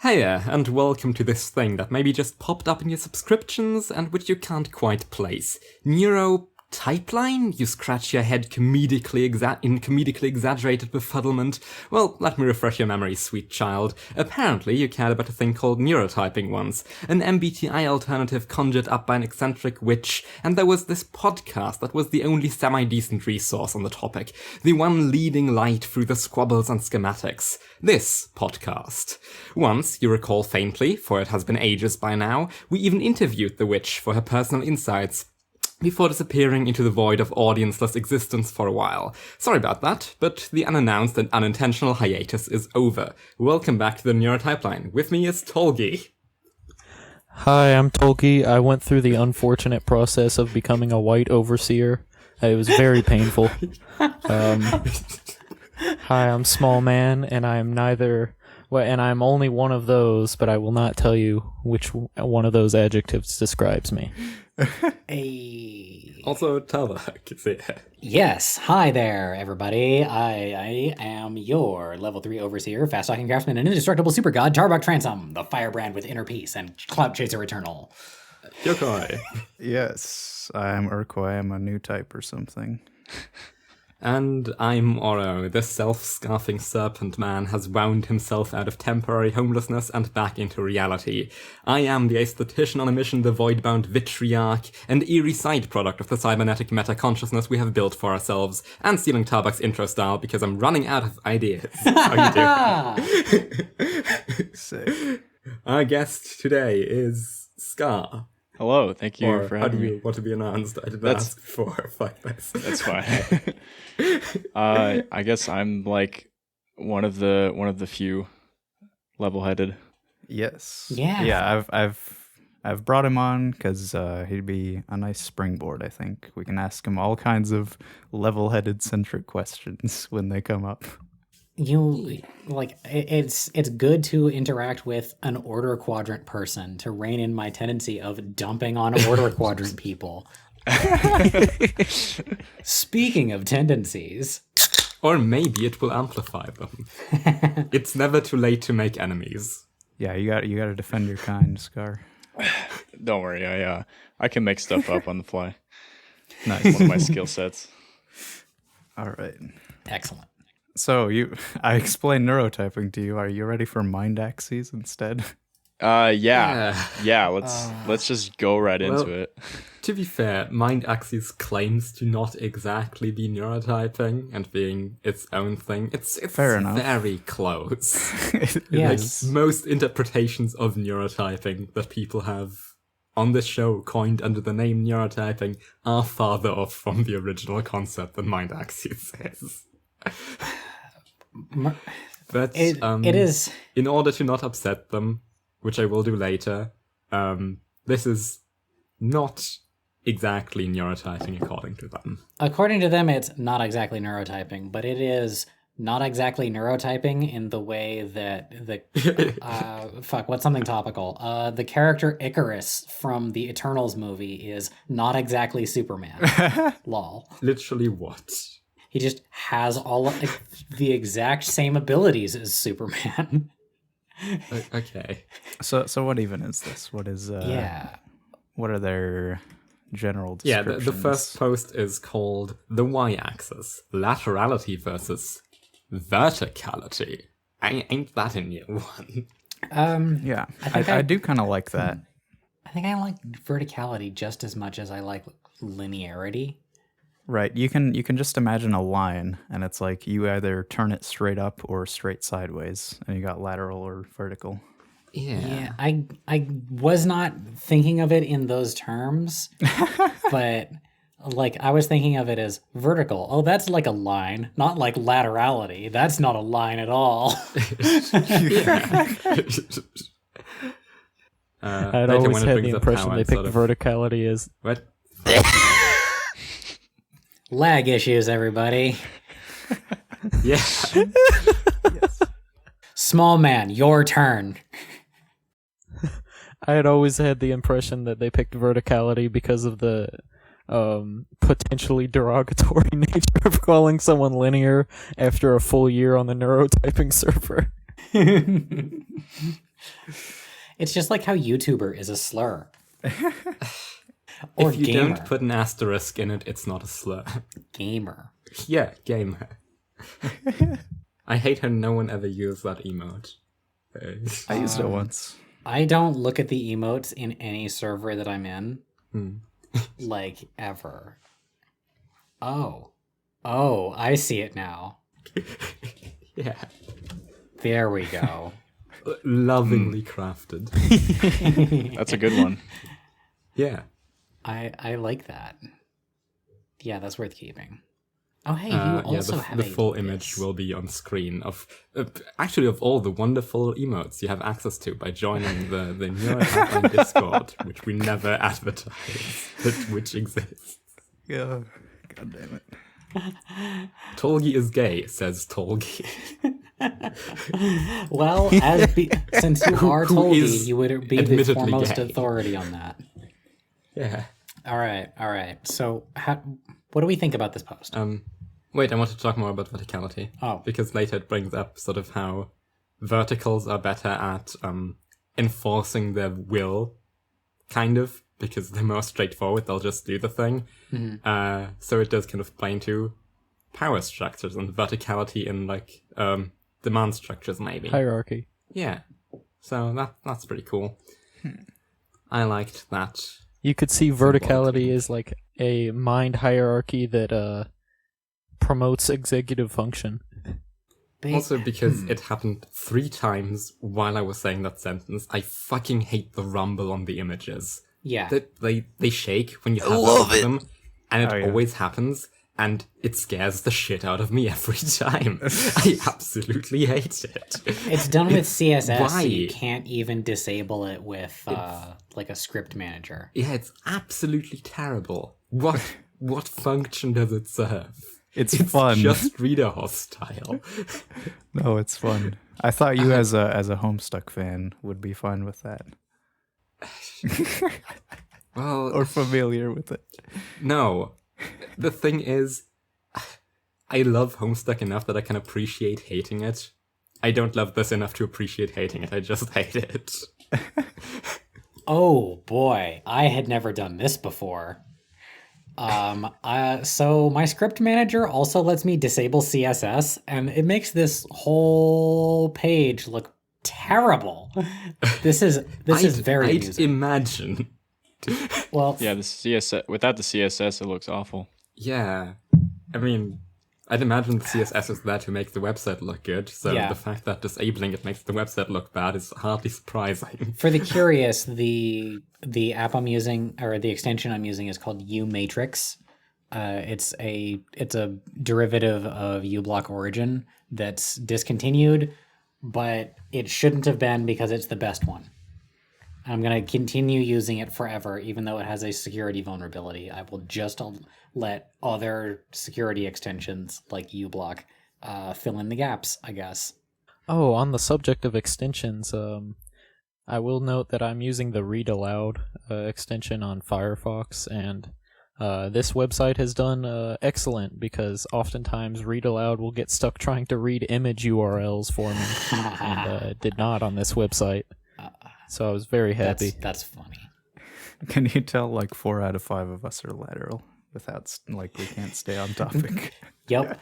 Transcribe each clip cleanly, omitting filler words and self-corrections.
Hiya, and welcome to this thing that maybe just popped up in your subscriptions and which you can't quite place. Neurotypeline? You scratch your head in comedically exaggerated befuddlement. Well, let me refresh your memory, sweet child. Apparently, you cared about a thing called neurotyping once, an MBTI alternative conjured up by an eccentric witch, and there was this podcast that was the only semi-decent resource on the topic, the one leading light through the squabbles and schematics. This podcast. Once, you recall faintly, for it has been ages by now, we even interviewed the witch for her personal insights, before disappearing into the void of audienceless existence for a while. Sorry about that, but the unannounced and unintentional hiatus is over. Welcome back to the Neurotypeline. With me is Tolgi. Hi, I'm Tolgi. I went through the unfortunate process of becoming a white overseer. It was very painful. Hi, I'm Small Man, and I'm and I'm only one of those, but I will not tell you which one of those adjectives describes me. Also, Tala. Yes, hi there, everybody. I am your level 3 overseer, fast-talking craftsman, and indestructible super god, Tarbok Transom, the firebrand with inner peace, and Cloud Chaser Eternal. Urcoy. Yes, I'm Urcoy. I'm a new type or something. And I'm Oro. The self-scarfing serpent man has wound himself out of temporary homelessness and back into reality. I am the aesthetician on a mission, the void-bound vitriarch, an eerie side product of the cybernetic meta-consciousness we have built for ourselves, and stealing Tarbok's intro style because I'm running out of ideas. How you doing? Sick. Our guest today is Scar. Hello, thank you for having me. How do you want to be announced? I didn't ask for 5 minutes. That's fine. I guess I'm like one of the few level-headed. Yes. Yeah. Yeah. I've brought him on because he'd be a nice springboard. I think we can ask him all kinds of level-headed centric questions when they come up. It's good to interact with an order quadrant person to rein in my tendency of dumping on order quadrant people. Speaking of tendencies. Or maybe it will amplify them. It's never too late to make enemies. Yeah, you got to defend your kind, Scar. Don't worry, I can make stuff up on the fly. Nice. One of my skill sets. All right. Excellent. So I explained neurotyping to you. Are you ready for mind axes instead? Yeah. Let's just go right into it. To be fair, Mind Axis claims to not exactly be neurotyping and being its own thing. It's fair enough. Very close. Yes. Like most interpretations of neurotyping that people have on this show coined under the name neurotyping are farther off from the original concept than Mind Axis is. But it is. In order to not upset them, which I will do later, this is not exactly neurotyping according to them. According to them, it's not exactly neurotyping, but it is not exactly neurotyping in the way that what's something topical? The character Icarus from the Eternals movie is not exactly Superman. Lol. Literally what? He just has all of the exact same abilities as Superman. Okay. So what even is this? What is What are their general descriptions? Yeah, the first post is called The Y-Axis, Laterality versus Verticality. Ain't that a new one? Yeah, I do kind of like that. I think I like verticality just as much as I like linearity. Right, you can just imagine a line, and it's like you either turn it straight up or straight sideways, and you got lateral or vertical. Yeah, I was not thinking of it in those terms, but like I was thinking of it as vertical. Oh, that's like a line, not like laterality. That's not a line at all. I'd always had the impression they picked verticality as... What? Lag issues, everybody. Yeah. Yes. Small Man, your turn. I had always had the impression that they picked verticality because of the potentially derogatory nature of calling someone linear after a full year on the neurotyping server. It's just like how YouTuber is a slur. Or If you gamer. don't put an asterisk in it, it's not a slur. Gamer. Yeah, gamer. I hate how no one ever used that emote. I used it once. I don't look at the emotes in any server that I'm in. Like, ever. Oh, I see it now. Yeah. There we go. Lovingly crafted. That's a good one. Yeah. I like that. Yeah, that's worth keeping. Oh, hey, you also have the a full this. image will be on screen of actually of all the wonderful emotes you have access to by joining the Neurotyping Discord, which we never advertise, but which exists. Yeah. God damn it. Tolgi is gay, says Tolgi. Well, since you are Who Tolgi, is you would be the admittedly foremost gay. authority on that. Yeah. All right. So, what do we think about this post? Wait, I want to talk more about verticality. Oh. Because later it brings up sort of how verticals are better at enforcing their will, kind of, because they're more straightforward, they'll just do the thing. So it does kind of play into power structures and verticality in, like, demand structures, maybe. Hierarchy. Yeah. So that's pretty cool. I liked that. You could see verticality as like a mind hierarchy that promotes executive function. Also, because it happened 3 times while I was saying that sentence, I fucking hate the rumble on the images. Yeah. They shake when you have them, and it Oh, yeah. always happens, and it scares the shit out of me every time. I absolutely hate it. It's done with CSS, so why? you can't even disable it with like a script manager. Yeah, it's absolutely terrible. What function does it serve? It's fun. Just reader hostile. No, it's fun. I thought you, as a Homestuck fan, would be fine with that. Well, Or familiar with it. no. The thing is, I love Homestuck enough that I can appreciate hating it. I don't love this enough to appreciate hating it. I just hate it. Oh boy, I had never done this before. So my script manager also lets me disable CSS, and it makes this whole page look terrible. This is very I'd amusing. imagine. Well, Yeah, the CSS without the CSS, it looks awful. Yeah. I mean, I'd imagine the CSS is there to make the website look good, so Yeah. the fact that disabling it makes the website look bad is hardly surprising. for the curious, the app I'm using, or the extension I'm using, is called uMatrix. It's a derivative of uBlock Origin that's discontinued, but it shouldn't have been because it's the best one. I'm going to continue using it forever, even though it has a security vulnerability. I will just let other security extensions like uBlock fill in the gaps, I guess. Oh, on the subject of extensions, I will note that I'm using the Read Aloud extension on Firefox, and this website has done excellent, because oftentimes Read Aloud will get stuck trying to read image URLs for me, and it did not on this website. So I was very happy. That's funny. Can you tell, like, 4 out of 5 of us are lateral without, like, we can't stay on topic? Yep.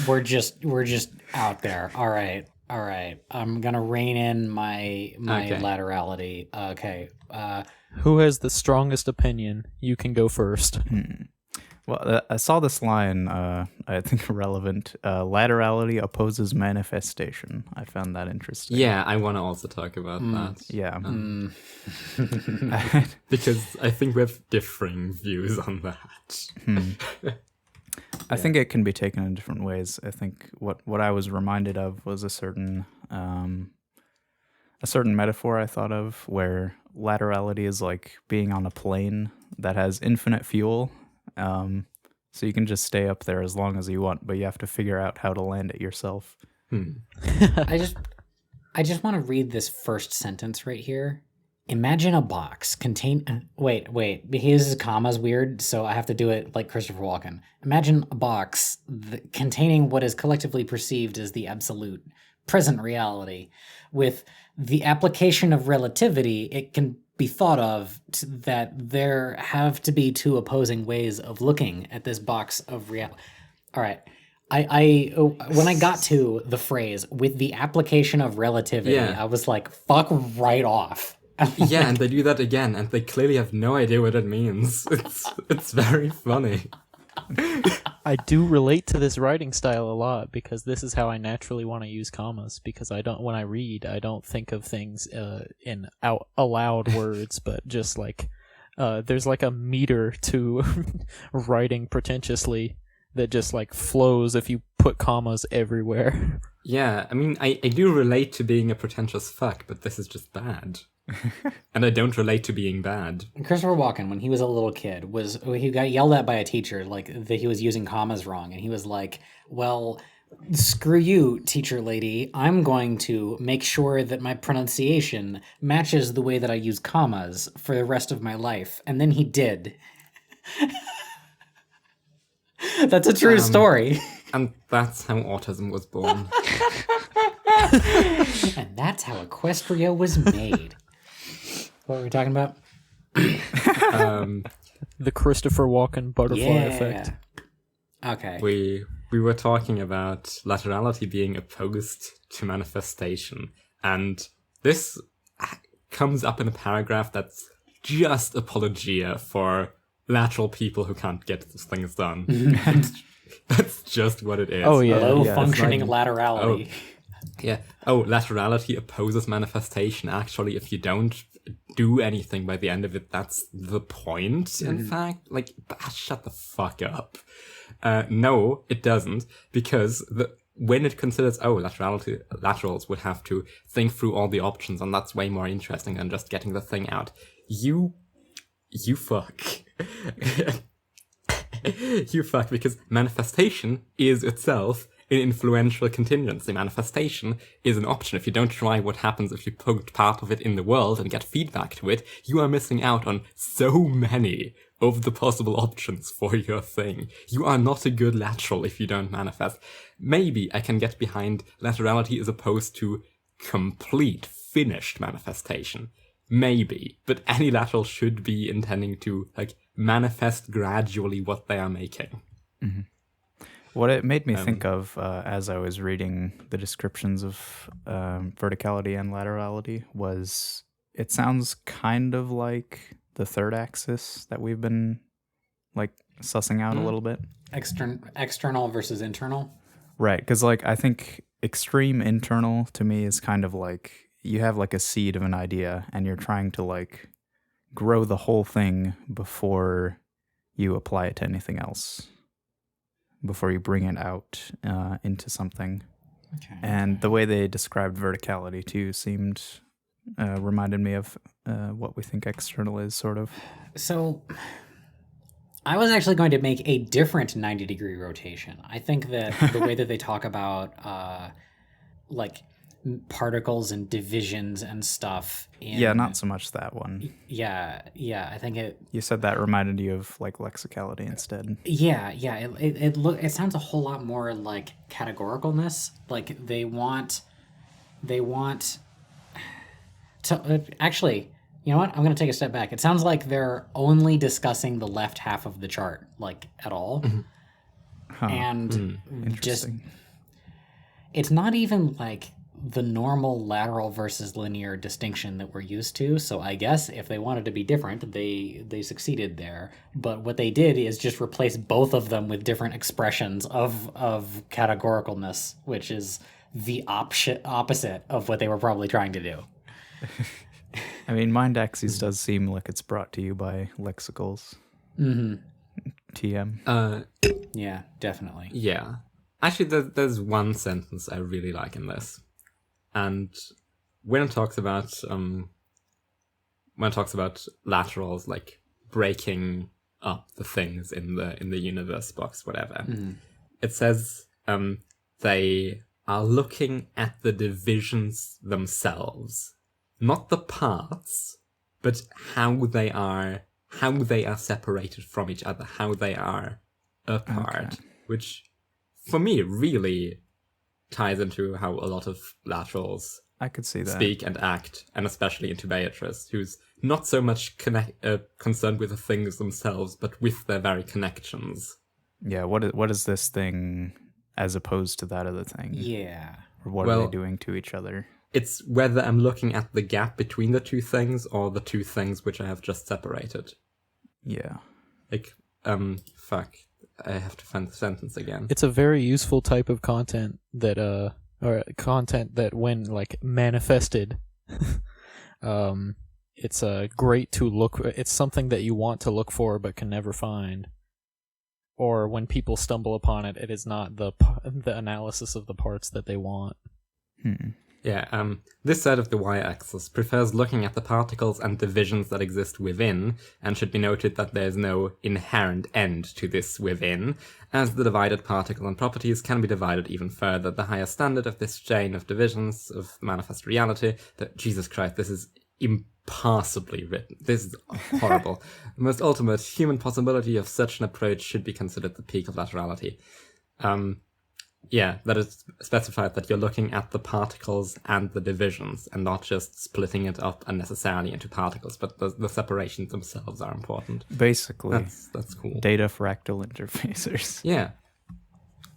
We're just out there. All right. I'm gonna rein in my Okay. laterality. Okay. Who has the strongest opinion? You can go first. Well, I saw this line, I think relevant. Laterality opposes manifestation. I found that interesting. Yeah, I want to also talk about that. Yeah. Because I think we have differing views on that. I think it can be taken in different ways. I think what I was reminded of was a certain metaphor I thought of, where laterality is like being on a plane that has infinite fuel. So you can just stay up there as long as you want, but you have to figure out how to land it yourself. I just want to read this first sentence right here. Imagine a box contain. Wait. His comma's weird, so I have to do it like Christopher Walken. Imagine a box containing what is collectively perceived as the absolute, present reality. With the application of relativity, it can be thought of that there have to be two opposing ways of looking at this box of reality. All right. I when I got to the phrase with the application of relativity, Yeah. I was like, fuck right off. Yeah, and they do that again, and they clearly have no idea what it means. It's very funny. I do relate to this writing style a lot because this is how I naturally want to use commas, because when I read, I don't think of things in out aloud words, but just like there's like a meter to writing pretentiously that just like flows if you put commas everywhere. Yeah, I mean, I do relate to being a pretentious fuck, but this is just bad. And I don't relate to being bad. Christopher Walken, when he was a little kid, he got yelled at by a teacher like that he was using commas wrong, and he was like, "Well, screw you, teacher lady. I'm going to make sure that my pronunciation matches the way that I use commas for the rest of my life." And then he did. That's a true story. And that's how autism was born. And that's how Equestria was made. What were we talking about? The Christopher Walken butterfly effect. Okay. We were talking about laterality being opposed to manifestation, and this comes up in a paragraph that's just apologia for lateral people who can't get things done. That's just what it is. Oh yeah, Low yeah. functioning it's like- laterality. Yeah. Oh, laterality opposes manifestation. Actually, if you don't do anything by the end of it, that's the point, in fact. Like, shut the fuck up. No, it doesn't, because when it considers, laterals would have to think through all the options, and that's way more interesting than just getting the thing out. You fuck. You fuck, because manifestation is itself an influential contingency. Manifestation is an option. If you don't try what happens if you put part of it in the world and get feedback to it, you are missing out on so many of the possible options for your thing. You are not a good lateral if you don't manifest. Maybe I can get behind laterality as opposed to complete, finished manifestation. Maybe. But any lateral should be intending to, like, manifest gradually what they are making. Mm-hmm. What it made me think of as I was reading the descriptions of verticality and laterality was it sounds kind of like the third axis that we've been like sussing out a little bit. External versus internal. Right, because like I think extreme internal to me is kind of like you have like a seed of an idea and you're trying to like grow the whole thing before you apply it to anything else, before you bring it out into something. Okay. And the way they described verticality too seemed reminded me of what we think external is, sort of. So I was actually going to make a different 90-degree rotation. I think that the way that they talk about like particles and divisions and stuff. Yeah, not so much that one. Yeah, I think it. You said that reminded you of like lexicality instead. Yeah. It sounds a whole lot more like categoricalness. Like they want to actually. You know what? I'm going to take a step back. It sounds like they're only discussing the left half of the chart, like at all, and just it's not even like the normal lateral versus linear distinction that we're used to. So I guess if they wanted to be different, they succeeded there. But what they did is just replace both of them with different expressions of categoricalness, which is the opposite of what they were probably trying to do. I mean, Mind Axes does seem like it's brought to you by Lexicals. Mm-hmm. TM. Yeah, definitely. Yeah. Actually, there's one sentence I really like in this. And when it talks about laterals, like breaking up the things in the universe box, whatever, it says they are looking at the divisions themselves, not the parts, but how they are separated from each other, how they are apart, which for me really ties into how a lot of laterals I could see that. speak and act, and especially into Beatrice, who's not so much concerned with the things themselves, but with their very connections. Yeah, what is this thing as opposed to that other thing? Yeah. Or what are they doing to each other? It's whether I'm looking at the gap between the two things or the two things which I have just separated. Yeah. Like, fuck. I have to find the sentence again. It's a very useful type of content that or content that when like manifested it's great to look. It's something that you want to look for but can never find. Or when people stumble upon it, it is not the analysis of the parts that they want. Yeah, this side of the y-axis prefers looking at the particles and divisions that exist within, and should be noted that there is no inherent end to this within, as the divided particle and properties can be divided even further. The higher standard of this chain of divisions of manifest reality, that Jesus Christ, this is impassably written. This is horrible. The most ultimate human possibility of such an approach should be considered the peak of laterality. Yeah, that is specified that you're looking at the particles and the divisions, and not just splitting it up unnecessarily into particles, but the separations themselves are important. Basically, that's cool. Data fractal interfacers. Yeah.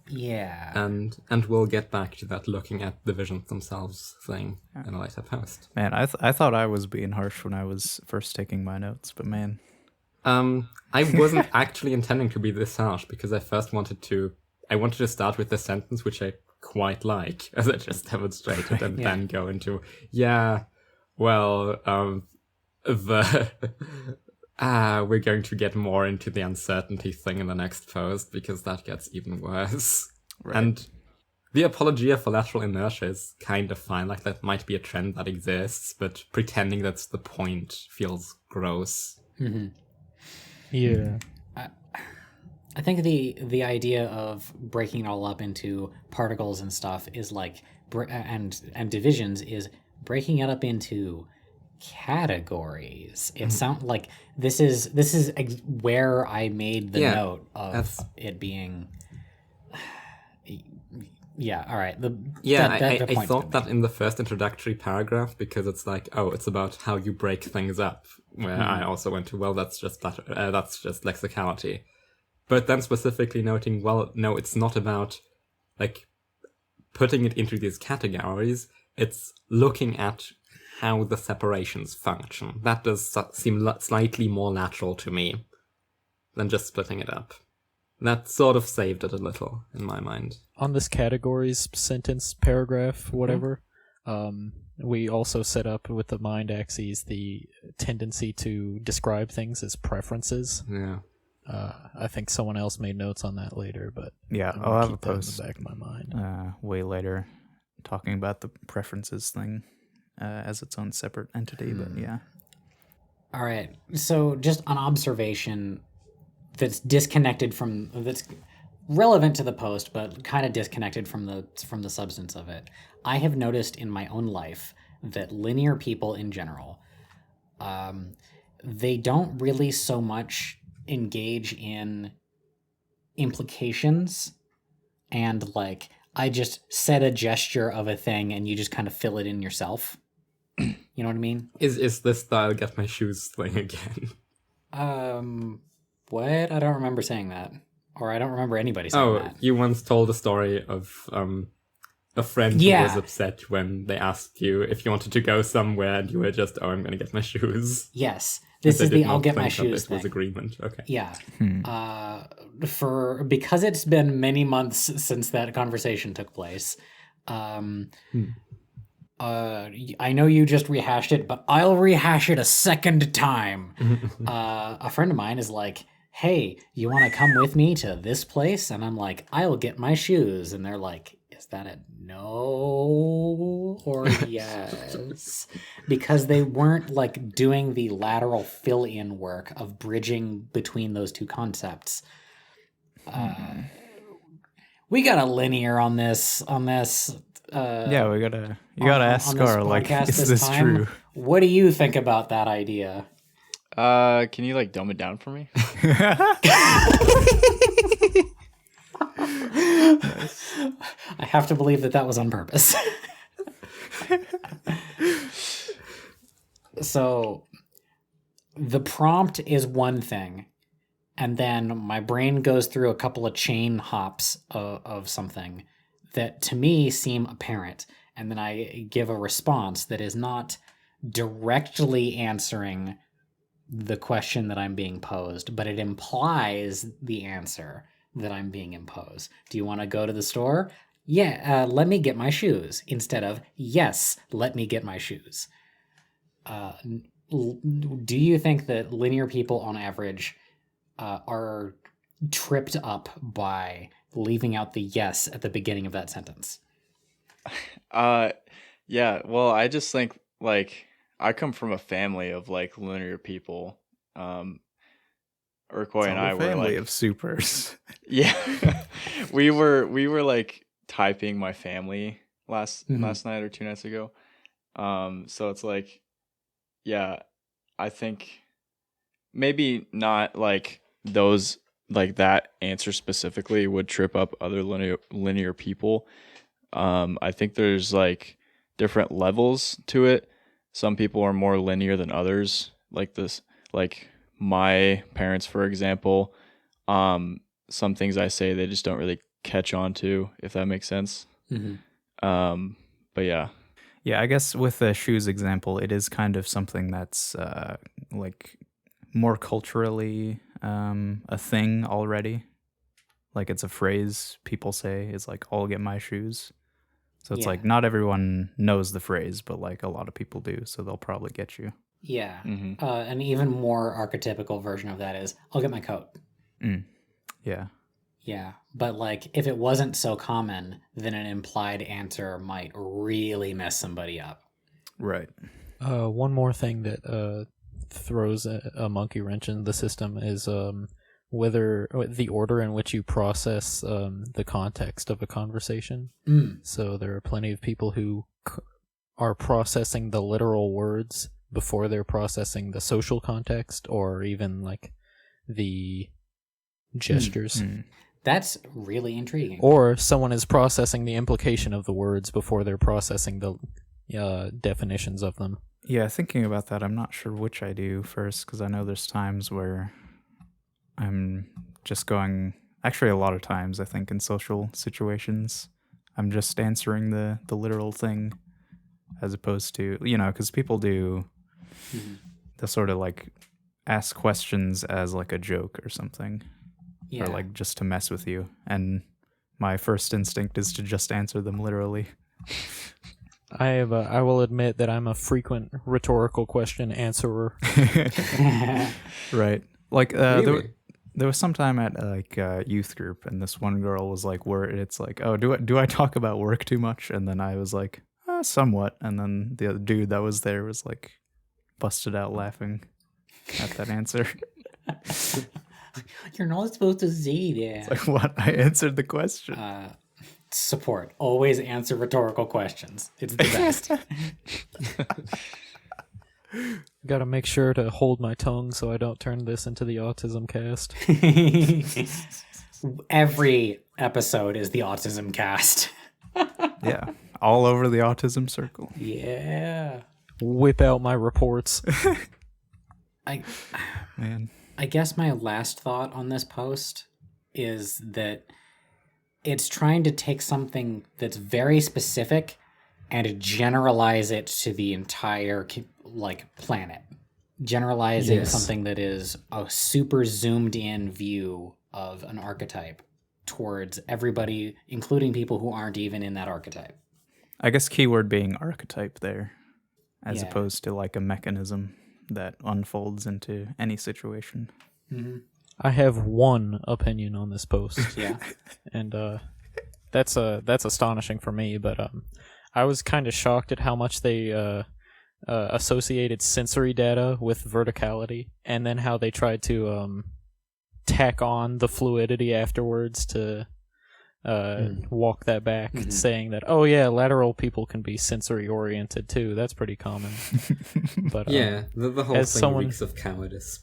Yeah. And we'll get back to that looking at divisions themselves thing in a later post. Man, I thought I was being harsh when I was first taking my notes, but man. I wasn't actually intending to be this harsh, because I first wanted to start with a sentence which I quite like, as I just demonstrated, and then go into, we're going to get more into the uncertainty thing in the next post, because that gets even worse. Right. And the apologia for lateral inertia is kind of fine, like that might be a trend that exists, but pretending that's the point feels gross. Mm-hmm. Yeah. I think the idea of breaking it all up into particles and stuff is like, and divisions is breaking it up into categories. It sounds like this is where I made the note of it being. Yeah. All right. I thought that in the first introductory paragraph, because it's like, it's about how you break things up. Where I also went to, that's just lexicality. But then specifically noting, no, it's not about, like, putting it into these categories. It's looking at how the separations function. That does seem slightly more natural to me than just splitting it up. That sort of saved it a little, in my mind. On this categories, sentence, paragraph, whatever, we also set up with the mind axes the tendency to describe things as preferences. Yeah. I think someone else made notes on that later, but yeah, I'll have a post in the back of my mind. Way later, talking about the preferences thing as its own separate entity. But yeah. All right. So just an observation that's relevant to the post, but kind of disconnected from the substance of it. I have noticed in my own life that linear people in general, they don't really so much engage in implications and like, I just said a gesture of a thing and you just kind of fill it in yourself. You know what I mean? Is this the I'll get my shoes thing again? What? I don't remember saying that. Or I don't remember anybody saying that. You once told a story of a friend who was upset when they asked you if you wanted to go somewhere and you were just, I'm going to get my shoes. Yes. This is the I'll get my shoes thing. Was agreement. Okay. Yeah. Because it's been many months since that conversation took place. I know you just rehashed it, but I'll rehash it a second time. A friend of mine is like, hey, you want to come with me to this place? And I'm like, I'll get my shoes. And they're like, is that a no or yes? Because they weren't like doing the lateral fill-in work of bridging between those two concepts. We got a linear on this. Yeah, you gotta ask our like, is this true? What do you think about that idea? Can you like dumb it down for me? I have to believe that was on purpose. So the prompt is one thing, and then my brain goes through a couple of chain hops of something that to me seem apparent, and then I give a response that is not directly answering the question that I'm being posed, but it implies the answer that I'm being imposed. Do you want to go to the store? Yeah, let me get my shoes. Instead of, yes, let me get my shoes. Do you think that linear people on average are tripped up by leaving out the yes at the beginning of that sentence? Yeah, well, I just think, like, I come from a family of, like, linear people. Urcoy and I were, family like... of supers. Yeah. we were, like, typing my family last night or 2 nights ago. So it's, like, yeah, I think maybe not, like, those... like that answer specifically would trip up other linear people. I think there's like different levels to it. Some people are more linear than others. Like this, like my parents, for example, some things I say they just don't really catch on to, if that makes sense. But yeah. Yeah, I guess with the shoes example, it is kind of something that's like more culturally a thing already. Like it's a phrase people say is like, I'll get my shoes. So it's like not everyone knows the phrase, but like a lot of people do. So they'll probably get you. Yeah. An even more archetypical version of that is, I'll get my coat. Yeah. Yeah. But like if it wasn't so common, then an implied answer might really mess somebody up. Right. One more thing that throws a monkey wrench in the system is whether the order in which you process the context of a conversation. So there are plenty of people who are processing the literal words before they're processing the social context or even like the gestures. That's really intriguing. Or someone is processing the implication of the words before they're processing the definitions of them. Yeah, thinking about that, I'm not sure which I do first, because I know there's times where I'm just going... Actually, a lot of times, I think, in social situations, I'm just answering the literal thing, as opposed to, you know, because people do the sort of, like, ask questions as, like, a joke or something. Yeah. Or, like, just to mess with you. And my first instinct is to just answer them literally. I will admit that I'm a frequent rhetorical question answerer. Right. Like Really? there was some time at like youth group, and this one girl was like, it's like, oh, do I talk about work too much? And then I was like, somewhat. And then the other dude that was there was like busted out laughing at that answer. You're not supposed to say that. It's like, what? I answered the question. Support. Always answer rhetorical questions. It's the best. Gotta make sure to hold my tongue so I don't turn this into the autism cast. Every episode is the autism cast. Yeah. All over the autism circle. Yeah. Whip out my reports. Man. I guess my last thought on this post is that it's trying to take something that's very specific and generalize it to the entire like planet. Generalize it as something that is a super zoomed in view of an archetype towards everybody, including people who aren't even in that archetype. I guess keyword being archetype there, as opposed to like a mechanism that unfolds into any situation. I have one opinion on this post. Yeah. And that's astonishing for me, but I was kind of shocked at how much they associated sensory data with verticality, and then how they tried to tack on the fluidity afterwards to walk that back, saying that, oh yeah, lateral people can be sensory oriented too. That's pretty common. But Yeah, the whole thing as someone- reeks of cowardice.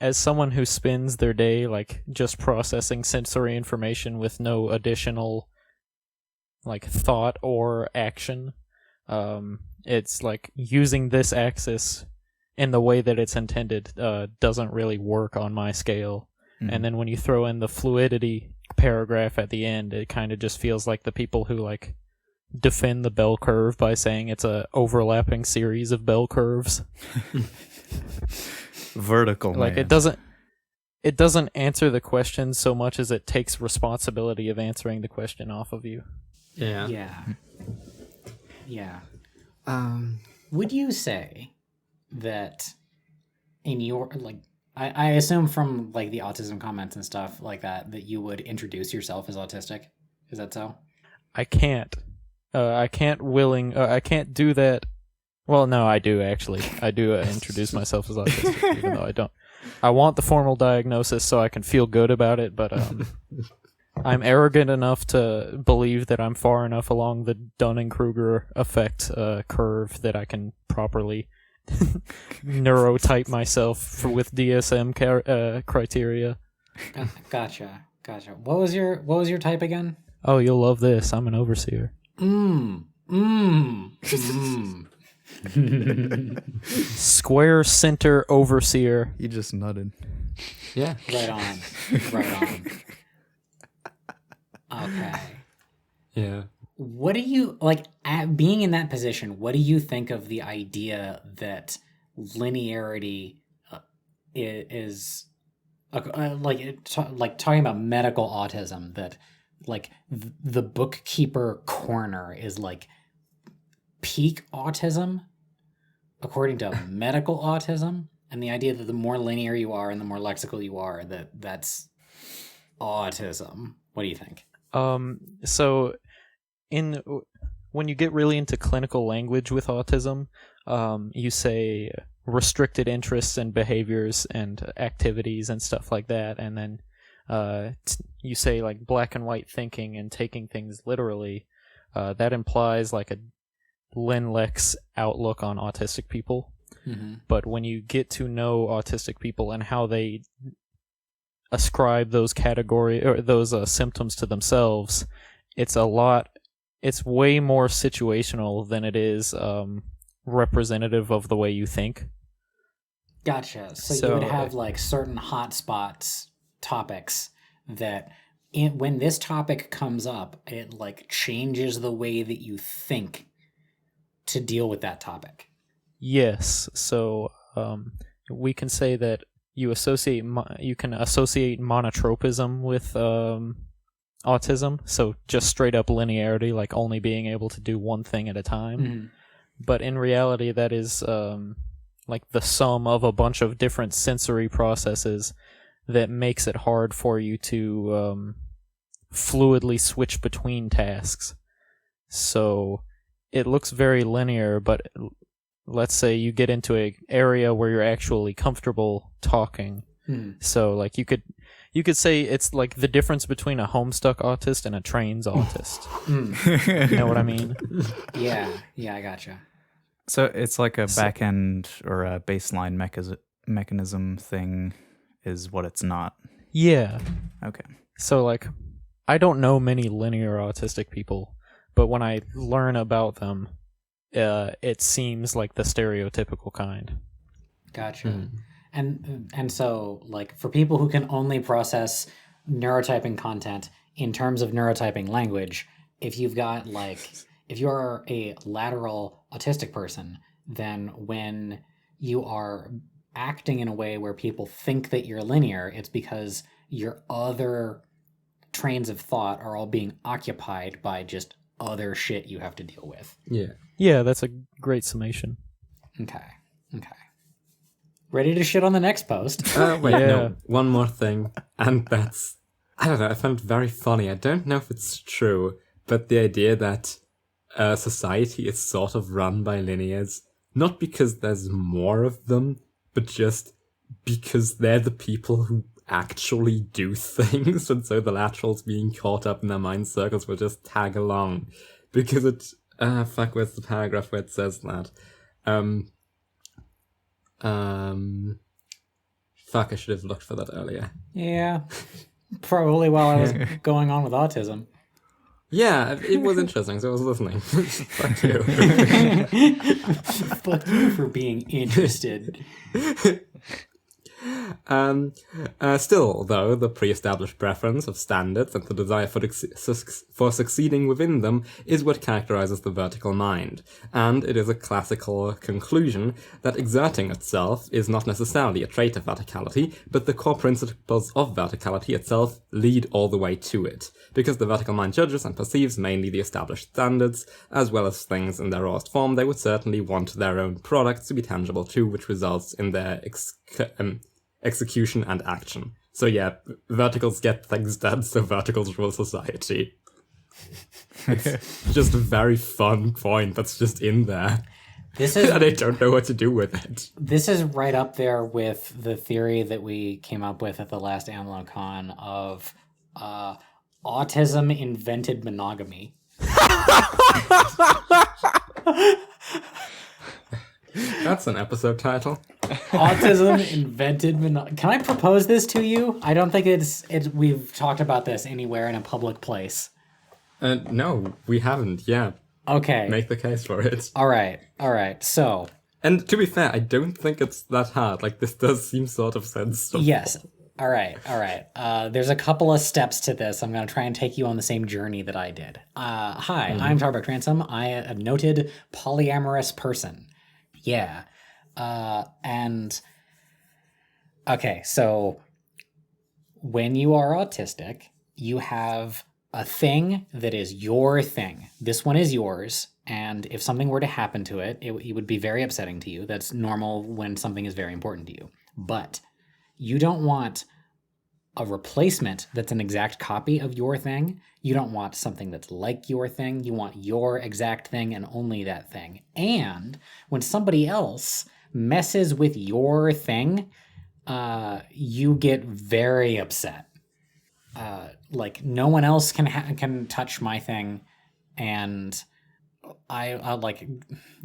as someone who spends their day like just processing sensory information with no additional like thought or action, it's like using this axis in the way that it's intended doesn't really work on my scale. And then when you throw in the fluidity paragraph at the end, it kind of just feels like the people who like defend the bell curve by saying it's a overlapping series of bell curves. Vertical, like man. it doesn't answer the question so much as it takes responsibility of answering the question off of you. Yeah. Would you say that in your like I assume from like the autism comments and stuff like that you would introduce yourself as autistic? Is that so? I can't do that. Well, no, I do actually. I do introduce myself as autistic, even though I don't. I want the formal diagnosis so I can feel good about it, but I'm arrogant enough to believe that I'm far enough along the Dunning-Kruger effect curve that I can properly neurotype myself with DSM criteria. Gotcha. What was your type again? Oh, you'll love this. I'm an overseer. Square center overseer. You just nutted. Yeah. Right on. Okay. Yeah. What do you like being in that position? What do you think of the idea that linearity is like talking about medical autism? That like the bookkeeper corner is like peak autism, according to medical autism, and the idea that the more linear you are and the more lexical you are, that's autism. What do you think? So when you get really into clinical language with autism, you say restricted interests and behaviors and activities and stuff like that, and then you say like black and white thinking and taking things literally. That implies like a Lin-Lex outlook on autistic people. But when you get to know autistic people and how they ascribe those category or those symptoms to themselves, it's way more situational than it is representative of the way you think. Gotcha. So you would have like certain hotspots topics that when this topic comes up, it like changes the way that you think to deal with that topic. Yes. So we can say that you can associate monotropism with autism. So just straight up linearity, like only being able to do one thing at a time. But in reality, that is like the sum of a bunch of different sensory processes that makes it hard for you to fluidly switch between tasks. So it looks very linear, but let's say you get into an area where you're actually comfortable talking. So like you could say it's like the difference between a homestuck autist and a trains autist. You know what I mean? Yeah, I gotcha. So it's like a back end or a baseline mechanism thing is what it's not. Yeah. Okay. So like I don't know many linear autistic people, but when I learn about them, it seems like the stereotypical kind. Gotcha. And so like for people who can only process neurotyping content in terms of neurotyping language, if you're a lateral autistic person, then when you are acting in a way where people think that you're linear, it's because your other trains of thought are all being occupied by just other shit you have to deal with. Yeah, that's a great summation. Okay. Ready to shit on the next post? No, one more thing, and that's, I don't know, I found it very funny. I don't know if it's true, but the idea that society is sort of run by linears, not because there's more of them, but just because they're the people who actually do things, and so the laterals being caught up in their mind circles will just tag along. Because it... where's the paragraph where it says that? Fuck, I should have looked for that earlier. Yeah. Probably while I was going on with autism. Yeah, it was interesting, so I was listening. Fuck you. Fuck you for being interested. Still, though, the pre-established preference of standards and the desire for succeeding within them is what characterizes the vertical mind, and it is a classical conclusion that exerting itself is not necessarily a trait of verticality, but the core principles of verticality itself lead all the way to it, because the vertical mind judges and perceives mainly the established standards, as well as things in their rawest form. They would certainly want their own products to be tangible too, which results in their execution and action. So yeah, verticals get things done, so verticals rule society. It's just a very fun point that's just in there. This is, and I don't know what to do with it. This is right up there with the theory that we came up with at the last AmloCon of autism invented monogamy. That's an episode title. Autism invented monogamy. Can I propose this to you? I don't think we've talked about this anywhere in a public place. No, we haven't. Yeah. Okay. Make the case for it. All right. So. And to be fair, I don't think it's that hard. Like, this does seem sort of sensible. Yes. All right. There's a couple of steps to this. I'm going to try and take you on the same journey that I did. Hi, I'm Tarbuck Ransom. I am a noted polyamorous person. Yeah. Okay, so when you are autistic, you have a thing that is your thing. This one is yours, and if something were to happen to it, it would be very upsetting to you. That's normal when something is very important to you. But you don't want a replacement that's an exact copy of your thing. You don't want something that's like your thing. You want your exact thing and only that thing. And when somebody else messes with your thing, you get very upset. Like no one else can touch my thing, and I like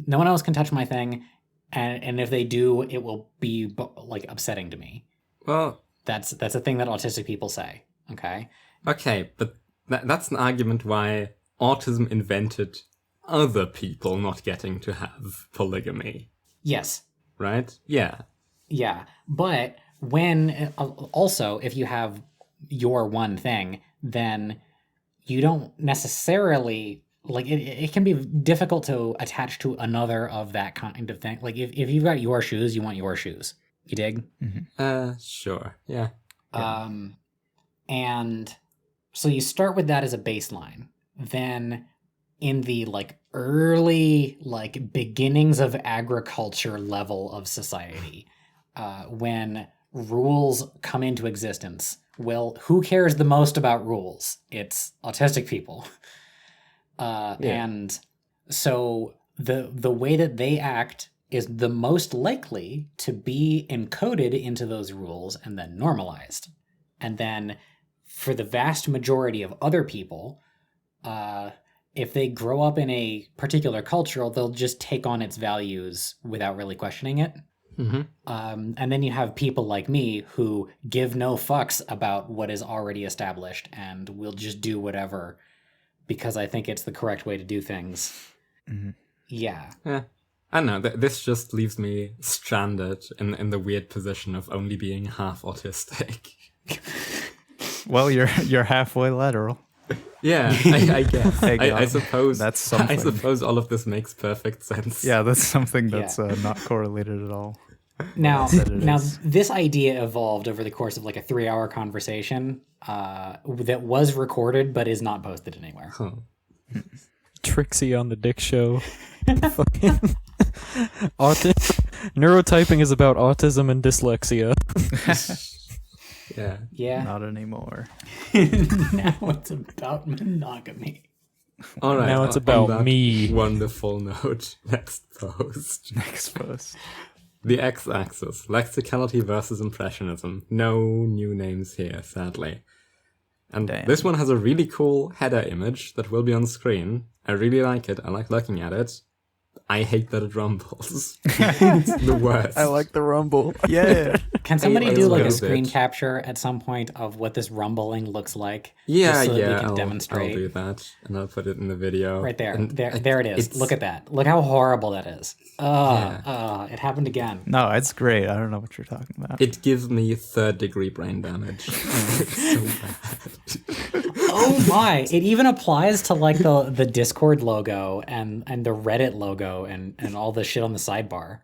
no one else can touch my thing, and if they do, it will be like upsetting to me. Well, that's a thing that autistic people say. Okay, but that's an argument why autism invented other people not getting to have polygamy. Yes. Right? Yeah. Yeah, but when also if you have your one thing, then you don't necessarily like it can be difficult to attach to another of that kind of thing. Like if you've got your shoes, you want your shoes. You dig? Mm-hmm. Sure. Yeah. And so you start with that as a baseline. Then in the like early like beginnings of agriculture level of society, when rules come into existence, well, who cares the most about rules? It's autistic people. And so the way that they act is the most likely to be encoded into those rules and then normalized. And then for the vast majority of other people, if they grow up in a particular culture, they'll just take on its values without really questioning it. Mm-hmm. And then you have people like me who give no fucks about what is already established and will just do whatever because I think it's the correct way to do things. Mm-hmm. Yeah. I don't know, this just leaves me stranded in the weird position of only being half autistic. Well, you're halfway lateral. Yeah, I guess. I suppose that's something. I suppose all of this makes perfect sense. Yeah, that's something that's not correlated at all. Now this idea evolved over the course of like a 3-hour conversation that was recorded but is not posted anywhere. Huh. Trixie on the Dick Show. Fucking Neurotyping is about autism and dyslexia. Yeah. Not anymore. Now it's about monogamy. All right. Now it's about me. Wonderful note. Next post. The x-axis. Lexicality versus Impressionism. No new names here, sadly. And this one has a really cool header image that will be on screen. I really like it. I like looking at it. I hate that it rumbles. It's the worst. I like the rumble. Yeah. Can somebody I do like love a screen it. capture at some point of what this rumbling looks like? Yeah, just so that yeah, we can I'll demonstrate. do that, and I'll put it in the video. Right there. And There it is. it's- Look at that. Look how horrible that is. It happened again. No, it's great. I don't know what you're talking about. It gives me third-degree brain damage. It's so bad. Oh my. It even applies to like the Discord logo and the Reddit logo and all the shit on the sidebar.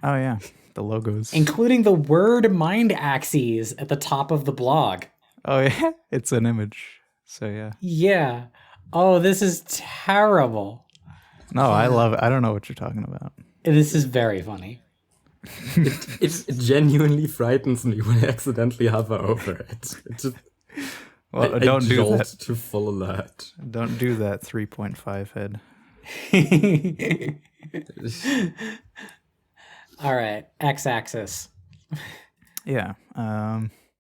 Oh yeah, the logos. Including the word mind axes at the top of the blog. Oh yeah, it's an image. So yeah. Yeah. Oh, this is terrible. No, I love it. I don't know what you're talking about. This is very funny. It genuinely frightens me when I accidentally hover over it. It just, Well, I don't do jolt that. to full alert. Don't do that 3.5 head. All right, x-axis. Yeah.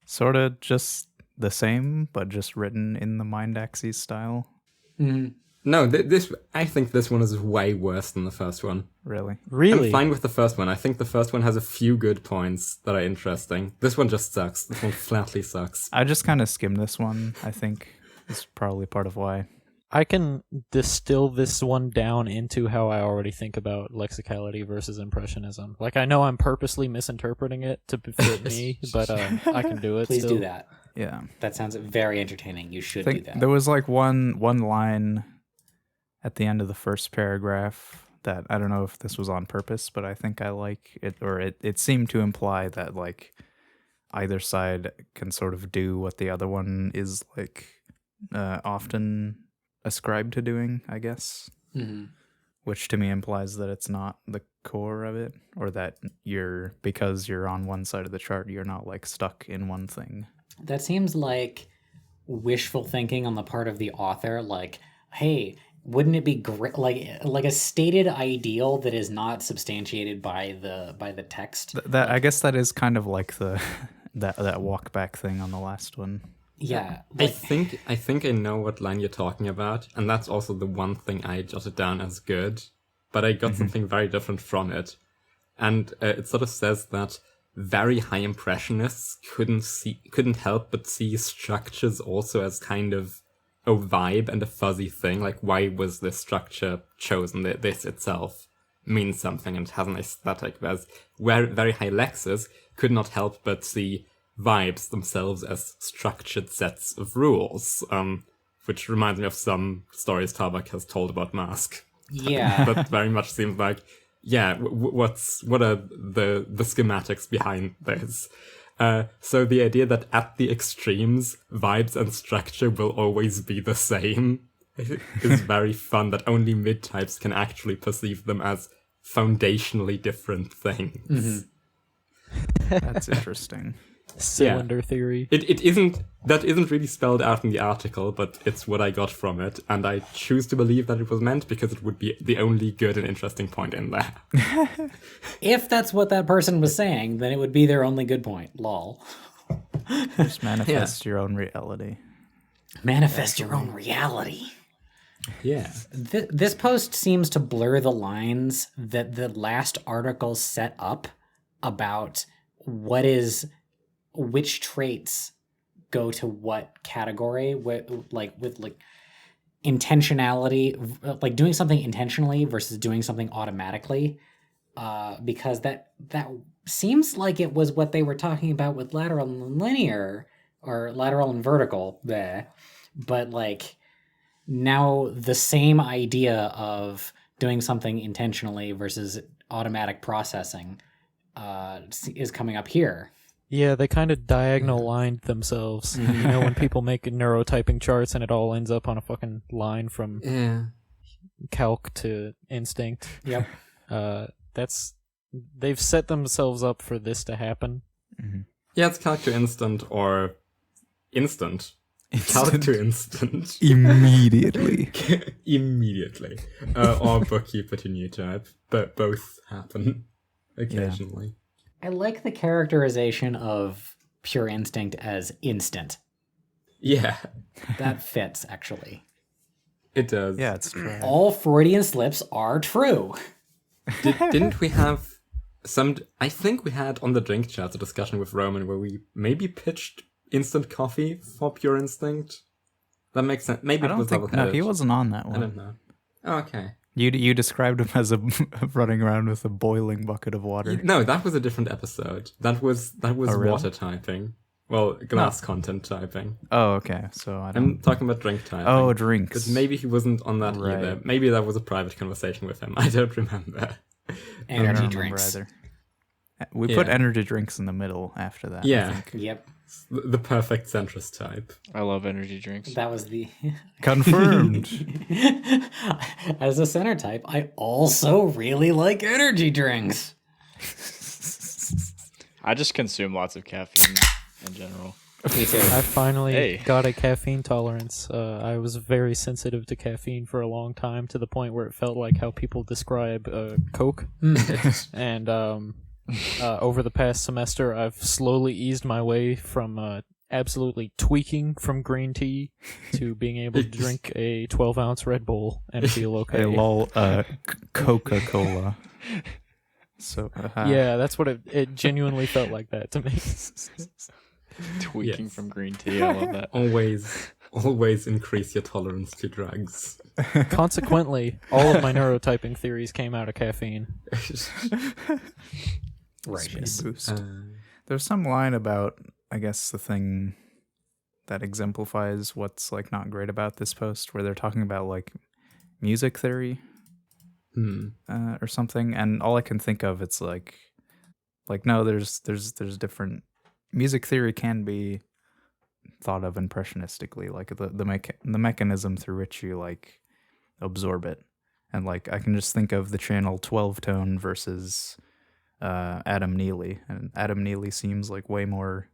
Sort of just the same, but just written in the mind axis style. No, I think this one is way worse than the first one. Really. Really? I'm fine with the first one. I think the first one has a few good points that are interesting. This one just sucks. This one flatly sucks. I just kind of skimmed this one. I think is probably part of why. I can distill this one down into how I already think about lexicality versus impressionism. Like, I know I'm purposely misinterpreting it to fit me, but I can do it. Please still. do that. Yeah. That sounds very entertaining. You should I do think that. there was like one line at the end of the first paragraph that I don't know if this was on purpose, but I think I like it, or it seemed to imply that like either side can sort of do what the other one is like often ascribed to doing, I guess. Mm-hmm. Which to me implies that it's not the core of it, or that because you're on one side of the chart, you're not like stuck in one thing. That seems like wishful thinking on the part of the author. Like, hey, wouldn't it be great? Like a stated ideal that is not substantiated by the text. That I guess that is kind of like the that walk back thing on the last one. Yeah, I think I know what line you're talking about, and that's also the one thing I jotted down as good, but I got something very different from it. And it sort of says that very high impressionists couldn't help but see structures also as kind of a vibe and a fuzzy thing. Like, why was this structure chosen? This itself means something and has an aesthetic, whereas very high lexers could not help but see vibes themselves as structured sets of rules, which reminds me of some stories Tabak has told about Mask. yeah. That very much seems like, yeah, what are the schematics behind this? So the idea that at the extremes, vibes and structure will always be the same is very fun, that only mid-types can actually perceive them as foundationally different things. That's interesting. Cylinder theory. That isn't really spelled out in the article, but it's what I got from it, and I choose to believe that it was meant because it would be the only good and interesting point in there. If that's what that person was saying, then it would be their only good point. Lol. Just manifest your own reality. Manifest your own reality. Yeah. This post seems to blur the lines that the last article set up about which traits go to what category, with intentionality, like doing something intentionally versus doing something automatically, because that seems like it was what they were talking about with lateral and linear, or lateral and vertical there, but like now the same idea of doing something intentionally versus automatic processing is coming up here. Yeah, they kind of diagonal lined themselves. You know, when people make neurotyping charts and it all ends up on a fucking line from calc to instinct. Yep. They've set themselves up for this to happen. Mm-hmm. Yeah, it's calc to instant or instant. Calc to instant. Immediately. Immediately. Or bookkeeper to new type. But both happen occasionally. I like the characterization of pure instinct as instant. Yeah, That fits, actually. it does. Yeah, it's true. All Freudian slips are true. Didn't we have some? I think we had on the drink chat a discussion with Roman where we maybe pitched instant coffee for Pure Instinct. That makes sense. Maybe I it don't was think. No, double-headed. he wasn't on that I one. don't know. Oh, okay. You described him as running around with a boiling bucket of water. No, that was a different episode. That was really? water typing. Well, glass content typing. Oh, okay. So I don't. I'm talking about drink typing. Oh, drinks. But maybe he wasn't on that Right. either. Maybe that was a private conversation with him. I don't remember. I don't Energy remember drinks. either. We put Yeah. energy drinks in the middle after that. I Yeah. think. Yep, The perfect centrist type. I love energy drinks. that was the. Confirmed. As a center type, I also really like energy drinks. I just consume lots of caffeine in general. Me too. I finally Hey. got a caffeine tolerance. I was very sensitive to caffeine for a long time, to the point where it felt like how people describe Coke. And over the past semester, I've slowly eased my way from absolutely tweaking from green tea to being able to drink a 12-ounce Red Bull and feel okay. Hey, lol. Coca-Cola. So. Yeah, that's what it genuinely felt like that to me. Tweaking Yes. from green tea. I love that. Always increase your tolerance to drugs. Consequently, all of my neurotyping theories came out of caffeine. Righteous. Boost. There's some line about, I guess, the thing that exemplifies what's like not great about this post, where they're talking about like music theory or something, and all I can think of it's like no, there's different. Music theory can be thought of impressionistically, like the mechanism through which you like absorb it, and like I can just think of the channel 12 tone versus Adam Neely, and Adam Neely seems like way more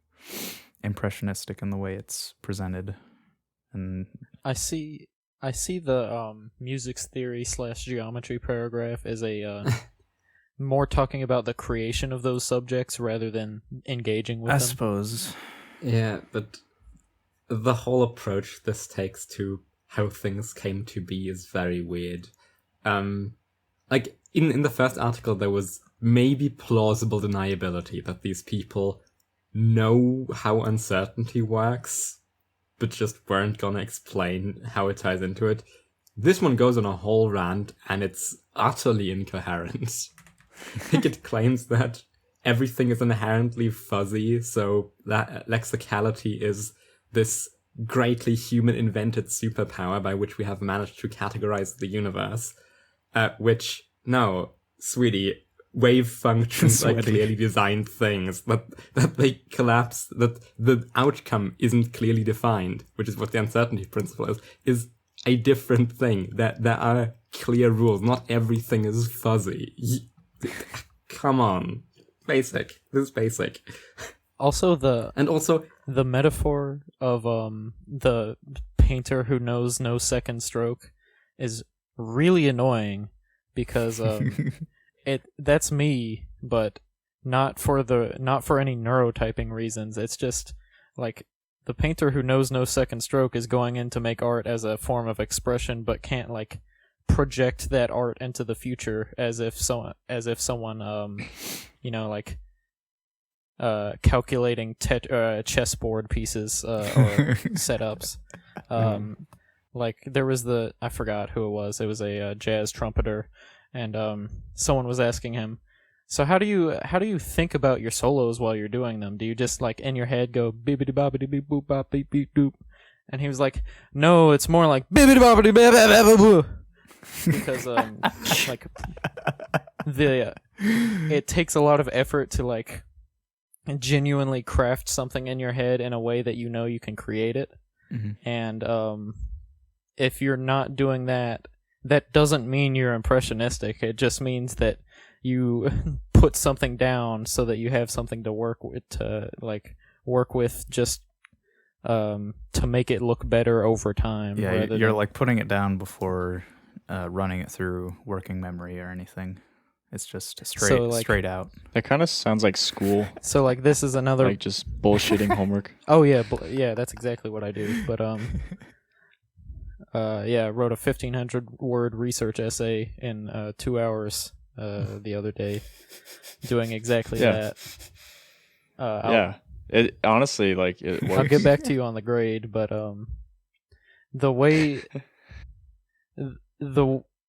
impressionistic in the way it's presented, and I see the music theory / geometry paragraph as a more talking about the creation of those subjects rather than engaging with I them. suppose Yeah, but the whole approach this takes to how things came to be is very weird. Like in the first article, there was maybe plausible deniability that these people know how uncertainty works, but just weren't gonna explain how it ties into it. This one goes on a whole rant, and it's utterly incoherent. Like it claims that everything is inherently fuzzy, so that lexicality is this greatly human-invented superpower by which we have managed to categorize the universe. Which, no, sweetie, wave functions are clearly designed things, that they collapse, that the outcome isn't clearly defined, which is what the uncertainty principle is a different thing. That there are clear rules. Not everything is fuzzy. Come on. Basic. This is basic. Also, the metaphor of the painter who knows no second stroke is really annoying, because that's me, but not for any neurotyping reasons. It's just like the painter who knows no second stroke is going in to make art as a form of expression, but can't like project that art into the future as if someone like calculating chessboard pieces or setups. Like there was I forgot who it was. It was a jazz trumpeter, and someone was asking him, so how do you think about your solos while you're doing them? Do you just like in your head go bibbidi bobbidi beep boop bop beep beep doop? And he was like, no, it's more like bibbidi bobbidi bop bop bop bop, because like it takes a lot of effort to like genuinely craft something in your head in a way that you know you can create it. And if you're not doing that, that doesn't mean you're impressionistic. It just means that you put something down so that you have something to work with, just to make it look better over time. Yeah, you're like putting it down before running it through working memory or anything. It's just straight out. That kind of sounds like school. So like this is another Like just bullshitting homework. Oh yeah, yeah, that's exactly what I do. But yeah, wrote a 1,500 word research essay in 2 hours the other day, doing exactly Yeah. that. Yeah. It honestly, like, it works. I'll get back to you on the grade, but the way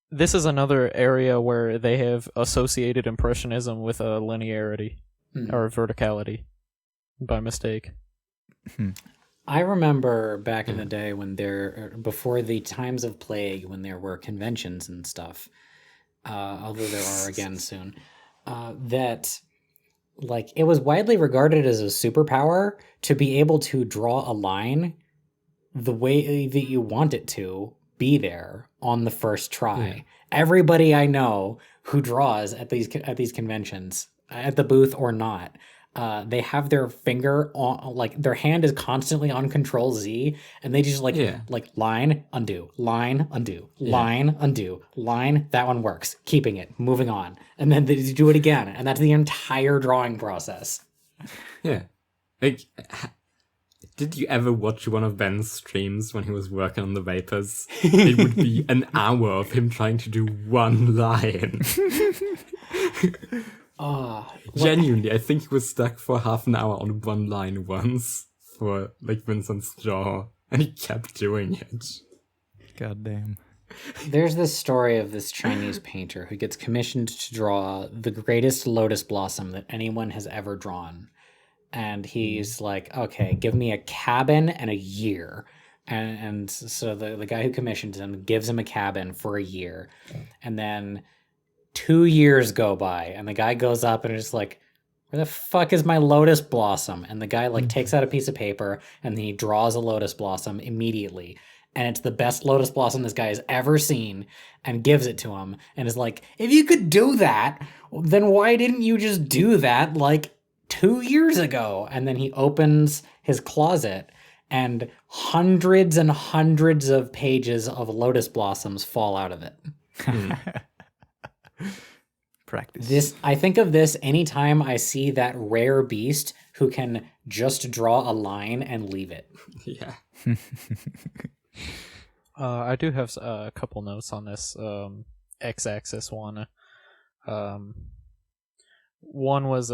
this is another area where they have associated impressionism with linearity or verticality by mistake. I remember back in the day when before the times of plague, when there were conventions and stuff, although there are again soon, that like it was widely regarded as a superpower to be able to draw a line the way that you want it to be there on the first try. Yeah. Everybody I know who draws at these conventions, at the booth or not, they have their finger on, like their hand is constantly on Control Z, and they just like line, undo, line, undo, line, undo, line. That one works. Keeping it, moving on, and then they do it again, and that's the entire drawing process. Yeah. Like, did you ever watch one of Ben's streams when he was working on the Vapors? It would be an hour of him trying to do one line. Genuinely, I think he was stuck for half an hour on one line once for like Vincent's jaw, and he kept doing it. God damn. There's this story of this Chinese painter who gets commissioned to draw the greatest lotus blossom that anyone has ever drawn. And he's like, okay, give me a cabin and a year. And so the guy who commissions him gives him a cabin for a year. And then 2 years go by, and the guy goes up and is like, where the fuck is my lotus blossom? And the guy like takes out a piece of paper and he draws a lotus blossom immediately. And it's the best lotus blossom this guy has ever seen, and gives it to him and is like, if you could do that, then why didn't you just do that like 2 years ago? And then he opens his closet and hundreds and hundreds of pages of lotus blossoms fall out of it. Practice. I think of this anytime I see that rare beast who can just draw a line and leave it. Yeah. I do have a couple notes on this x-axis one. One was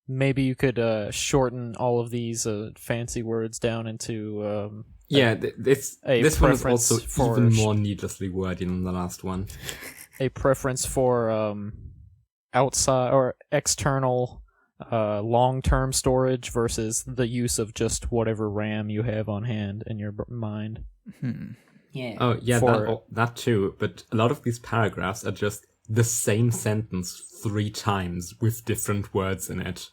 maybe you could shorten all of these fancy words down into this one is also even more needlessly wordy than the last one. A preference for outside or external long-term storage versus the use of just whatever RAM you have on hand in your mind. Yeah. Oh, yeah, that too. But a lot of these paragraphs are just the same sentence 3 times with different words in it.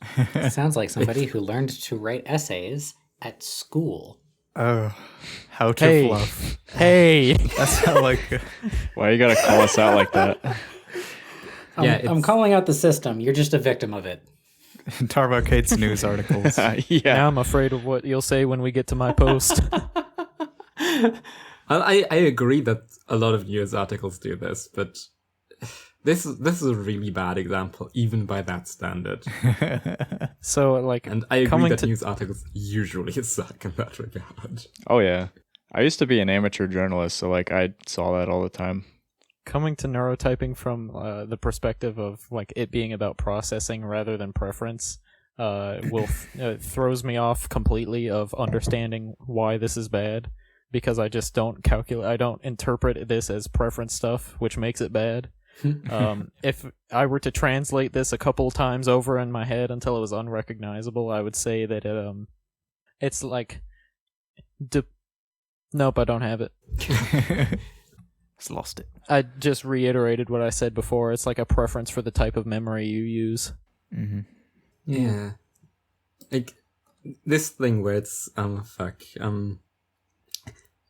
Sounds like somebody who learned to write essays at school. Oh, how to fluff. Hey! That's how, like... Why you gotta call us out like that? I'm calling out the system. You're just a victim of it. Tarvocate's news articles. Now I'm afraid of what you'll say when we get to my post. I agree that a lot of news articles do this, but this is a really bad example, even by that standard. So, like, and I agree that news articles usually suck in that regard. Oh yeah, I used to be an amateur journalist, so like I saw that all the time. Coming to neurotyping from the perspective of like it being about processing rather than preference, throws me off completely of understanding why this is bad, because I just don't calculate. I don't interpret this as preference stuff, which makes it bad. If I were to translate this a couple times over in my head until it was unrecognizable, I would say that it's like nope, I don't have it. It's lost it. I just reiterated what I said before. It's like a preference for the type of memory you use. Mm-hmm. Yeah. Like this thing where it's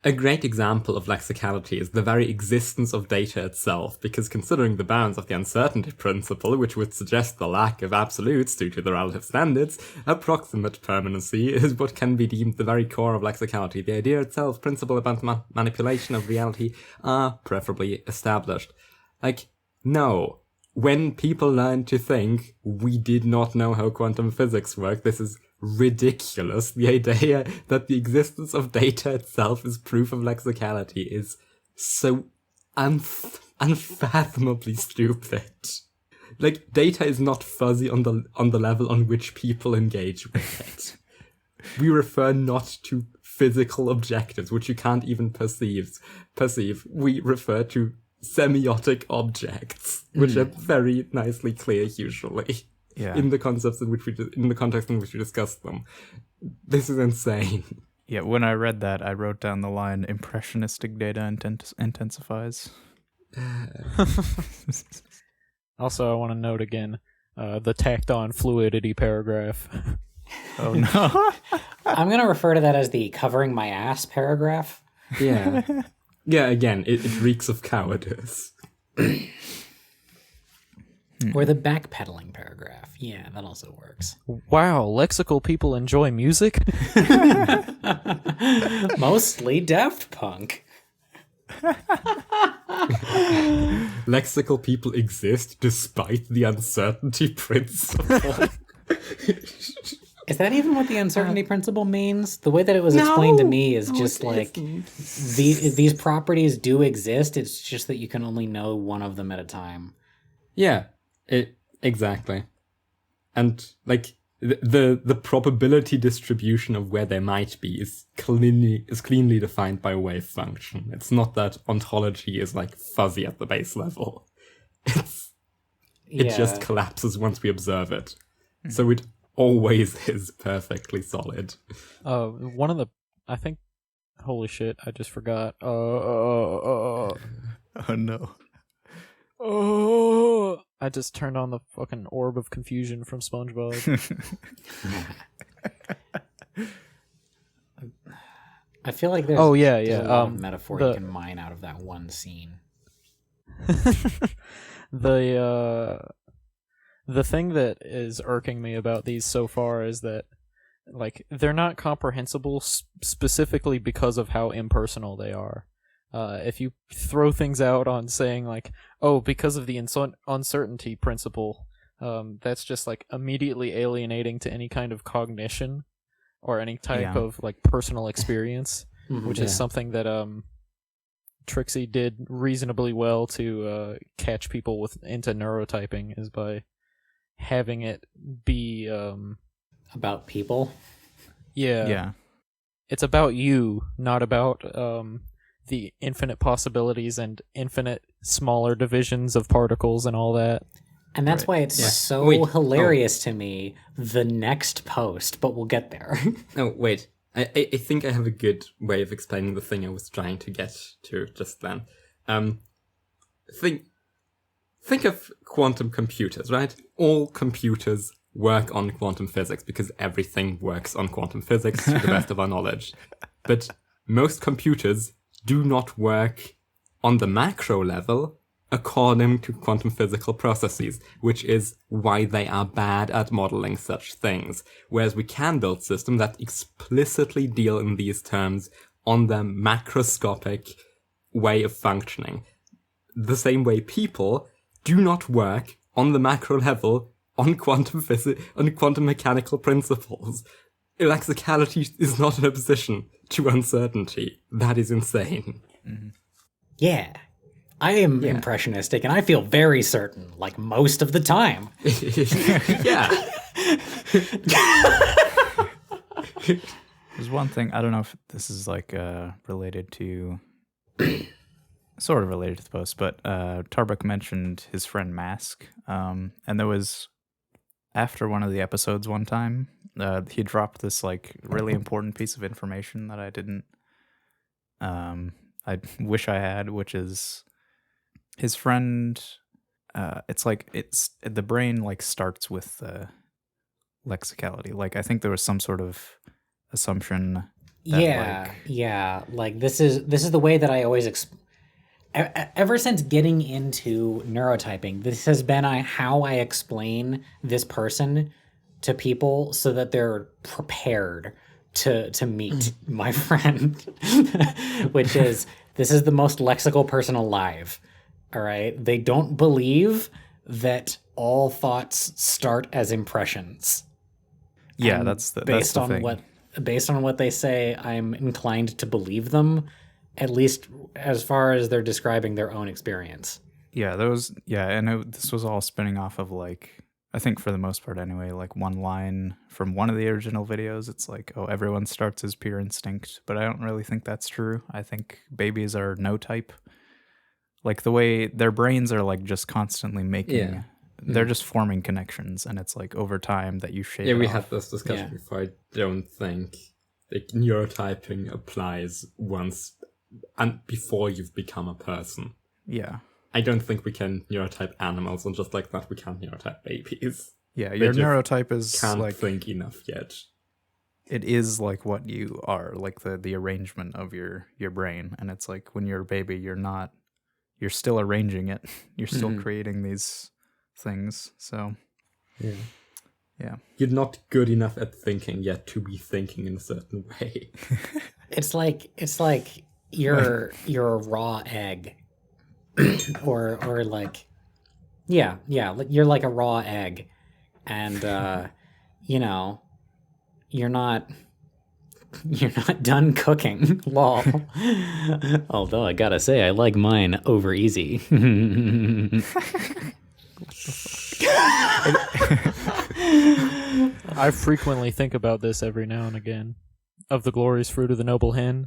a great example of lexicality is the very existence of data itself, because considering the bounds of the uncertainty principle, which would suggest the lack of absolutes due to the relative standards, approximate permanency is what can be deemed the very core of lexicality. The idea itself, principle about manipulation of reality, are preferably established. Like, no. When people learn to think, we did not know how quantum physics worked, this is ridiculous. The idea that the existence of data itself is proof of lexicality is so unfathomably stupid. Like, data is not fuzzy on the level on which people engage with it. We refer not to physical objectives, which you can't even perceive. We refer to semiotic objects, which are very nicely clear usually. Yeah. In the context in which we discuss them. This is insane. Yeah, when I read that, I wrote down the line, impressionistic data intensifies. Also, I want to note again the tacked on fluidity paragraph. Oh no. I'm going to refer to that as the covering my ass paragraph. Yeah. Yeah, again, it reeks of cowardice. Or the backpedaling paragraph. Yeah, that also works. Wow, lexical people enjoy music? Mostly Daft Punk. Lexical people exist despite the uncertainty principle. Is that even what the uncertainty principle means? The way that it was explained to me is just like these properties do exist. It's just that you can only know one of them at a time. Yeah, exactly. And like the probability distribution of where they might be is cleanly defined by a wave function. It's not that ontology is like fuzzy at the base level. It just collapses once we observe it. So it always is perfectly solid. One of the, I think, holy shit, I just forgot. Oh no. Oh, I just turned on the fucking orb of confusion from SpongeBob. I feel like there's, there's a lot of metaphor you can mine out of that one scene. The thing that is irking me about these so far is that, like, they're not comprehensible specifically because of how impersonal they are. If you throw things out on saying, like, oh, because of the uncertainty principle, that's just, like, immediately alienating to any kind of cognition or any type of, like, personal experience, which is something that Trixie did reasonably well to catch people into neurotyping, is by having it be about people. Yeah. It's about you, not about the infinite possibilities and infinite smaller divisions of particles and all that. And that's why it's so hilarious to me, the next post, but we'll get there. Oh, wait. I think I have a good way of explaining the thing I was trying to get to just then. Think of quantum computers, right? All computers work on quantum physics because everything works on quantum physics to the best of our knowledge. But most computers do not work on the macro level according to quantum physical processes, which is why they are bad at modeling such things. Whereas we can build systems that explicitly deal in these terms on the macroscopic way of functioning. The same way people do not work on the macro level on quantum mechanical principles. Lexicality is not an opposition to uncertainty. That is insane. Mm-hmm. Yeah. I am impressionistic, and I feel very certain, like most of the time. Yeah. There's one thing, I don't know if this is like related to, sort of related to the post, but Tarbuck mentioned his friend Mask, and there was, after one of the episodes one time, he dropped this like really important piece of information that I didn't, I wish I had, which is his friend, it's like, the brain like starts with lexicality. Like I think there was some sort of assumption that like this is the way that I always ever since getting into neurotyping, this has been how I explain this person to people so that they're prepared to meet my friend, which is, this is the most lexical person alive. All right. They don't believe that all thoughts start as impressions. Yeah, And that's the thing. Based on what they say, I'm inclined to believe them, at least as far as they're describing their own experience. Yeah, this was all spinning off of like, I think for the most part anyway, like one line from one of the original videos. It's like, oh, everyone starts as pure instinct, but I don't really think that's true. I think babies are no type. Like the way their brains are like just constantly making, they're just forming connections, and it's like over time that you shape. Yeah, it we off. had this discussion before. I don't think like neurotyping applies once and before you've become a person. Yeah. I don't think we can neurotype animals, and just like that, we can't neurotype babies. Yeah, They your just neurotype is can't like think enough yet. it is like what you are, like the arrangement of your brain, and it's like when you're a baby, you're still arranging it, you're still creating these things. So yeah, You're not good enough at thinking yet to be thinking in a certain way. It's like you're a raw egg. or like you're like a raw egg, and you're not done cooking. Lol. Although I gotta say, I like mine over easy. I frequently think about this every now and again, of the glorious fruit of the noble hen.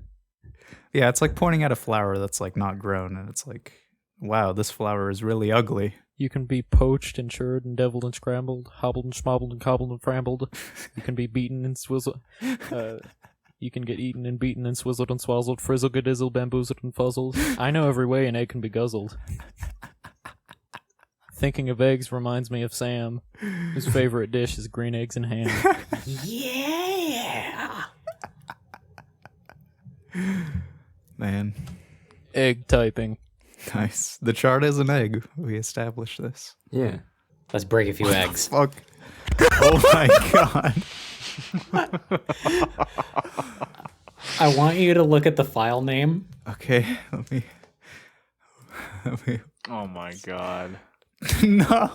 Yeah, it's like pointing at a flower that's like not grown, and it's like, wow, this flower is really ugly. You can be poached and churned and deviled and scrambled, hobbled and schmobbled and cobbled and frambled. You can be beaten and swizzled. You can get eaten and beaten and swizzled and swazzled, frizzled, gadizzled, bamboozled and fuzzled. I know every way an egg can be guzzled. Thinking of eggs reminds me of Sam, whose favorite dish is green eggs and ham. Yeah. Man, Egg typing. nice. The chart is an egg. We established this. Yeah. Let's break a few eggs. Fuck. Oh my god. I want you to look at the file name. Okay, let me. Oh my god. No.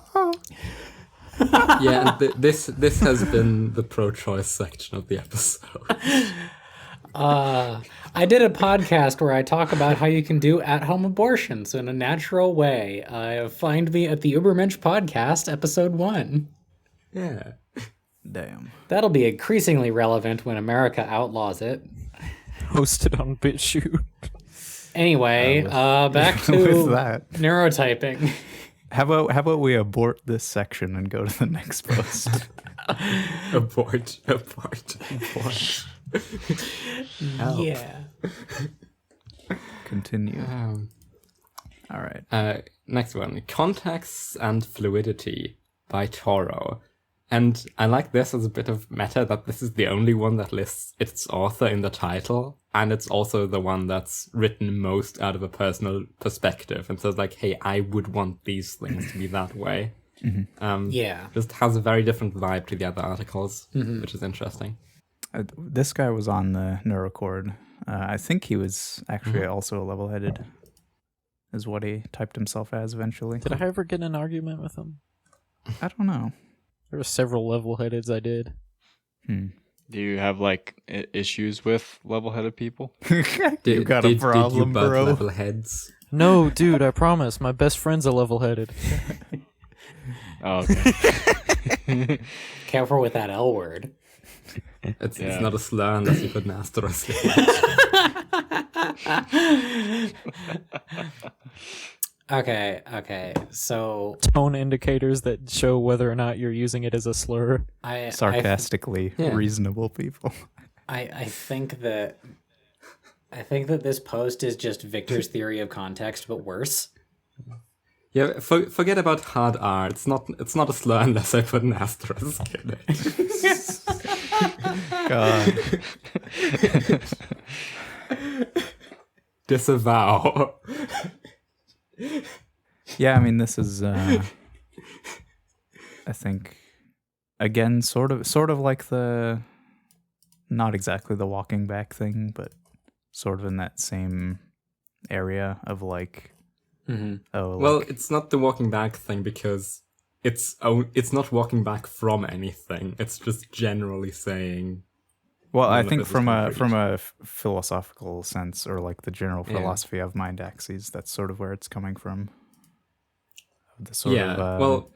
Yeah, and this has been the pro-choice section of the episode. I did a podcast where I talk about how you can do at-home abortions in a natural way. Find me at the Ubermensch podcast, episode 1. Yeah. Damn. That'll be increasingly relevant when America outlaws it. Hosted on BitChute. Anyway, back to With that, neurotyping. how about we abort this section and go to the next post? Abort. Yeah. Continue. All right. Next one. Contexts and Fluidity by Toro. And I like this as a bit of meta that this is the only one that lists its author in the title, and it's also the one that's written most out of a personal perspective, and says like, hey, I would want these things to be that way. Yeah. Just has a very different vibe to the other articles, which is interesting. This guy was on the Neurocord. I think he was actually also a level-headed, is what he typed himself as eventually. Did I ever get in an argument with him? I don't know. There were several level-headeds I did. Do you have like issues with level-headed people? You got a problem, did you butt bro. level heads? No, dude, I promise. My best friend's a level-headed. Oh, okay. Careful with that L word. It's not a slur unless you put an asterisk. Okay. So Tone indicators that show whether or not you're using it as a slur. Sarcastically reasonable people. I think that this post is just Victor's theory of context, but worse. Yeah, forget about hard R. It's not a slur unless I put an asterisk in it. God. Disavow. Yeah, I mean, this is, I think, again, sort of like not exactly the walking back thing, but sort of in that same area of like, Well, it's not the walking back thing because it's not walking back from anything. It's just generally saying. Well, I think from a philosophical sense, or like the general Yeah. philosophy of mind axes, that's sort of where it's coming from. The sort yeah, of, well,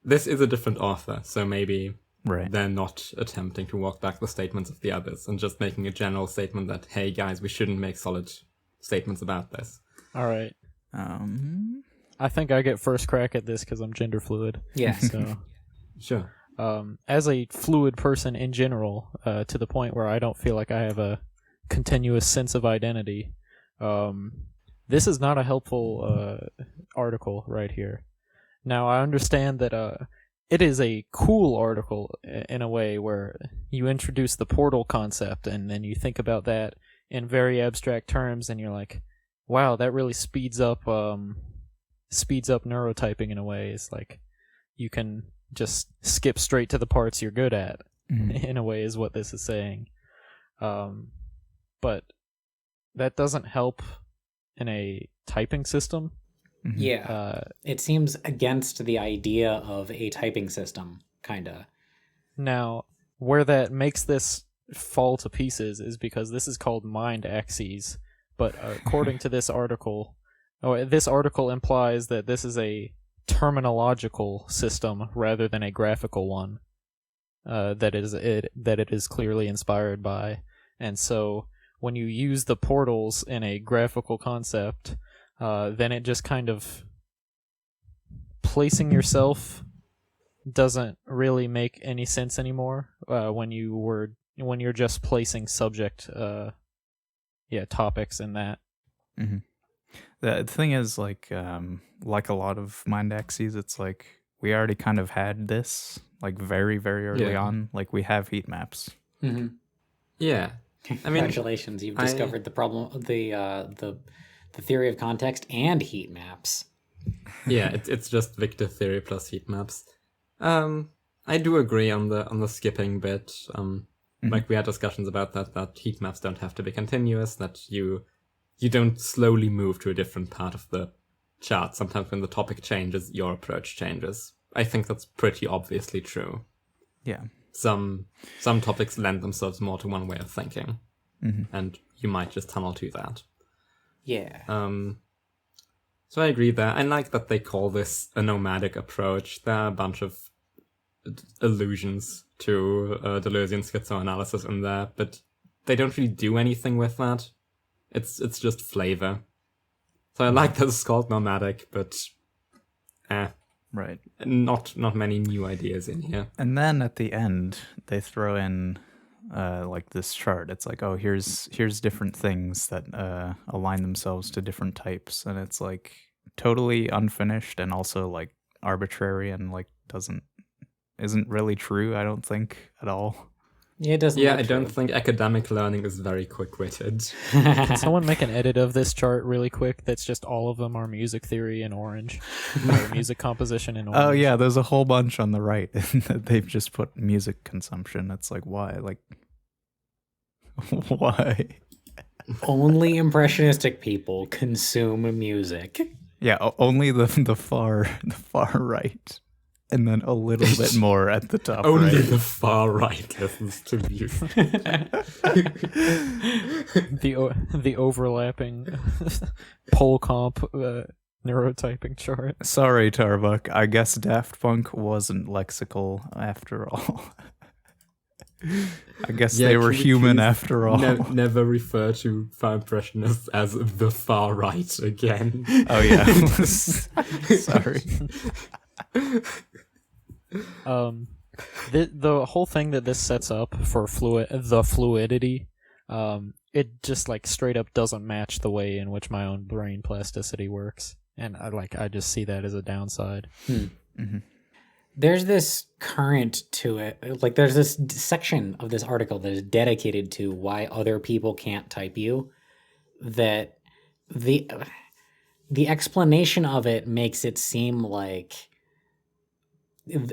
this is a different author, so maybe right. they're not attempting to walk back the statements of the others and just making a general statement that, hey guys, we shouldn't make solid statements about this. All right. I think I get first crack at this because I'm gender fluid. Yeah. So, Sure. as a fluid person in general, to the point where I don't feel like I have a continuous sense of identity, this is not a helpful article right here. Now, I understand that it is a cool article in a way where you introduce the portal concept and then you think about that in very abstract terms and you're like, wow, that really speeds up neurotyping in a way. It's like you can just skip straight to the parts you're good at, in a way, is what this is saying. But that doesn't help in a typing system. Yeah. It seems against the idea of a typing system, kinda. Now, where that makes this fall to pieces is because this is called mind axes, but according to this article implies that this is a terminological system rather than a graphical one, that it is clearly inspired by. And so when you use the portals in a graphical concept, then it just kind of placing yourself doesn't really make any sense anymore when you're just placing subject topics in that. The thing is, like a lot of mind axes, it's like we already kind of had this like very, very early on. Like we have heat maps. Yeah. I mean, Congratulations, you've discovered the problem, the theory of context and heat maps. Yeah, it's just Victor theory plus heat maps. I do agree on the skipping bit. Like we had discussions about that heat maps don't have to be continuous, that you don't slowly move to a different part of the chart. Sometimes when the topic changes, your approach changes. I think that's pretty obviously true. Yeah. Some topics lend themselves more to one way of thinking, and you might just tunnel to that. Yeah. So I agree there. I like that they call this a nomadic approach. There are a bunch of allusions to Deleuzian schizoanalysis in there, but they don't really do anything with that. It's just flavor. So I like that it's called nomadic, but Right. Not many new ideas in here. And then at the end, they throw in like this chart. It's like, oh, here's different things that align themselves to different types, and it's like totally unfinished and also like arbitrary and like isn't really true. I don't think at all. Yeah, it doesn't. Yeah, I don't think academic learning is very quick-witted. Can someone make an edit of this chart really quick that's just all of them are music theory in orange, or music composition in orange? Oh yeah, there's a whole bunch on the right that they've just put music consumption. It's like, why? Like, why? Only impressionistic people consume music. Yeah, only the far right. And then a little bit more at the top. Only right. the far right listens to music. the overlapping pole comp neurotyping chart. Sorry, Tarbuck. I guess Daft Punk wasn't lexical after all. I guess they were human after all. Never refer to far impressionists as the far right again. Oh yeah. Sorry. The whole thing that this sets up for the fluidity, it just like straight up doesn't match the way in which my own brain plasticity works, and I just see that as a downside. There's this current to it. Like there's this section of this article that is dedicated to why other people can't type you. That the explanation of it makes it seem like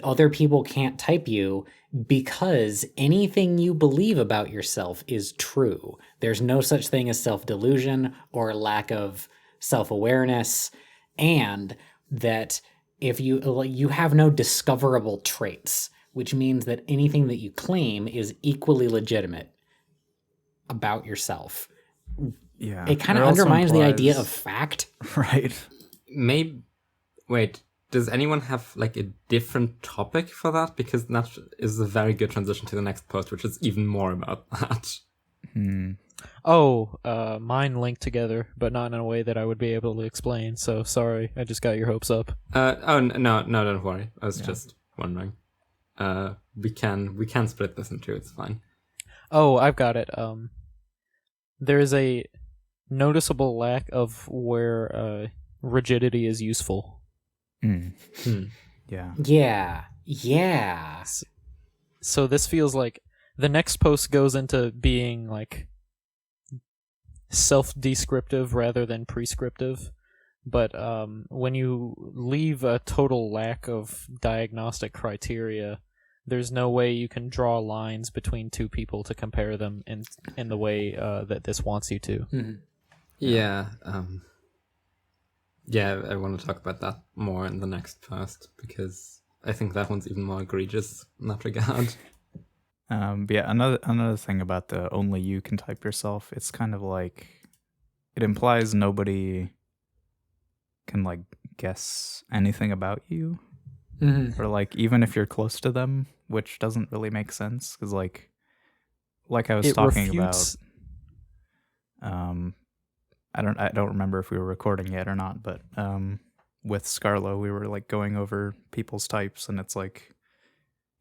other people can't type you because anything you believe about yourself is true. There's no such thing as self-delusion or lack of self-awareness, and that if you have no discoverable traits, which means that anything that you claim is equally legitimate about yourself. Yeah. It kind of undermines the idea of fact. Right. Maybe. Wait. does anyone have like a different topic for that? Because that is a very good transition to the next post, which is even more about that. Mine linked together, but not in a way that I would be able to explain. So sorry, I just got your hopes up. No, don't worry. I was just wondering. We can split this in two. It's fine. Oh, I've got it. There is a noticeable lack of where rigidity is useful. Yeah. Yeah. So this feels like the next post goes into being like self-descriptive rather than prescriptive. But when you leave a total lack of diagnostic criteria, there's no way you can draw lines between two people to compare them in the way that this wants you to. Mm-hmm. Yeah. I want to talk about that more in the next post, because I think that one's even more egregious in that regard. But yeah, another thing about the only you can type yourself, it's kind of like it implies nobody can like guess anything about you, or like even if you're close to them, which doesn't really make sense because like I was talking about. I don't remember if we were recording yet or not, but with Scarlo, we were like going over people's types, and it's like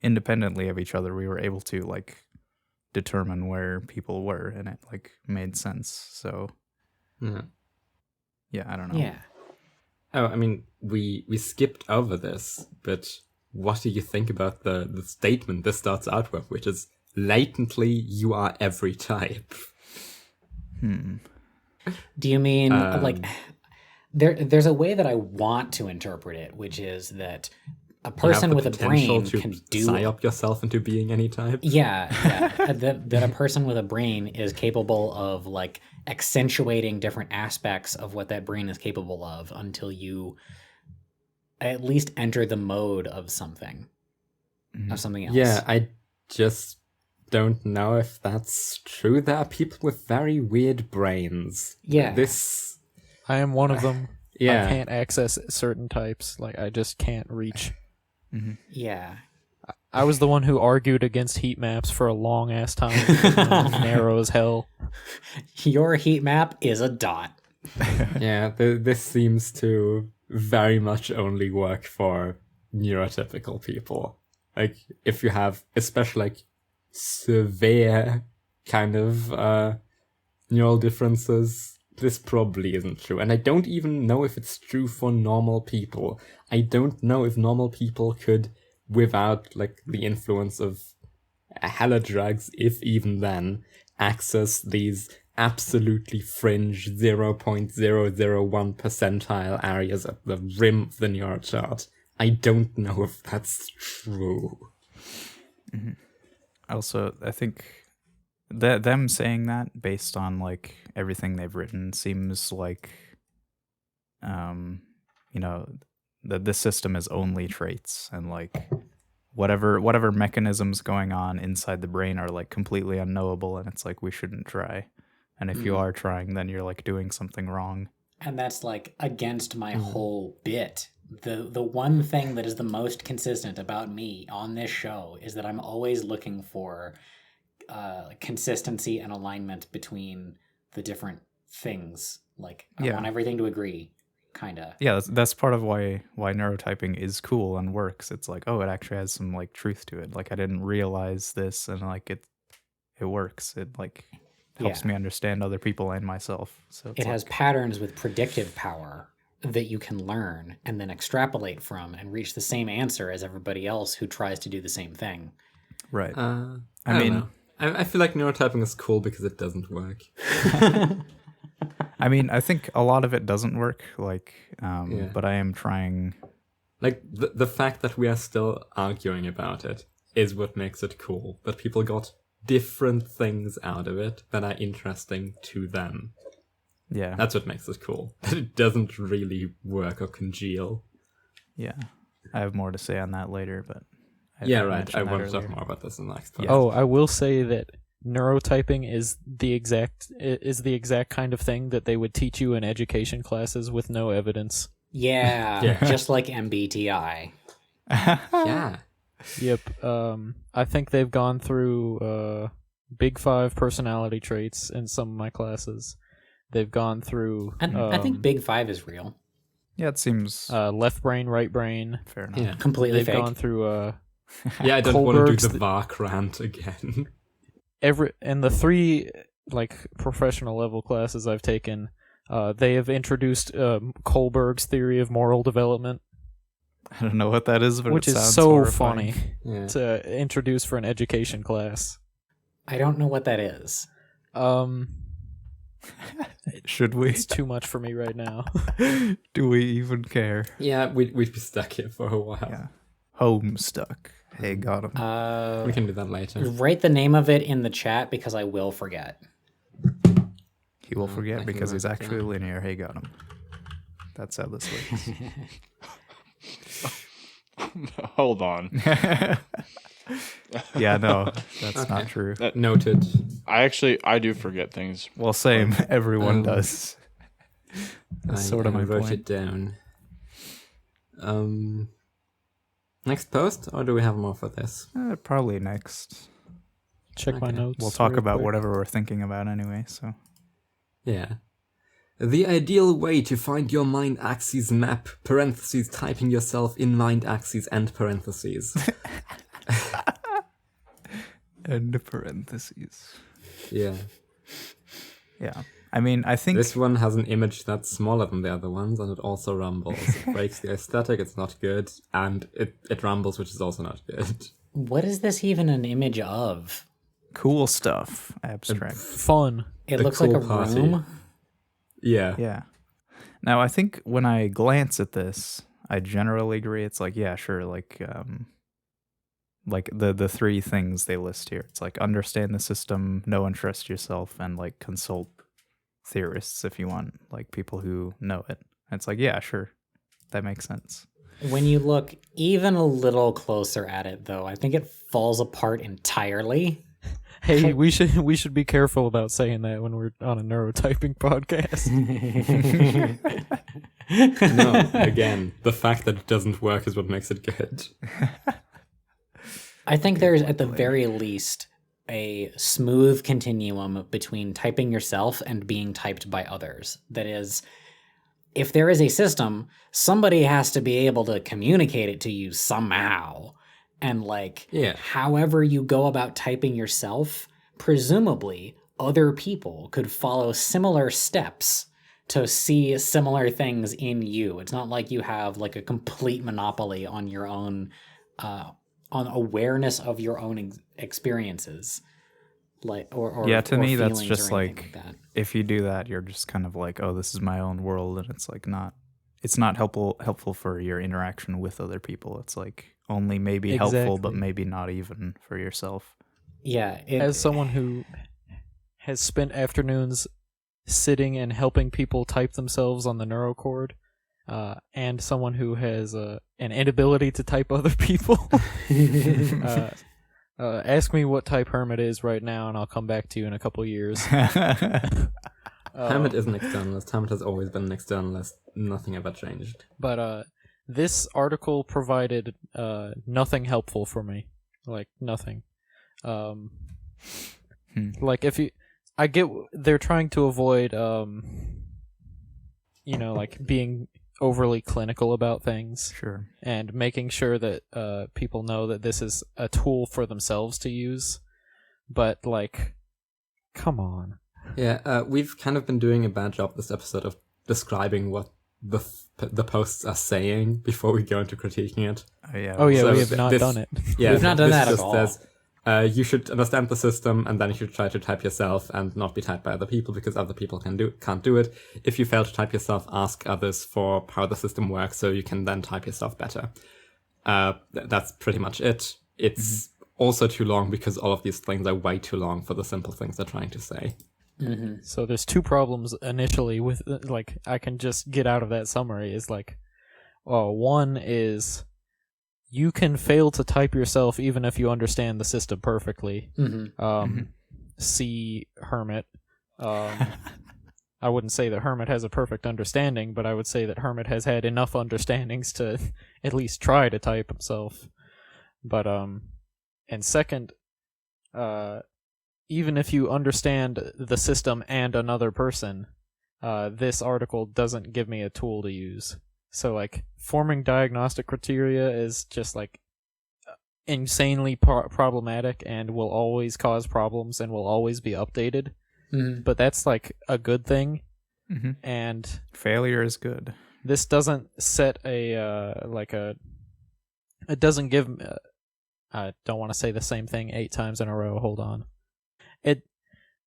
independently of each other, we were able to like determine where people were, and it like made sense. So yeah, I don't know. Yeah. Oh, I mean, we skipped over this, but what do you think about the statement this starts out with, which is latently you are every type? Do you mean like there's a way that I want to interpret it, which is that a person with a brain can do psyop yourself into being any type? Yeah. that a person with a brain is capable of like accentuating different aspects of what that brain is capable of until you at least enter the mode of something else. Yeah, I just don't know if that's true. There are people with very weird brains. Yeah. I am one of them. Yeah. I can't access certain types. Like, I just can't reach. Yeah. I was the one who argued against heat maps for a long ass time. Narrow as hell. Your heat map is a dot. Yeah, this seems to very much only work for neurotypical people. Like, if you have, especially like severe kind of neural differences, this probably isn't true. And I don't even know if it's true for normal people. I don't know if normal people could, without like the influence of hella drugs, if even then, access these absolutely fringe 0.001 percentile areas at the rim of the neurochart. I don't know if that's true. Also, I think that them saying that based on like everything they've written seems like, that this system is only traits, and like whatever mechanisms going on inside the brain are like completely unknowable, and it's like we shouldn't try. And if you are trying, then you're like doing something wrong. And that's like against my whole bit. The one thing that is the most consistent about me on this show is that I'm always looking for consistency and alignment between the different things. Like, I want everything to agree, kind of. Yeah, that's part of why neurotyping is cool and works. It's like, oh, it actually has some like truth to it. Like, I didn't realize this, and like it works. It like helps me understand other people and myself. So it has patterns with predictive power that you can learn and then extrapolate from and reach the same answer as everybody else who tries to do the same thing. Right. I mean, I feel like neurotyping is cool because it doesn't work. I mean, I think a lot of it doesn't work, like, but I am trying. Like, the fact that we are still arguing about it is what makes it cool. That people got different things out of it that are interesting to them. Yeah. That's what makes it cool. That it doesn't really work or congeal. Yeah. I have more to say on that later, but... I want to talk more about this in the next part. Oh, I will say that neurotyping is the exact kind of thing that they would teach you in education classes with no evidence. Yeah, Yeah. just like MBTI. Yeah. Yep. I think they've gone through Big 5 personality traits in some of my classes. They've gone through And I think Big 5 is real. Yeah, it seems left brain, right brain. fair enough. Yeah. Completely They've fake. gone through Yeah, I don't want to Kohlberg's do the VARC rant again. in the 3 like professional level classes I've taken. They have introduced Kohlberg's theory of moral development, I don't know what that is, but which it is sounds so horrifying. funny Yeah. to introduce for an education class. I don't know what that is. Should we? It's too much for me right now. Do we even care? Yeah, we'd be stuck here for a while. Yeah. Homestuck. Hey, got him. We can do that later. Write the name of it in the chat because I will forget. He will I forget can because he's write actually that. linear. Hey, got him. That's how this works. Hold on. Yeah, no, that's Okay. not true. Noted. I do forget things. Well, same. Everyone Um, does. That's sort of I my wrote point. it down. Next post, or do we have more for this? Probably next. Check my Okay. notes. We'll talk real about quick. whatever we're thinking about anyway, so. Yeah. The ideal way to find your mind axis map, parentheses, typing yourself in mind axes and parentheses. End parentheses. Yeah. Yeah. I mean, I think. This one has an image that's smaller than the other ones, and it also rumbles. It breaks the aesthetic, it's not good, and it rumbles, which is also not good. What is this even an image of? Cool stuff. Abstract. Fun. It A looks cool like a party. room. Yeah. Yeah. Now, I think when I glance at this, I generally agree. It's like, yeah, sure, like the 3 things they list here. It's like understand the system, know and trust yourself, and like consult theorists if you want, like people who know it. And it's like, yeah, sure, that makes sense. When you look even a little closer at it, though, I think it falls apart entirely. Hey, we should be careful about saying that when we're on a neurotyping podcast. No, again, the fact that it doesn't work is what makes it good. I think there's, at the very least, a smooth continuum between typing yourself and being typed by others. That is, if there is a system, somebody has to be able to communicate it to you somehow. And like, Yeah. however you go about typing yourself, presumably other people could follow similar steps to see similar things in you. It's not like you have like a complete monopoly on your own, on awareness of your own experiences. Like, or Yeah, to or me, that's feelings just or anything like, that. if you do that, you're just kind of like, oh, this is my own world, and it's like it's not helpful for your interaction with other people. It's like only maybe helpful, but Exactly. maybe not even for yourself. Yeah, As someone who has spent afternoons sitting and helping people type themselves on the neurocord, and someone who has an inability to type other people, ask me what type Hermit is right now, and I'll come back to you in a couple years. Hermit is an externalist. Hermit has always been an externalist. Nothing ever changed. But this article provided nothing helpful for me. Like, nothing. Like, I get they're trying to avoid, like being overly clinical about things, Sure. and making sure that people know that this is a tool for themselves to use. But, like, come on. Yeah, we've kind of been doing a bad job this episode of describing what the posts are saying before we go into critiquing it. Oh yeah, So we have not this- done it. Yeah, We've not done this that at just all. says, you should understand the system, and then you should try to type yourself and not be typed by other people, because other people can't do it. If you fail to type yourself, ask others for how the system works, so you can then type yourself better. That's pretty much it. It's also too long because all of these things are way too long for the simple things they're trying to say. So there's 2 problems initially with, like, I can just get out of that summary is like, one is you can fail to type yourself even if you understand the system perfectly. See Hermit. I wouldn't say that Hermit has a perfect understanding, but I would say that Hermit has had enough understandings to at least try to type himself. But and second, even if you understand the system and another person, this article doesn't give me a tool to use. So like forming diagnostic criteria is just like insanely problematic and will always cause problems and will always be updated. But that's like a good thing. And failure is good. This doesn't set a it doesn't give I don't want to say the same thing 8 times in a row. Hold on. It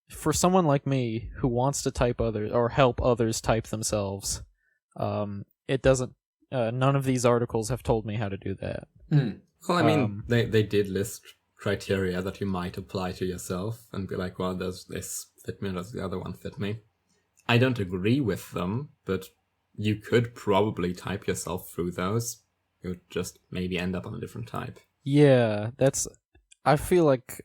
for someone like me who wants to type others or help others type themselves, it doesn't none of these articles have told me how to do that. Well, I mean, they did list criteria that you might apply to yourself and be like, well, does this fit me or does the other one fit me? I don't agree with them, but you could probably type yourself through those. You would just maybe end up on a different type. Yeah, that's... I feel like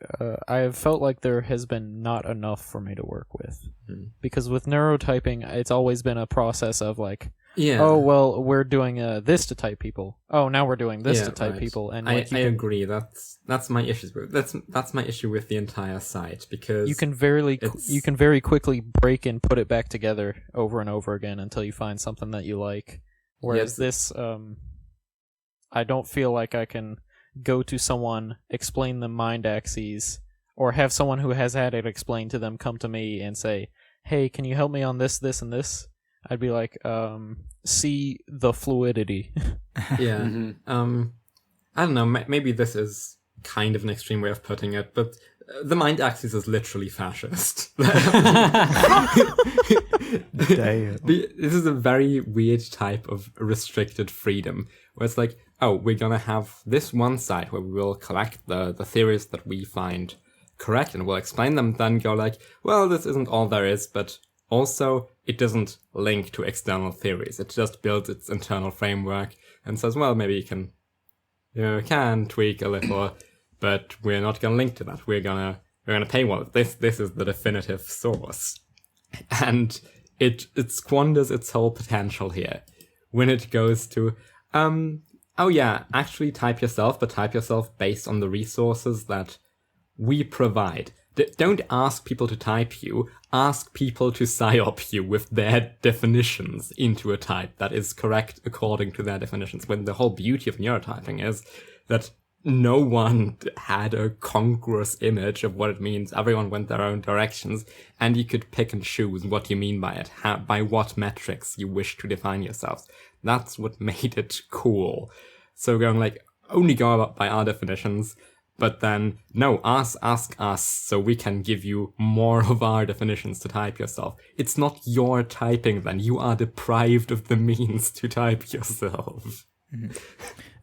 I have felt like there has been not enough for me to work with. Because with neurotyping, it's always been a process of like, oh, well, we're doing this to type people. Oh, now we're doing this to type people. And like, I agree. That's my issue. That's my issue with the entire site, because you can very quickly break and put it back together over and over again until you find something that you like. Whereas this, I don't feel like I can go to someone, explain them mind axes, or have someone who has had it explained to them come to me and say, hey, can you help me on this, this, and this? I'd be like, see the fluidity. Yeah. I don't know, maybe this is kind of an extreme way of putting it, but the mind axis is literally fascist. Damn. This is a very weird type of restricted freedom, where it's like, oh, we're gonna have this one site where we will collect the theories that we find correct and we'll explain them, then go like, well, this isn't all there is, but also it doesn't link to external theories. It just builds its internal framework and says, well, maybe you can tweak a little, but we're not gonna link to that. We're gonna paywall it. This is the definitive source. And it squanders its whole potential here when it goes to, oh yeah, actually type yourself, but type yourself based on the resources that we provide. Don't ask people to type you, ask people to psyop you with their definitions into a type that is correct according to their definitions, when the whole beauty of neurotyping is that no one had a congruous image of what it means. Everyone went their own directions, and you could pick and choose what you mean by it, by what metrics you wish to define yourselves. That's what made it cool. So going like, only go about by our definitions, but then, no, ask us so we can give you more of our definitions to type yourself. It's not your typing then. You are deprived of the means to type yourself.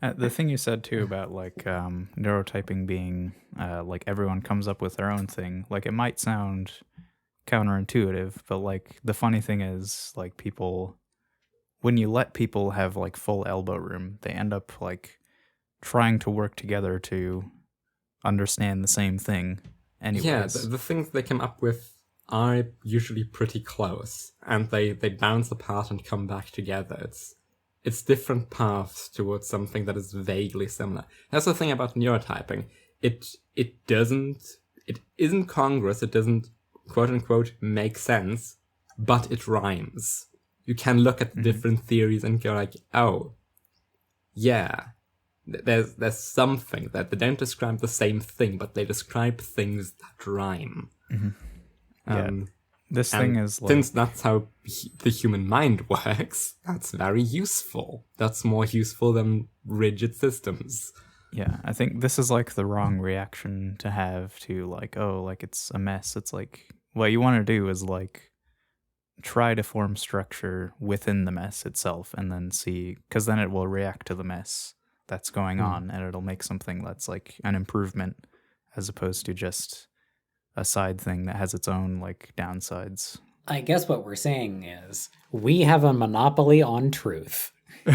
The thing you said too about like neurotyping being like everyone comes up with their own thing, like it might sound counterintuitive, but like the funny thing is like people, when you let people have like full elbow room, they end up like trying to work together to understand the same thing anyways. Yeah, the things they come up with are usually pretty close, and they bounce apart and come back together. It's different paths towards something that is vaguely similar. That's the thing about neurotyping. It isn't congruous, it doesn't quote unquote make sense, but it rhymes. You can look at different theories and go like, oh, yeah, there's something that they don't describe the same thing, but they describe things that rhyme. This thing is like, since that's how the human mind works, that's very useful. That's more useful than rigid systems. Yeah, I think this is like the wrong reaction to have to like, oh, like it's a mess. It's like, what you want to do is like try to form structure within the mess itself and then see, because then it will react to the mess that's going on and it'll make something that's like an improvement as opposed to just a side thing that has its own like downsides. I guess what we're saying is we have a monopoly on truth. We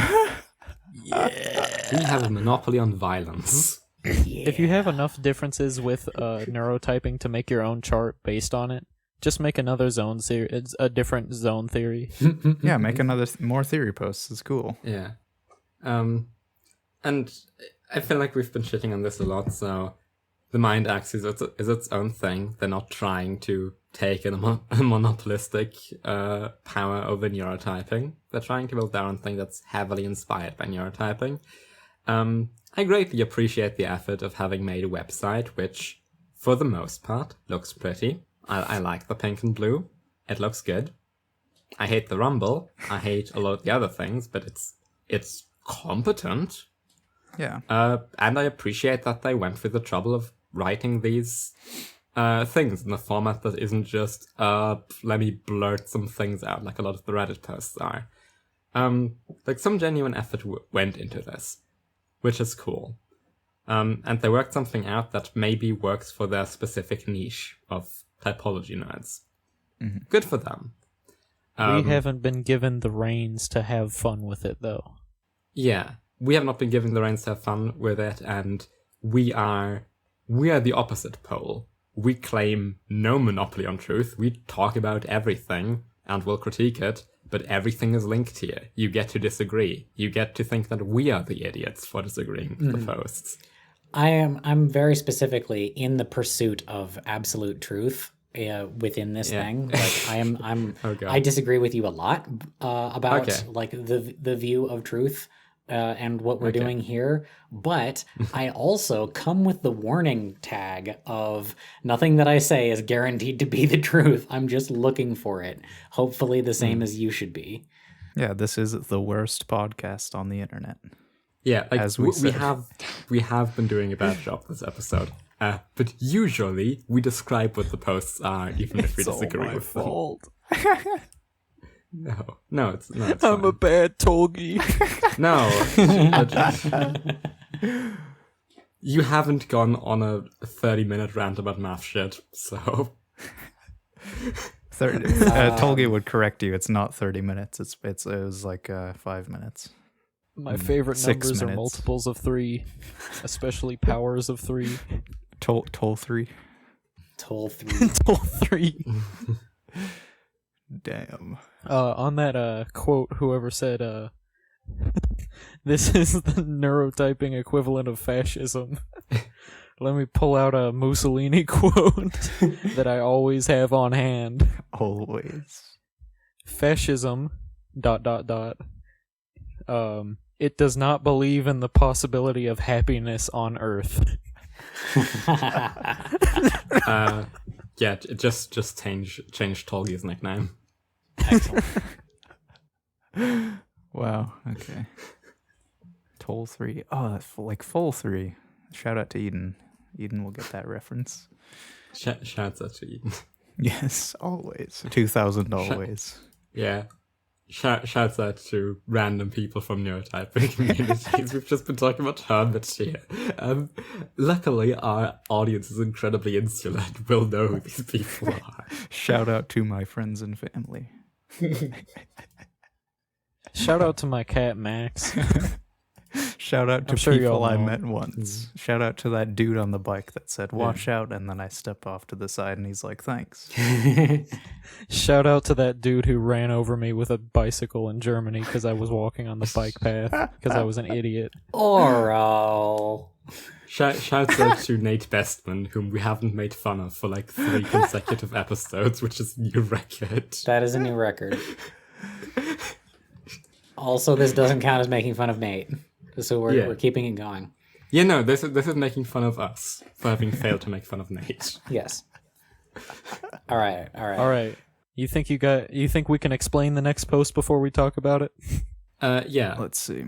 have a monopoly on violence. If you have enough differences with neurotyping to make your own chart based on it, Just make another zone theory. It's a different zone theory. Yeah, make another more theory posts. It's cool. Yeah. And I feel like we've been shitting on this a lot, so the mind axis is its own thing. They're not trying to take a monopolistic power over neurotyping. They're trying to build their own thing that's heavily inspired by neurotyping. I greatly appreciate the effort of having made a website which, for the most part, looks pretty. I like the pink and blue. It looks good. I hate the rumble. I hate a lot of the other things, but it's competent. Yeah. And I appreciate that they went through the trouble of writing these things in a format that isn't just, let me blurt some things out like a lot of the Reddit posts are. Like, some genuine effort went into this, which is cool. And they worked something out that maybe works for their specific niche of typology nerds. Mm-hmm. Good for them. We haven't been given the reins to have fun with it, though. Yeah, we have not been given the reins to have fun with it, and we are the opposite pole. We claim no monopoly on truth. We talk about everything, and we'll critique it, but everything is linked here. You get to disagree. You get to think that we are the idiots for disagreeing with the posts. I'm very specifically in the pursuit of absolute truth within this thing. Like I disagree with you a lot about like the view of truth and what we're doing here, but I also come with the warning tag of nothing that I say is guaranteed to be the truth. I'm just looking for it. Hopefully the same as you should be. Yeah, this is the worst podcast on the internet. Yeah, like As we said. have been doing a bad job this episode. But usually we describe what the posts are, even if we disagree with them. fault. No, it's I'm fine. a bad Tolgi. No. You haven't gone on a 30-minute rant about math shit, so... Tolgi would correct you. It's not 30 minutes. It was like 5 minutes. My favorite 6 numbers are minutes. multiples of 3, especially powers of 3. Toll 3. Toll 3. Toll 3. Damn. On that quote, whoever said, this is the neurotyping equivalent of fascism. Let me pull out a Mussolini quote that I always have on hand. Always. Fascism, ... it does not believe in the possibility of happiness on Earth. Just change Tolgi's nickname. Excellent. Wow. Okay. Toll 3. Oh, that's like full 3. Shout out to Eden. Eden will get that reference. Shouts out to Eden. Yes, always. 2000 always. Yeah. Shouts out to random people from neurotyping communities. We've just been talking about hermits here. Luckily, our audience is incredibly insular and will know who these people are. Shout out to my friends and family. Shout out to my cat, Max. Shout out to I'm sure you people all I know. met once. Shout out to that dude on the bike that said, watch out, and then I step off to the side and he's like, thanks. Shout out to that dude who ran over me with a bicycle in Germany because I was walking on the bike path because I was an idiot. Oro. Shouts out to Nate Bestman, whom we haven't made fun of for like 3 consecutive episodes, which is a new record. That is a new record. Also, this doesn't count as making fun of Nate. So we're keeping it going. Yeah, no, this is making fun of us for having failed to make fun of Nate. Yes. All right. All right. You think we can explain the next post before we talk about it? Yeah. Let's see.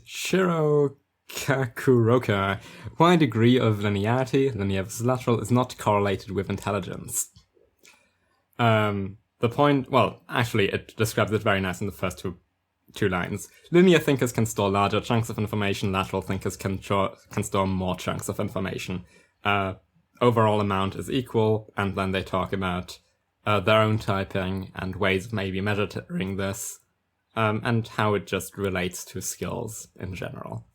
Shiro Kakuroka. Why degree of linearity, linear versus lateral, is not correlated with intelligence. The point, well, actually, it describes it very nice in the first two lines. Linear thinkers can store larger chunks of information, lateral thinkers can store more chunks of information. Overall amount is equal, and then they talk about their own typing and ways of maybe measuring this, and how it just relates to skills in general.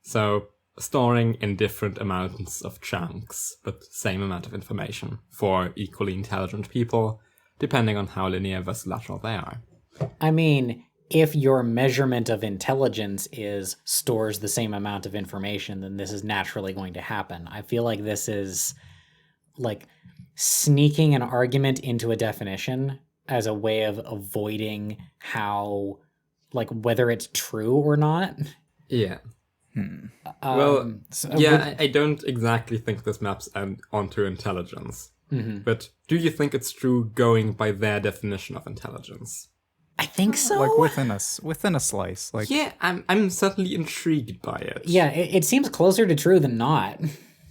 So, storing in different amounts of chunks, but same amount of information for equally intelligent people, depending on how linear versus lateral they are. I mean, if your measurement of intelligence is stores the same amount of information, then this is naturally going to happen. I feel like this is like sneaking an argument into a definition as a way of avoiding how, like, whether it's true or not. Yeah. Well, I don't exactly think this maps onto intelligence. But do you think it's true going by their definition of intelligence? I think so. Like within a slice. Like Yeah, I'm certainly intrigued by it. Yeah, it seems closer to true than not.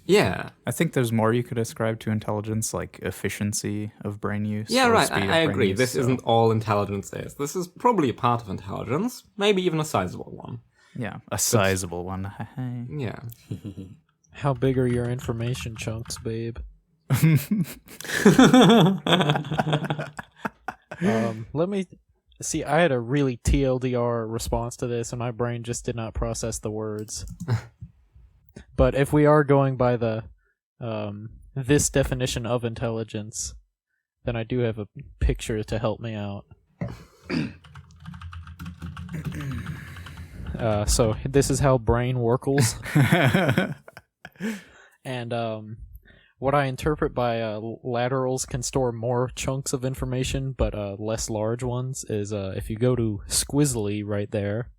Yeah. I think there's more you could ascribe to intelligence, like efficiency of brain use. Yeah, or right. speed of I brain agree. use, This so- isn't all intelligence is. This is probably a part of intelligence, maybe even a sizable one. Yeah, a sizable one. Yeah. How big are your information chunks, babe? Let me see. I had a really TLDR response to this, and my brain just did not process the words. But if we are going by the this definition of intelligence, then I do have a picture to help me out. So this is how brain workles. And what I interpret by laterals can store more chunks of information, but less large ones, is if you go to Squizzly right there,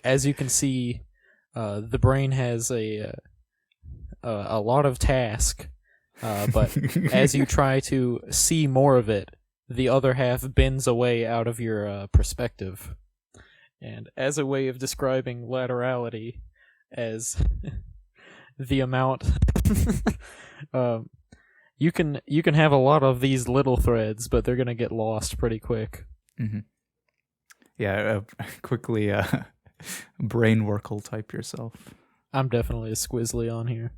as you can see, the brain has a lot of task, but as you try to see more of it, the other half bends away out of your perspective. And as a way of describing laterality as the amount you can have a lot of these little threads, but they're gonna get lost pretty quick. Yeah, quickly brain workle type yourself. I'm definitely a Squizzly on here.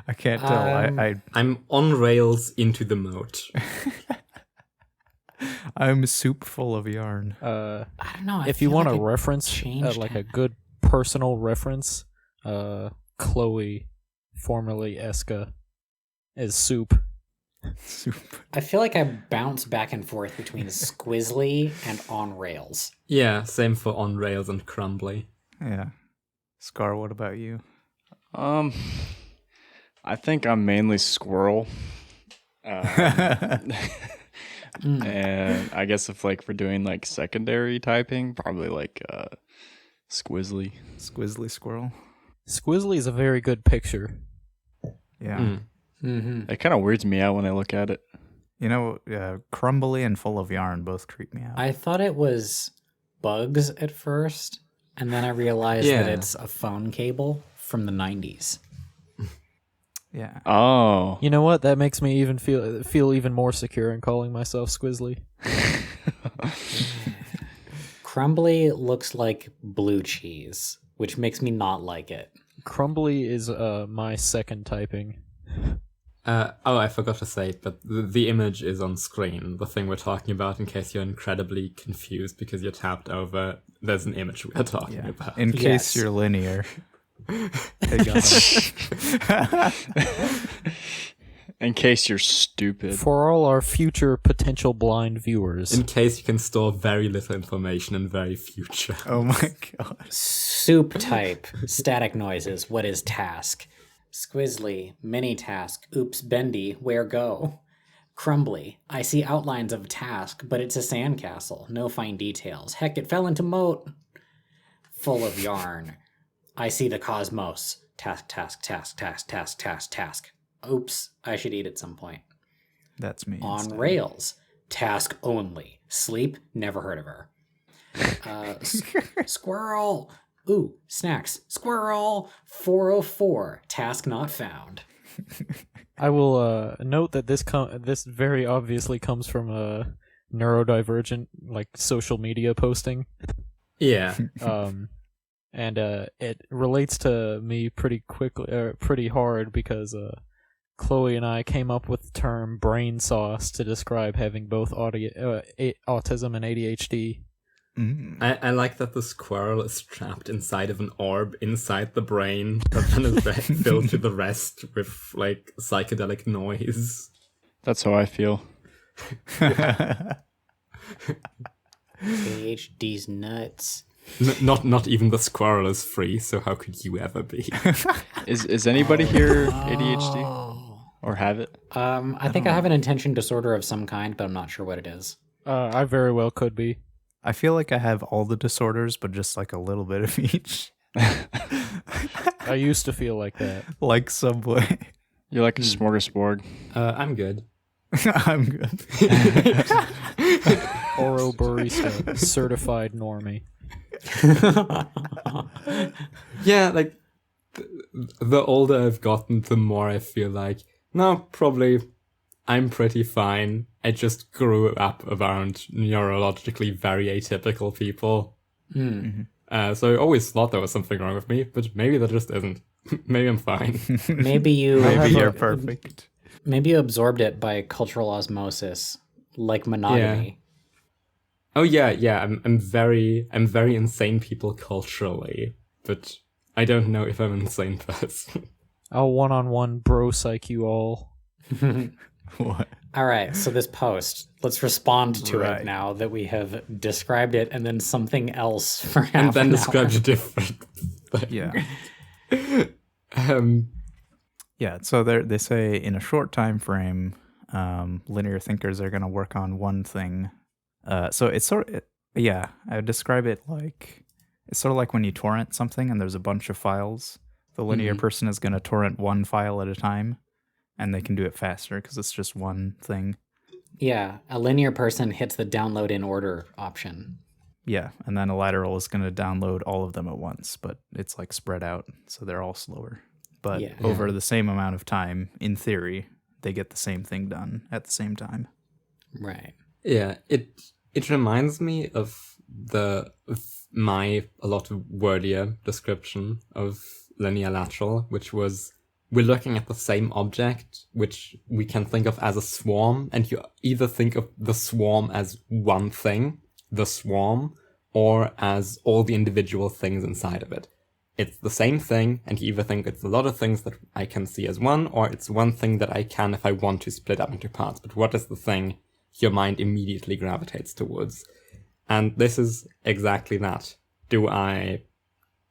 I can't tell. I'm on rails into the moat. I'm soup full of yarn. I don't know. If you want a like reference, changed like a it. good personal reference, Chloe, formerly Eska, is soup. Soup. I feel like I bounce back and forth between Squizzly and On Rails. Yeah, same for on rails and crumbly. Yeah. Scar, what about you? I think I'm mainly squirrel. And I guess if like we're doing like secondary typing, probably like Squizzly. Squizzly squirrel. Squizzly is a very good picture. Yeah. It kind of weirds me out when I look at it. You know, crumbly and full of yarn both creep me out. I thought it was bugs at first, and then I realized that Yeah. it's a phone cable from the 90s. Yeah. Oh. You know what? That makes me even feel even more secure in calling myself Squizzly. Crumbly looks like blue cheese, which makes me not like it. Crumbly is my second typing. I forgot to say it, but the image is on screen. The thing we're talking about, in case you're incredibly confused because you're tapped over, there's an image we're talking about. In case Yes. you're linear. They got them. In case you're stupid. For all our future potential blind viewers, In case you can store very little information in very future. Oh my god. Soup type, static noises, what is task? Squizzly, mini task, oops bendy, where go? Crumbly, I see outlines of task, but it's a sandcastle, no fine details. Heck, it fell into moat. Full of yarn. I see the cosmos. Task, task, task, task, task, task, task. Oops, I should eat at some point. That's me. On instead. rails. Task only. Sleep, never heard of her. Squirrel. Ooh, snacks. Squirrel. 404. Task not found. I will note that this very obviously comes from a neurodivergent, like, social media posting. Yeah. And it relates to me pretty hard because Chloe and I came up with the term brain sauce to describe having both autism and ADHD. I like that the squirrel is trapped inside of an orb inside the brain that then is filled to the rest with like psychedelic noise. That's how I feel. ADHD's nuts. Not even the squirrel is free, so how could you ever be? Is anybody here ADHD or have it? I think I have an attention disorder of some kind, but I'm not sure what it is. I very well could be. I feel like I have all the disorders, but just like a little bit of each. I used to feel like that. Like Subway. You're like a smorgasbord. I'm good. I'm good. Ouroborista, certified normie. Yeah, like the older I've gotten, the more I feel like, no, probably I'm pretty fine. I just grew up around neurologically very atypical people. So I always thought there was something wrong with me, but maybe there just isn't. Maybe I'm fine. Maybe you Maybe you're perfect. Maybe you absorbed it by cultural osmosis, like monogamy. Oh yeah. I'm very insane people culturally, but I don't know if I'm an insane person. I'll one-on-one bro psych you all. What? All right, so this post, let's respond to Right. it now that we have described it and then something else for half And then an describe hour. a different thing. Yeah. Um, Yeah, so they say in a short time frame, linear thinkers are going to work on one thing. So it's I would describe it like, it's sort of like when you torrent something and there's a bunch of files. The linear person is going to torrent one file at a time, and they can do it faster because it's just one thing. Yeah, a linear person hits the download in order option. Yeah, and then a lateral is going to download all of them at once, but it's like spread out, so they're all slower. But Yeah. over the same amount of time, in theory, they get the same thing done at the same time. Right. yeah, it reminds me of my a lot wordier description of linear lateral, which was we're looking at the same object, which we can think of as a swarm, and you either think of the swarm as one thing, the swarm, or as all the individual things inside of it. It's the same thing, and you either think it's a lot of things that I can see as one, or it's one thing that I can if I want to split up into parts. But what is the thing your mind immediately gravitates towards? And this is exactly that. Do I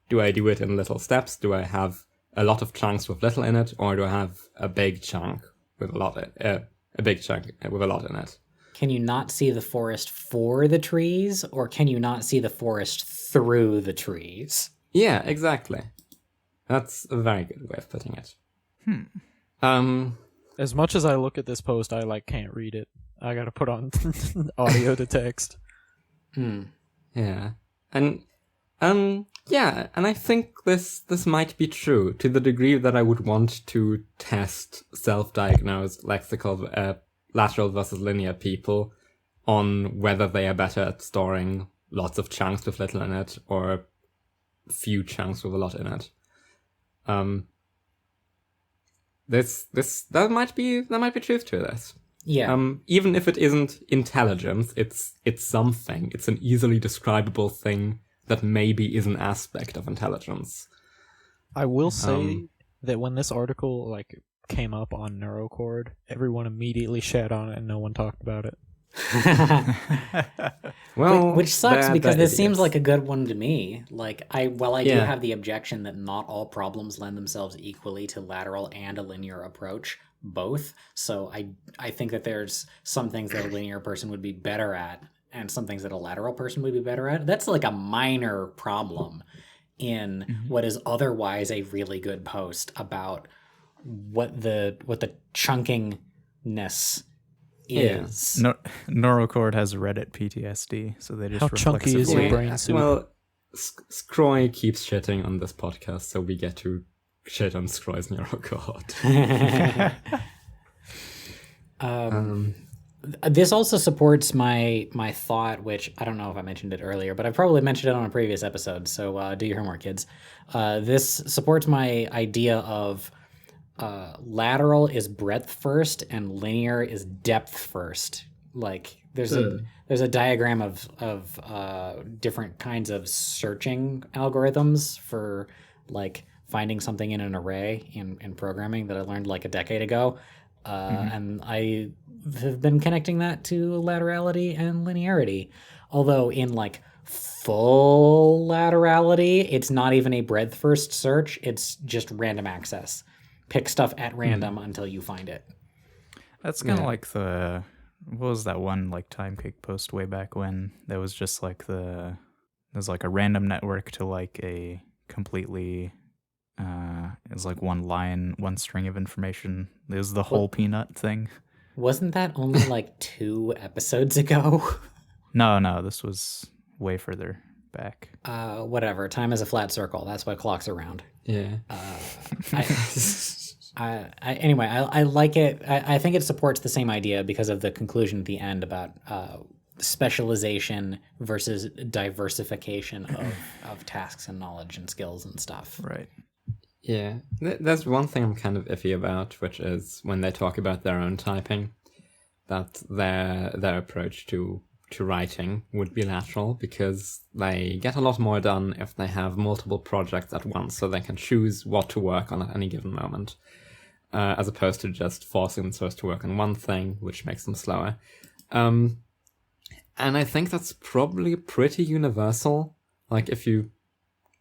do it in little steps? Do I have a lot of chunks with little in it, or do I have a big chunk with a lot in it? Can you not see the forest for the trees, or can you not see the forest through the trees? Yeah, exactly. That's a very good way of putting it. As much as I look at this post, I can't read it. I gotta put on audio to text. Yeah. And I think this might be true to the degree that I would want to test self-diagnosed lateral versus linear people on whether they are better at storing lots of chunks with little in it or few chunks with a lot in it. There might be truth to this. Yeah. Even if it isn't intelligence, it's something. It's an easily describable thing that maybe is an aspect of intelligence. I will say that when this article came up on Neurocord, everyone immediately shat on it and no one talked about it. Well, which sucks they're because this idiots. seems like a good one to me. I do Yeah. have the objection that not all problems lend themselves equally to lateral and a linear approach, both. So I think that there's some things that a linear person would be better at and some things that a lateral person would be better at. That's like a minor problem in what is otherwise a really good post about what the chunkingness is. No, Neurocord has Reddit PTSD, so they just How chunky is reflexively- your brain soup? Well, Scroy keeps shitting on this podcast, so we get to shit on Scroy's neurocode. This also supports my thought, which I don't know if I mentioned it earlier, but I probably mentioned it on a previous episode, so do your homework, kids. This supports my idea of lateral is breadth first and linear is depth first Like there's a diagram of different kinds of searching algorithms for like finding something in an array in programming that I learned like a decade ago. And I have been connecting that to laterality and linearity. Although in like full laterality, it's not even a breadth first search, it's just random access. Pick stuff at random until you find it. That's kind of like what was that one like time cake post way back when? There was just like there's like a random network to like a completely it's like one string of information. It was the whole peanut thing. Wasn't that only like 2 episodes ago? No, this was way further back. Whatever. Time is a flat circle. That's why clocks are round. Yeah. Anyway, I like it. I think it supports the same idea because of the conclusion at the end about specialization versus diversification of tasks and knowledge and skills and stuff. Right. Yeah. There's one thing I'm kind of iffy about, which is when they talk about their own typing, that their approach to writing would be lateral because they get a lot more done if they have multiple projects at once, so they can choose what to work on at any given moment, as opposed to just forcing themselves to work on one thing, which makes them slower. And I think that's probably pretty universal. Like, if you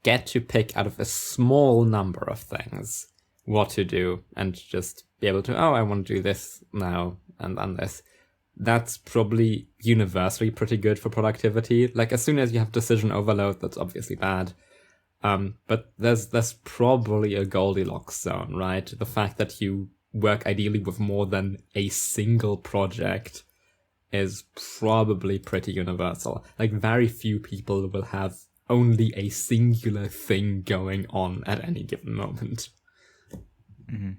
get to pick out of a small number of things what to do and just be able to, I want to do this now and this, that's probably universally pretty good for productivity. Like, as soon as you have decision overload, that's obviously bad. But there's probably a Goldilocks zone, right? The fact that you work ideally with more than a single project is probably pretty universal. Like, very few people will have only a singular thing going on at any given moment. Mm-hmm.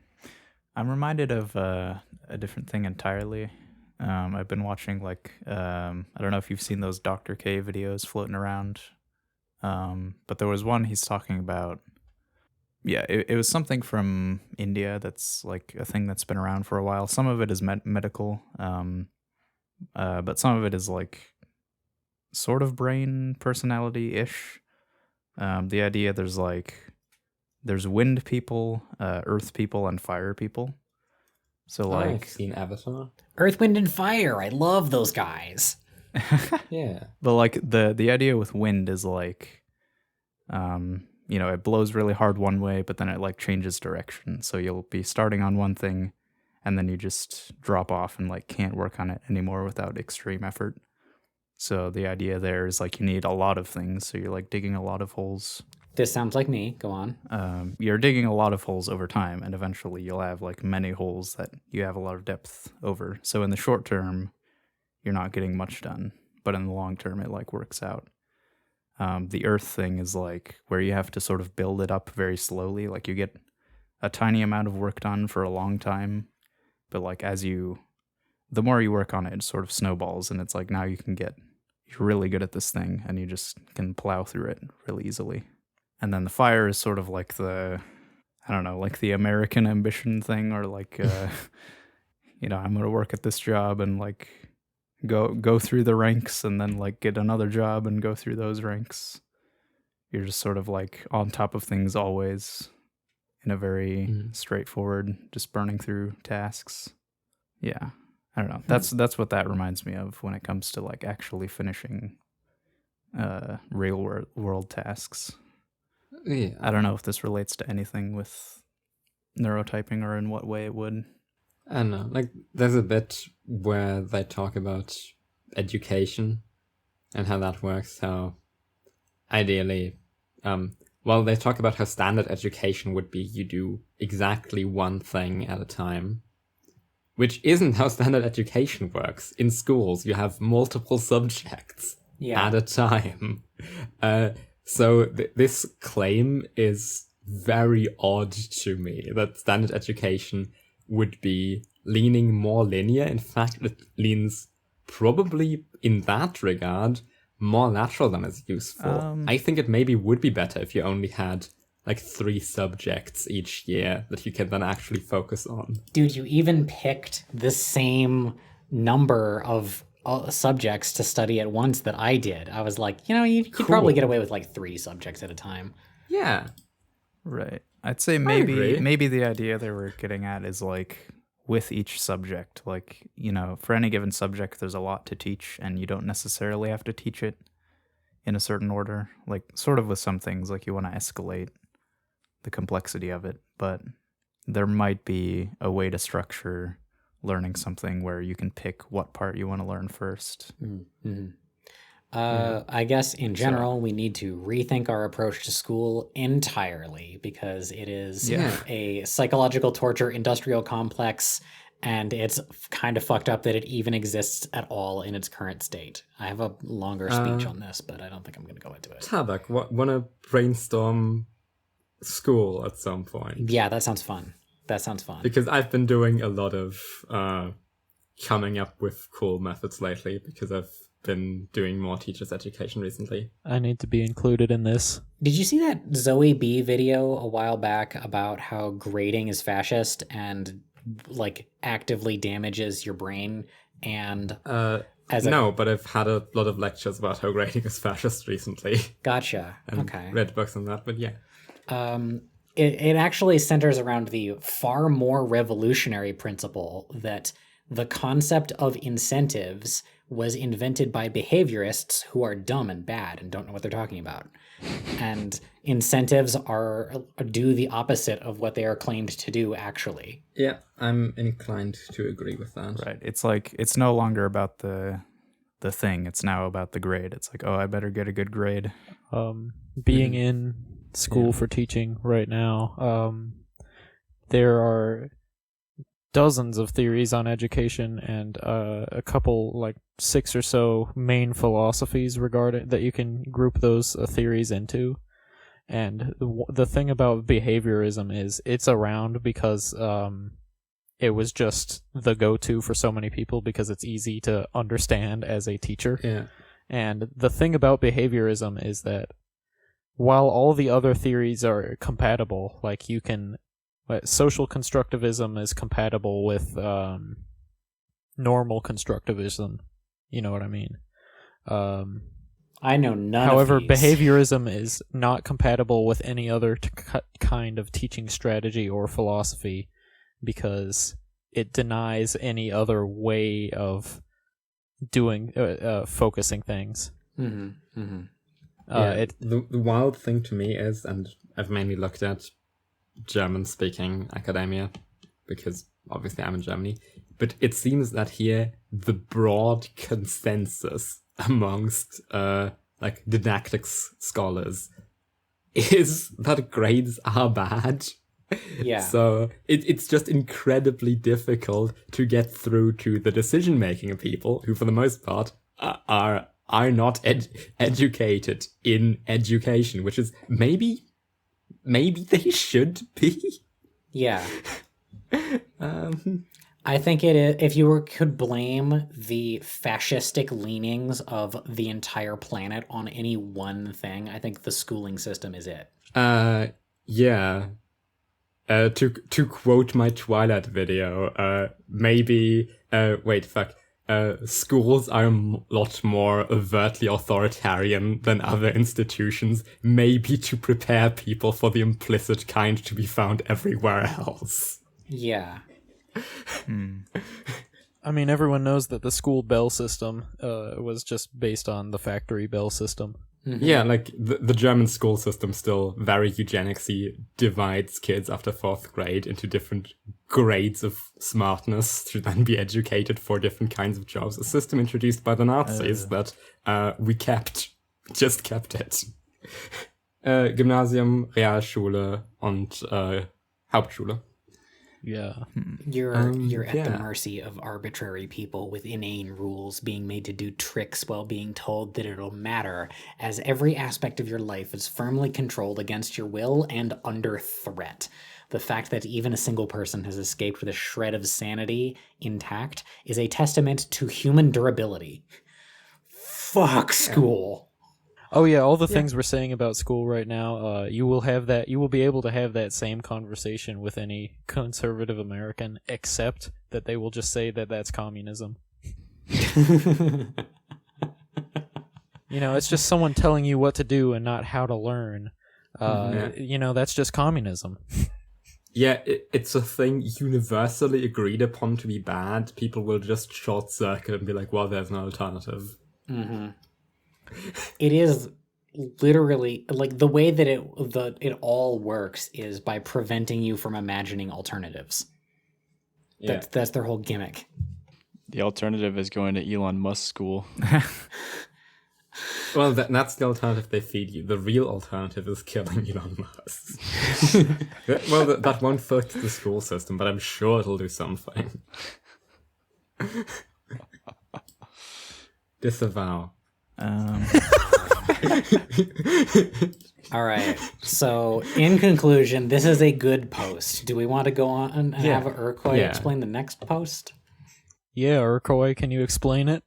I'm reminded of a different thing entirely. I've been watching like I don't know if you've seen those Dr. K videos floating around, but there was one he's talking about. Yeah, it was something from India that's like a thing that's been around for a while. Some of it is medical, but some of it is like sort of brain personality-ish. The idea there's wind people, earth people, and fire people. So like, I've seen Avatar. Earth, Wind, and Fire. I love those guys. Yeah. but like the idea with wind is like, it blows really hard one way, but then it like changes direction. So you'll be starting on one thing, and then you just drop off and like can't work on it anymore without extreme effort. So the idea there is like you need a lot of things. So you're like digging a lot of holes. This sounds like me. Go on. You're digging a lot of holes over time, and eventually you'll have like many holes that you have a lot of depth over. So in the short term, you're not getting much done, but in the long term, it like works out. The earth thing is like where you have to sort of build it up very slowly. Like you get a tiny amount of work done for a long time, but like the more you work on it, it sort of snowballs, and it's like now you're really good at this thing, and you just can plow through it really easily. And then the fire is sort of like like the American ambition thing, or like, I'm going to work at this job and like go through the ranks and then like get another job and go through those ranks. You're just sort of like on top of things always in a very straightforward, just burning through tasks. Yeah. I don't know. That's what that reminds me of when it comes to like actually finishing real world tasks. Yeah. I don't know if this relates to anything with neurotyping or in what way it would. I don't know. Like, there's a bit where they talk about education and how that works. How ideally, they talk about how standard education would be you do exactly one thing at a time, which isn't how standard education works. In schools, you have multiple subjects at a time. So this claim is very odd to me, that standard education would be leaning more linear. In fact, it leans probably, in that regard, more lateral than is useful. I think it maybe would be better if you only had like 3 subjects each year that you can then actually focus on. Dude, you even picked the same number of subjects to study at once that I did. I was like, you could probably get away with like 3 subjects at a time. Yeah. Right. I'd say agree. maybe the idea they were getting at is like with each subject, like, for any given subject, there's a lot to teach, and you don't necessarily have to teach it in a certain order. Like, sort of with some things, like you want to escalate the complexity of it, but there might be a way to structure learning something where you can pick what part you want to learn first. Mm-hmm. I guess in general, we need to rethink our approach to school entirely, because it is a psychological torture industrial complex, and it's kind of fucked up that it even exists at all in its current state. I have a longer speech on this, but I don't think I'm going to go into it. Tabak, want to brainstorm school at some point? Yeah, that sounds fun. Because I've been doing a lot of coming up with cool methods lately, because I've been doing more teachers education recently. I need to be included in this. Did you see that Zoe B video a while back about how grading is fascist and like actively damages your brain? And no, but I've had a lot of lectures about how grading is fascist recently. Gotcha. And okay. read books on that, but yeah. It actually centers around the far more revolutionary principle that the concept of incentives was invented by behaviorists who are dumb and bad and don't know what they're talking about. And incentives do the opposite of what they are claimed to do, actually. Yeah, I'm inclined to agree with that. Right. It's like, it's no longer about the thing. It's now about the grade. It's like, oh, I better get a good grade. Being in school for teaching right now, there are dozens of theories on education and a couple, like 6 or so main philosophies regarding that you can group those theories into. And the thing about behaviorism is it's around because it was just the go-to for so many people because it's easy to understand as a teacher. Yeah. And the thing about behaviorism is that while all the other theories are compatible, like you can... social constructivism is compatible with normal constructivism. You know what I mean? I know none however, of these. behaviorism is not compatible with any other kind of teaching strategy or philosophy because it denies any other way of doing focusing things. Mm-hmm. Mm-hmm. The wild thing to me is, and I've mainly looked at German-speaking academia, because obviously I'm in Germany, but it seems that here the broad consensus amongst like didactics scholars is that grades are bad. Yeah. So it's just incredibly difficult to get through to the decision-making people who, for the most part, are not educated in education, which is maybe they should be. Yeah. I think if you could blame the fascistic leanings of the entire planet on any one thing, I think the schooling system is it. Yeah. To quote my Twilight video, maybe schools are a lot more overtly authoritarian than other institutions, maybe to prepare people for the implicit kind to be found everywhere else. Yeah. I mean, everyone knows that the school bell system was just based on the factory bell system. Mm-hmm. Yeah, like the German school system still very eugenicsy divides kids after 4th grade into different grades of smartness to then be educated for different kinds of jobs. A system introduced by the Nazis that we just kept it. Gymnasium, Realschule und Hauptschule. Yeah. You're at the mercy of arbitrary people with inane rules being made to do tricks while being told that it'll matter, as every aspect of your life is firmly controlled against your will and under threat. The fact that even a single person has escaped with a shred of sanity intact is a testament to human durability. Fuck school. Oh yeah, all the things we're saying about school right now, you will be able to have that same conversation with any conservative American, except that they will just say that that's communism. You know, it's just someone telling you what to do and not how to learn. You know, that's just communism. Yeah, it's a thing universally agreed upon to be bad. People will just short circuit and be like, well, there's no alternative. Mm-hmm. It is literally like the way that it all works is by preventing you from imagining alternatives. Yeah. That's their whole gimmick. The alternative is going to Elon Musk school. Well, that's the alternative they feed you. The real alternative is killing Elon Musk. Well, that won't fix the school system, but I'm sure it'll do something. Disavow. All right. So, in conclusion, this is a good post. Do we want to go on and have Urcoy explain the next post? Yeah, Urcoy, can you explain it?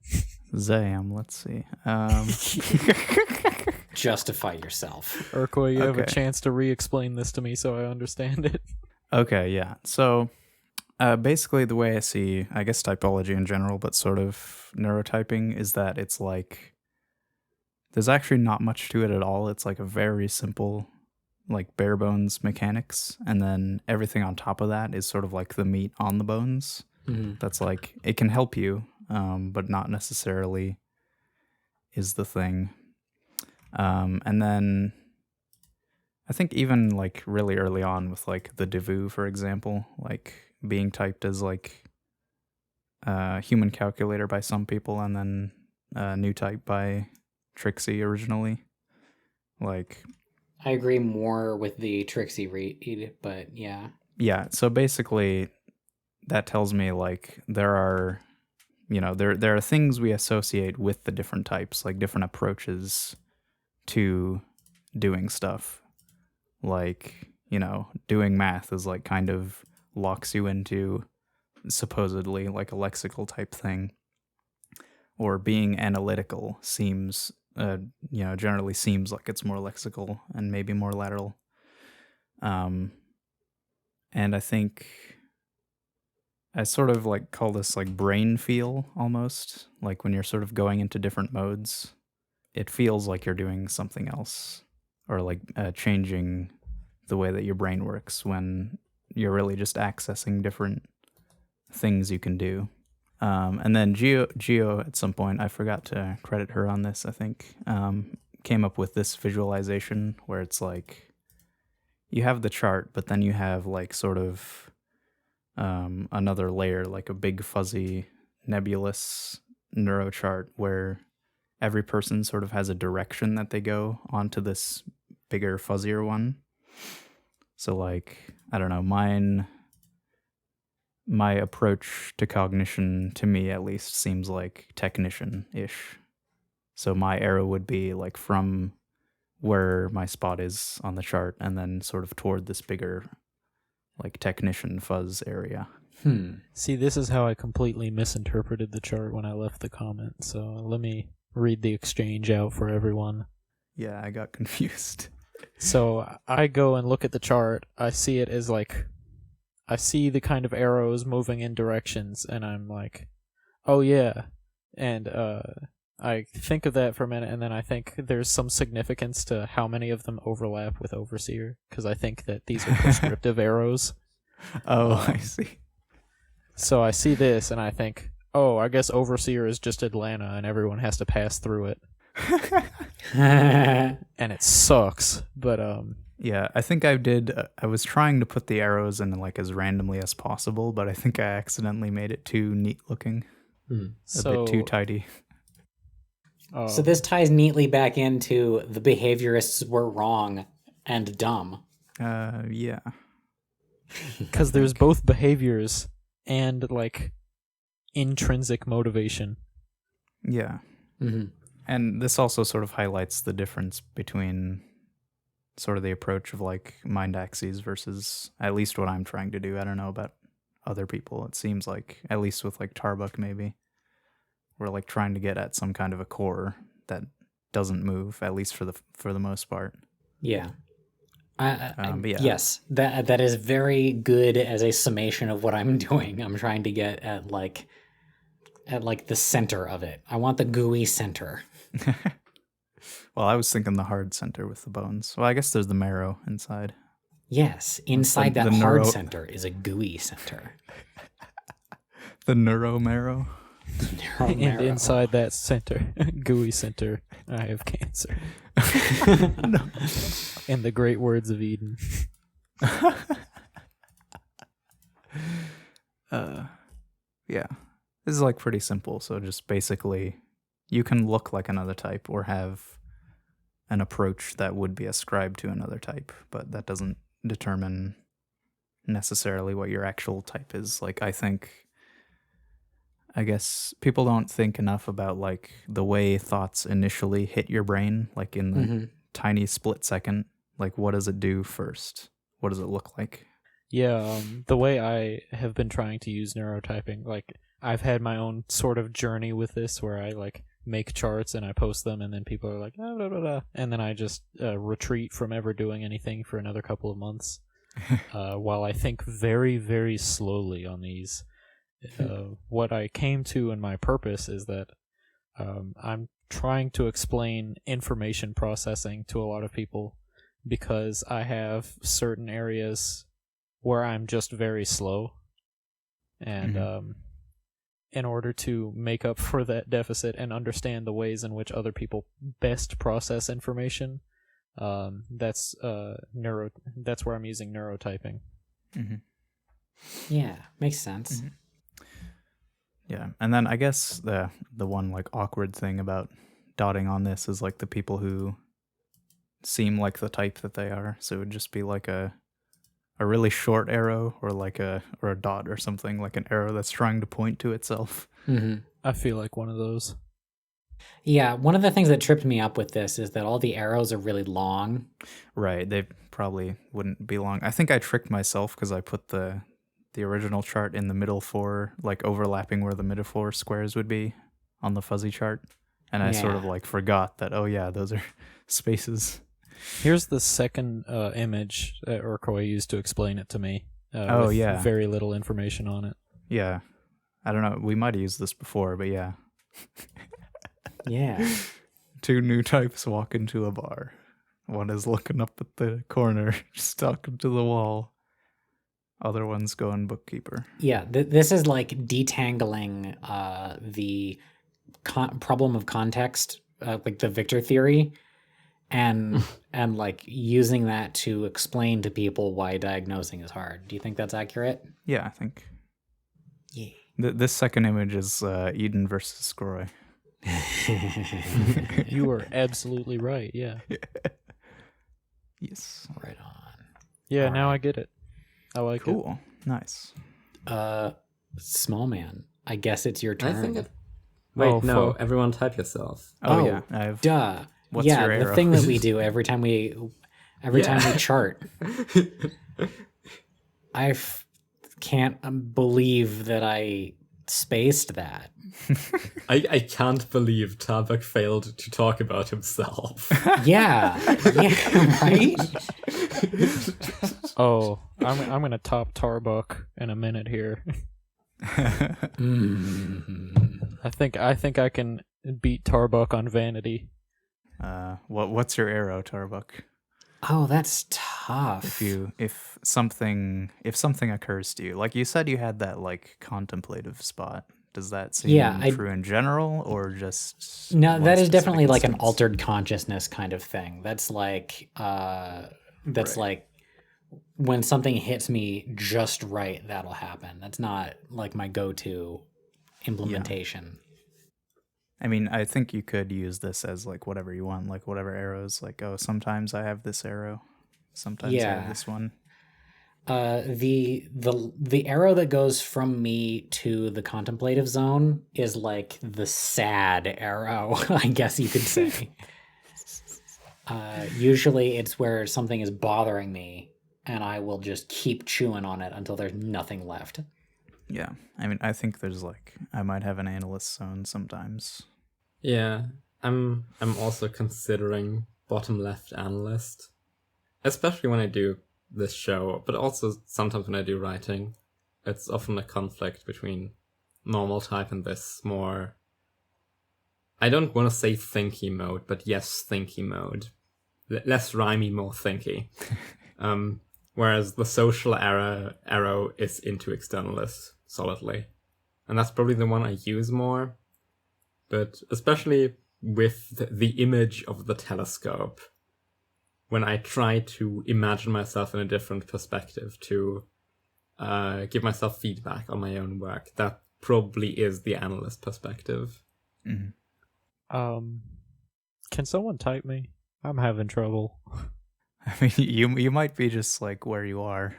Zam, let's see. Justify yourself. Urcoy, you have a Okay. chance to re-explain this to me so I understand it. Okay, yeah. So basically the way I see, I guess, typology in general, but sort of neurotyping is that it's like there's actually not much to it at all. It's like a very simple, like bare bones mechanics. And then everything on top of that is sort of like the meat on the bones. Mm-hmm. That's like, it can help you, but not necessarily is the thing. And then I think even like really early on with like the Devu, for example, like being typed as like human calculator by some people and then new type by Trixie originally. Like, I agree more with the Trixie read, but yeah. yeah, so basically that tells me like there are, you know, there are things we associate with the different types, like different approaches to doing stuff. Like, you know, doing math is like kind of locks you into supposedly like a lexical type thing. Or being analytical seems, you know, generally seems like it's more lexical and maybe more lateral. And I think I sort of like call this like brain feel almost, like when you're sort of going into different modes, it feels like you're doing something else or like changing the way that your brain works when you're really just accessing different things you can do. And then Geo at some point, I forgot to credit her on this, I think, came up with this visualization where it's like you have the chart, but then you have like sort of another layer, like a big fuzzy nebulous neurochart where every person sort of has a direction that they go onto this bigger, fuzzier one. So like, I don't know, my approach to cognition, to me at least, seems like technician-ish. So my arrow would be like from where my spot is on the chart and then sort of toward this bigger like technician fuzz area. See, this is how I completely misinterpreted the chart when I left the comment, so let me read the exchange out for everyone. Yeah, I got confused. So I go and look at the chart. I see it as like, I see the kind of arrows moving in directions, and I'm like, oh yeah. And I think of that for a minute, and then I think there's some significance to how many of them overlap with Overseer, because I think that these are prescriptive arrows. Oh, I see. So I see this, and I think, oh, I guess Overseer is just Atlanta, and everyone has to pass through it. And it sucks, but yeah, I think I was trying to put the arrows in like as randomly as possible, but I think I accidentally made it too neat looking. A bit too tidy. So this ties neatly back into the behaviorists were wrong and dumb. Yeah. Because there's both behaviors and like intrinsic motivation. Yeah. Mm-hmm. And this also sort of highlights the difference between sort of the approach of like mind axes versus at least what I'm trying to do. I don't know about other people. It seems like, at least with like Tarbuck maybe, we're like trying to get at some kind of a core that doesn't move, at least for the most part. Yeah. But yeah. Yes, that is very good as a summation of what I'm doing. I'm trying to get at like at like the center of it. I want the gooey center. Well, I was thinking the hard center with the bones. Well, I guess there's the marrow inside. Yes, inside The that hard neuro- center is a gooey center. The neuro marrow. And inside that center, gooey center, I have cancer. In the great words of Eden. Yeah. This is like pretty simple. So just basically, you can look like another type or have an approach that would be ascribed to another type, but that doesn't determine necessarily what your actual type is. Like, I guess people don't think enough about like the way thoughts initially hit your brain, like in the tiny split second. Like, what does it do first? What does it look like? Yeah, the way I have been trying to use neurotyping, like, I've had my own sort of journey with this where I, like, make charts and I post them and then people are like, ah, blah, blah, blah, and then I just retreat from ever doing anything for another couple of months while I think very, very slowly on these. What I came to and my purpose is that I'm trying to explain information processing to a lot of people because I have certain areas where I'm just very slow. And in order to make up for that deficit and understand the ways in which other people best process information, that's where I'm using neurotyping. Yeah, makes sense. Yeah, and then I guess the one like awkward thing about dotting on this is like the people who seem like the type that they are. So it would just be like a really short arrow or like a dot or something, like an arrow that's trying to point to itself. I feel like one of those. Yeah, one of the things that tripped me up with this is that all the arrows are really long. Right, they probably wouldn't be long. I think I tricked myself because I put the original chart in the middle four, like overlapping where the middle four squares would be on the fuzzy chart. And I sort of like forgot that, oh yeah, those are spaces. Here's the second image that Urcoy used to explain it to me. With very little information on it. Yeah. I don't know. We might have used this before, but yeah. Yeah. Two new types walk into a bar. One is looking up at the corner, just talking to the wall. Other one's going bookkeeper. Yeah, this is like detangling the problem of context, like the Victor theory, and like using that to explain to people why diagnosing is hard. Do you think that's accurate? Yeah, I think. Yeah. This second image is Eden versus Scroy. You are absolutely right, yeah. Yes. Right on. Yeah, All now right. I get it. I like it. Cool. Nice. Small man, I guess it's your turn. I think it... Wait, no, fuck. everyone type yourself. Oh yeah. I have... Duh. What's yeah, your the arrow? thing that we do every time we chart. I can't believe that I spaced that. I can't believe Tabak failed to talk about himself. Yeah, right? Oh, I'm gonna top Tarbuck in a minute here. I think I can beat Tarbuck on vanity. What's your arrow, Tarbuck? Oh, that's tough. If something occurs to you, like you said, you had that like contemplative spot. Does that seem true in general, or just No, one that is specific definitely like an instance? altered consciousness kind of thing. That's like like when something hits me just right, that'll happen. That's not like my go-to implementation. I mean, I think you could use this as like whatever you want, like whatever arrows. Like, oh, sometimes I have this arrow, sometimes I have this one. The arrow that goes from me to the contemplative zone is like the sad arrow, I guess you could say. Usually it's where something is bothering me and I will just keep chewing on it until there's nothing left. Yeah, I mean, I think there's like I might have an analyst zone sometimes. Yeah, I'm also considering bottom left analyst, especially when I do this show, but also sometimes when I do writing. It's often a conflict between normal type in this more... I don't want to say thinky mode, but yes, thinky mode. Less rhymey, more thinky. Whereas the social arrow is into externalist solidly. And that's probably the one I use more. But especially with the image of the telescope, when I try to imagine myself in a different perspective, to give myself feedback on my own work, that probably is the analyst perspective. Mm-hmm. Can someone type me? I'm having trouble. I mean, you might be just like where you are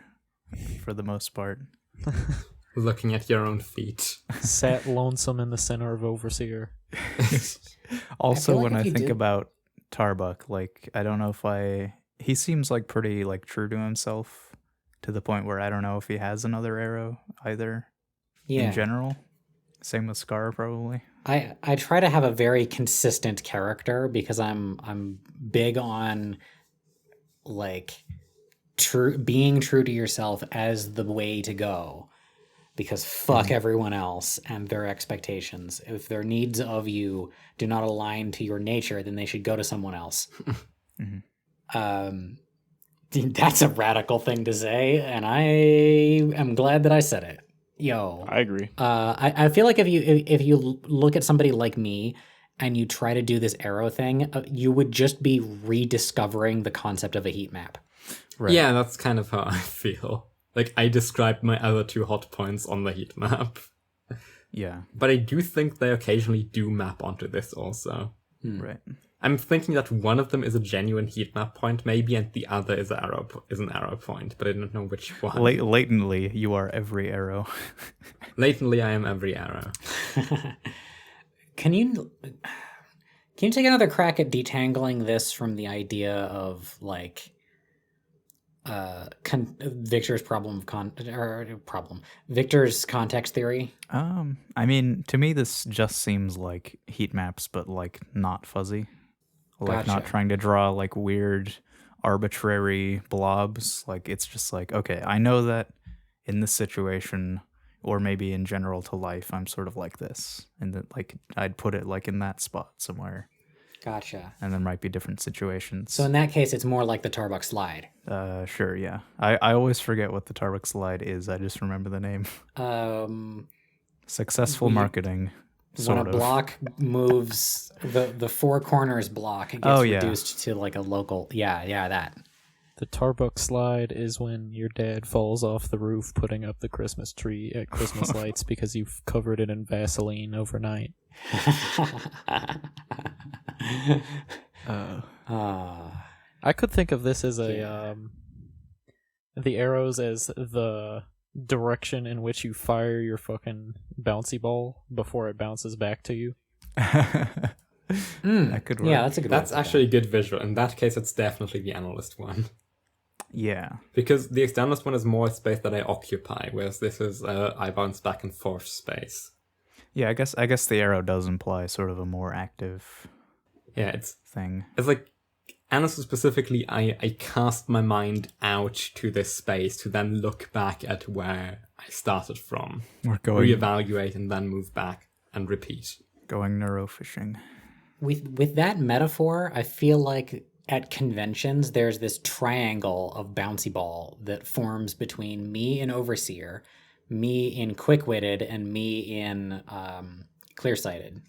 for the most part. Looking at your own feet. Sat lonesome in the center of Overseer. Also, like when if I you think did- about Tarbuck, like, I don't know if he seems like pretty like true to himself to the point where I don't know if he has another arrow either Yeah. in general. Same with Scar, probably. I try to have a very consistent character because I'm big on like being true to yourself as the way to go, because fuck everyone else and their expectations. If their needs of you do not align to your nature, then they should go to someone else. That's a radical thing to say, and I am glad that I said it. Yo, I agree. I feel like if you look at somebody like me and you try to do this arrow thing, you would just be rediscovering the concept of a heat map. Right. Yeah, that's kind of how I feel. Like, I described my other two hot points on the heat map. Yeah. But I do think they occasionally do map onto this also. Right. I'm thinking that one of them is a genuine heat map point, maybe, and the other is an arrow point, but I don't know which one. Latently, you are every arrow. Latently, I am every arrow. Can you take another crack at detangling this from the idea of like Victor's Victor's context theory? I mean, to me, this just seems like heat maps, but like not fuzzy. Like not Gotcha. trying to draw like weird, arbitrary blobs. Like it's just like, okay, I know that in this situation, or maybe in general to life, I'm sort of like this, and that like I'd put it like in that spot somewhere. Gotcha. And there might be different situations. So in that case, it's more like the Tarbuck slide. Sure, yeah. I always forget what the Tarbuck slide is. I just remember the name. Successful marketing. When Sort a of. block moves, the four corners block, it gets reduced to like a local. Yeah, that. The Tarbuck slide is when your dad falls off the roof putting up the Christmas tree at Christmas lights because you've covered it in Vaseline overnight. I could think of this as a the arrows as the direction in which you fire your fucking bouncy ball before it bounces back to you. That could work. Yeah, that's a good. That's way to put actually a good visual. In that case, it's definitely the analyst one. Yeah. Because the externalist one is more space that I occupy, whereas this is I bounce back and forth space. Yeah, I guess the arrow does imply sort of a more active Yeah, it's thing. like, analyst specifically, I cast my mind out to this space to then look back at where I started from, We're going reevaluate, and then move back and repeat. going neurofishing. With that metaphor, I feel like at conventions there's this triangle of bouncy ball that forms between me in Overseer, me in Quick-Witted, and me in Clear-Sighted.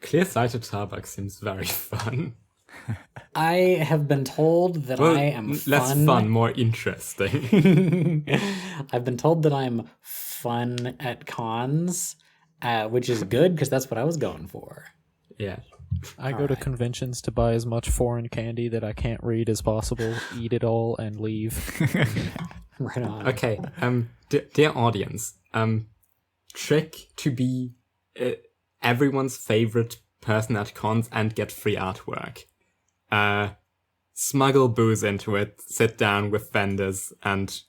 Clear-sighted Tarbuck seems very fun. I have been told that Well, I am less fun, more interesting. I've been told that I'm fun at cons, which is good because that's what I was going for. Yeah. I go to Alright. conventions to buy as much foreign candy that I can't read as possible, eat it all, and leave. Right on. Okay, dear audience, trick to be everyone's favorite person at cons and get free artwork. Smuggle booze into it, sit down with vendors and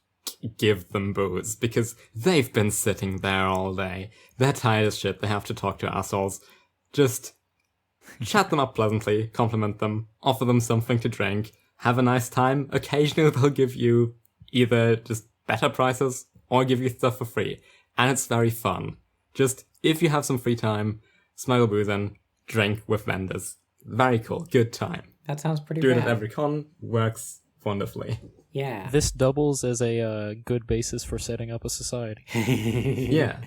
give them booze, because they've been sitting there all day. They're tired as shit, they have to talk to assholes. Just chat them up pleasantly, compliment them, offer them something to drink, have a nice time. Occasionally they'll give you either just better prices or give you stuff for free. and it's very fun. Just, if you have some free time, smuggle booze in, drink with vendors. Very cool. Good time. That sounds pretty Do it rad. at every con. Works wonderfully. Yeah. This doubles as a good basis for setting up a society. Yeah.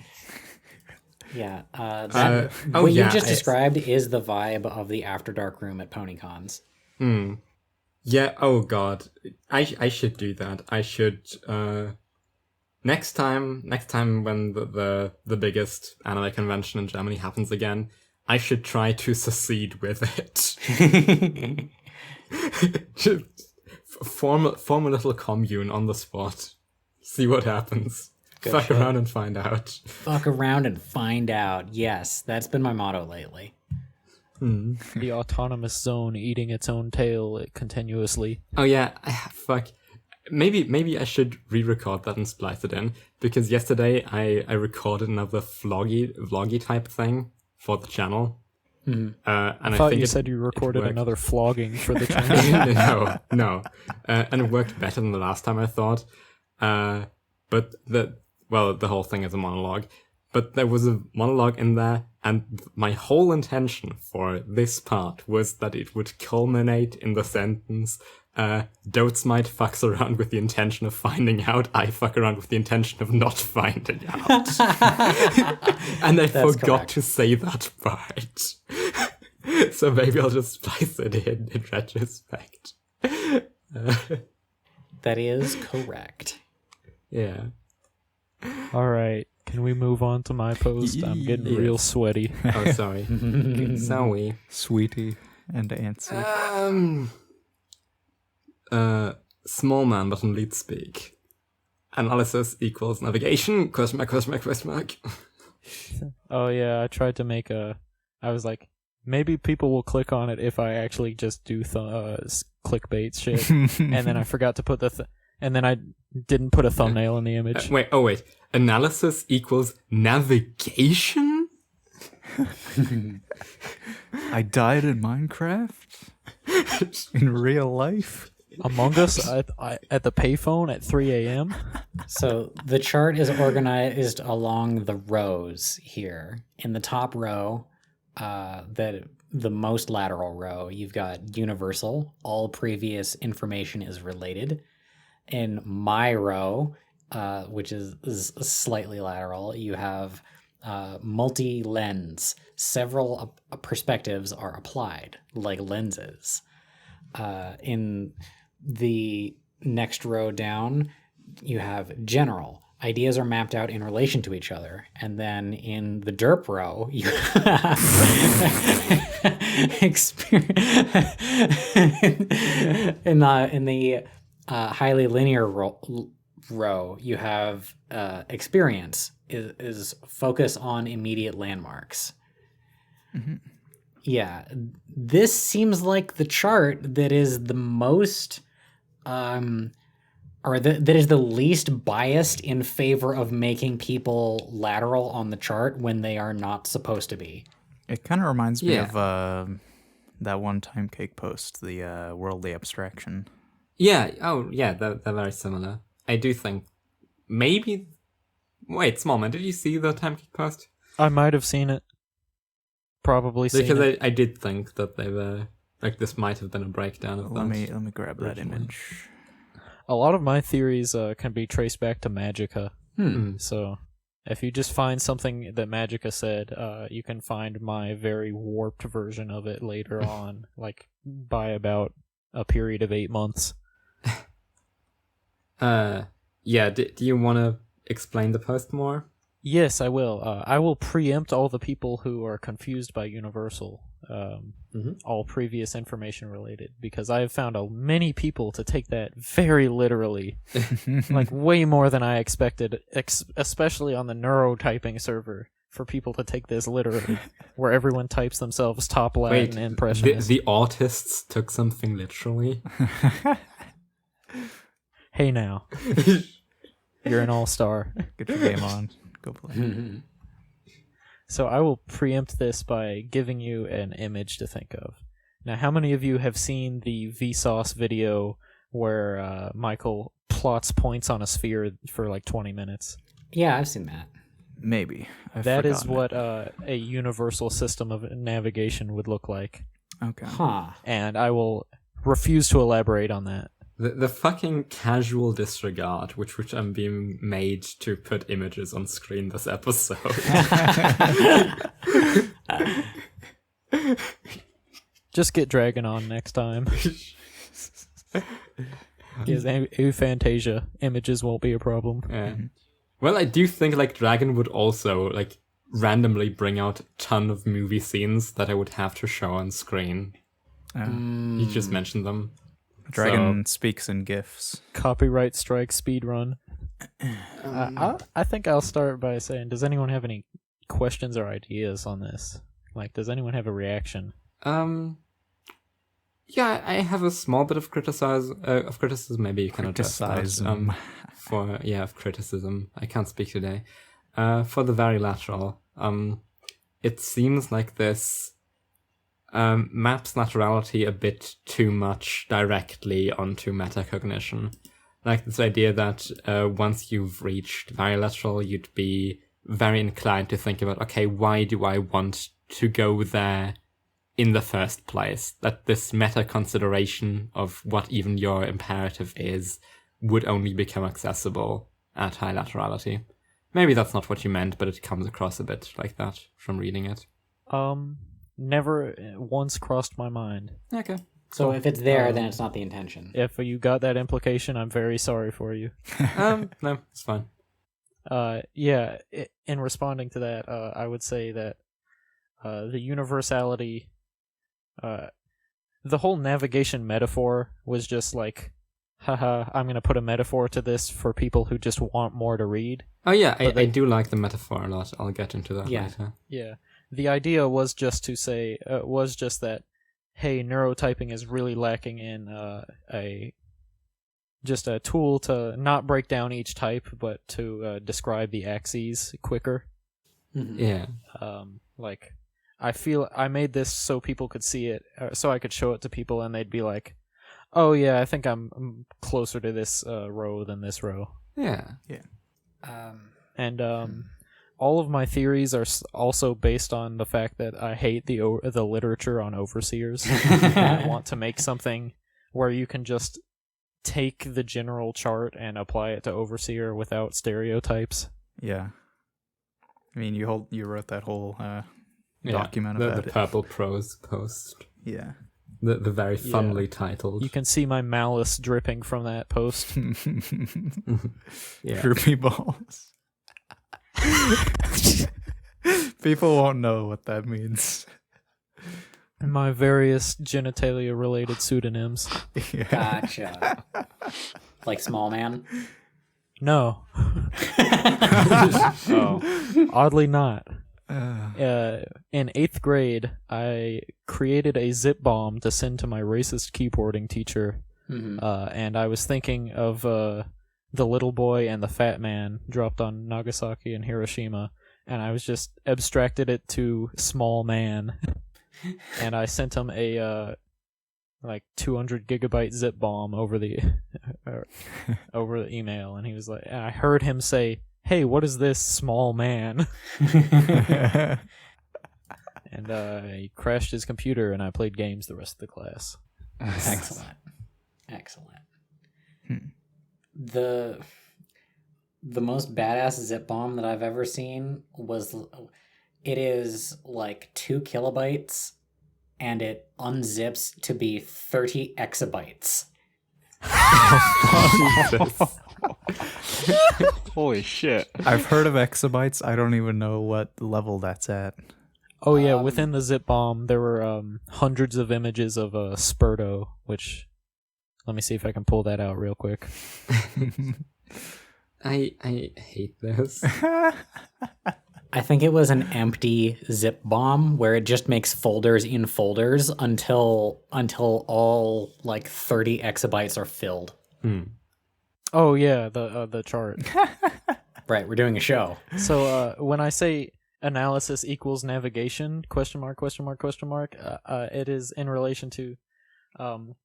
Yeah. Oh, what yeah, you just it's- described is the vibe of the After Dark room at PonyCons. Yeah, oh god. I should do that. I should, next time when the biggest anime convention in Germany happens again, I should try to secede with it. Just form a little commune on the spot. See what happens. Fuck shit. around and find out. Fuck around and find out. Yes, that's been my motto lately. The autonomous zone eating its own tail continuously. Oh yeah, fuck. Maybe I should re-record that and splice it in, because yesterday I recorded another vloggy type thing for the channel. And I I thought think you it- said you recorded worked. another flogging for the channel. no. And it worked better than the last time, I thought. But the whole thing is a monologue. But there was a monologue in there, and my whole intention for this part was that it would culminate in the sentence, Dotes might fucks around with the intention of finding out, I fuck around with the intention of not finding out. And I forgot correct. to say that part. So maybe I'll just splice it in retrospect. That is correct. Yeah. All right, can we move on to my post? I'm getting real sweaty. Oh, sorry. Sorry. Sweetie and Antsy. Small man button lead speak. Analysis equals navigation, question mark. Oh yeah, I tried to make I was like, maybe people will click on it if I actually just do clickbait shit, and then I forgot to put and then I didn't put a thumbnail in the image. Wait. Analysis equals navigation? I died in Minecraft? In real life? Among Us at the payphone at 3 a.m. So the chart is organized along the rows here. In the top row, the most lateral row, you've got universal. All previous information is related. In my row, which is slightly lateral, you have multi-lens. Several perspectives are applied, like lenses. In the next row down, you have general. Ideas are mapped out in relation to each other. And then in the derp row, you have in the highly linear row, you have experience is focus on immediate landmarks. Yeah, this seems like the chart that is the most, that is the least biased in favor of making people lateral on the chart when they are not supposed to be. It kind of reminds me Yeah. of that one time cake post, the worldly abstraction. Yeah, oh, yeah, they're very similar. I do think maybe... Wait, small man, did you see the time kick post? I might have seen it. Probably seen Because it. I did think that they were... Like, this might have been a breakdown of Let that. me grab that originally. image. A lot of my theories can be traced back to Magica. So if you just find something that Magica said, you can find my very warped version of it later on, like by about a period of 8 months. Yeah, do you want to explain the post more? Yes, I will. I will preempt all the people who are confused by Universal, all previous information related, because I have found many people to take that very literally, like way more than I expected, especially on the Neurotyping server, for people to take this literally, where everyone types themselves top Latin Wait, impressionist. the autists took something literally? Hey now, you're an all-star. Get your game on. Go play. So I will preempt this by giving you an image to think of. Now, how many of you have seen the Vsauce video where Michael plots points on a sphere for like 20 minutes? Yeah, I've seen that. Maybe. That is forgotten what a universal system of navigation would look like. Okay. Huh. And I will refuse to elaborate on that. The fucking casual disregard which I'm being made to put images on screen this episode. Just get Dragon on next time. Yes, Aphantasia. Images won't be a problem. Yeah. Well, I do think like Dragon would also like randomly bring out a ton of movie scenes that I would have to show on screen. You just mentioned them. Dragon speaks in GIFs. Copyright strike speedrun. I think I'll start by saying, does anyone have any questions or ideas on this? Like, does anyone have a reaction? Yeah, I have a small bit of criticism. Maybe you can address that. Of criticism. I can't speak today. For the very lateral, it seems like this maps laterality a bit too much directly onto metacognition. Like this idea that once you've reached very lateral, you'd be very inclined to think about, okay, why do I want to go there in the first place? That this meta consideration of what even your imperative is would only become accessible at high laterality. Maybe that's not what you meant, but it comes across a bit like that from reading it. Never once crossed my mind. Okay. So if it's there, then it's not the intention. If you got that implication, I'm very sorry for you. No, it's fine. In responding to that, I would say that the universality, the whole navigation metaphor was just like, haha, I'm going to put a metaphor to this for people who just want more to read. Oh yeah, I do like the metaphor a lot. I'll get into that later. Yeah. The idea was just to say, that, hey, neurotyping is really lacking in a tool to not break down each type, but to describe the axes quicker. Mm-hmm. Yeah. I feel I made this so people could see it, so I could show it to people, and they'd be like, "Oh yeah, I think I'm closer to this row than this row." Yeah. All of my theories are also based on the fact that I hate the literature on overseers. I want to make something where you can just take the general chart and apply it to overseer without stereotypes. Yeah. I mean, you wrote that whole document about the purple prose post. Yeah. The very funnily titled. You can see my malice dripping from that post. Yeah. Droopy balls. People won't know what that means. And my various genitalia-related pseudonyms. Yeah. Gotcha. Like Small Man? No. Oh. Oddly not. In 8th grade, I created a zip bomb to send to my racist keyboarding teacher. Mm-hmm. And I was thinking of the little boy and the fat man dropped on Nagasaki and Hiroshima, and I was just abstracted it to small man. And I sent him a 200 gigabyte zip bomb over the email, and he was like, and I heard him say, "Hey, what is this, small man?" And he crashed his computer, and I played games the rest of the class. Excellent. The most badass zip bomb that I've ever seen it is like 2 kilobytes, and it unzips to be 30 exabytes. Holy shit. I've heard of exabytes. I don't even know what level that's at. Oh yeah, within the zip bomb, there were hundreds of images of Spurto, which... Let me see if I can pull that out real quick. I hate this. I think it was an empty zip bomb where it just makes folders in folders until all like 30 exabytes are filled. Oh yeah, the chart. Right, we're doing a show. So when I say analysis equals navigation, question mark, it is in relation to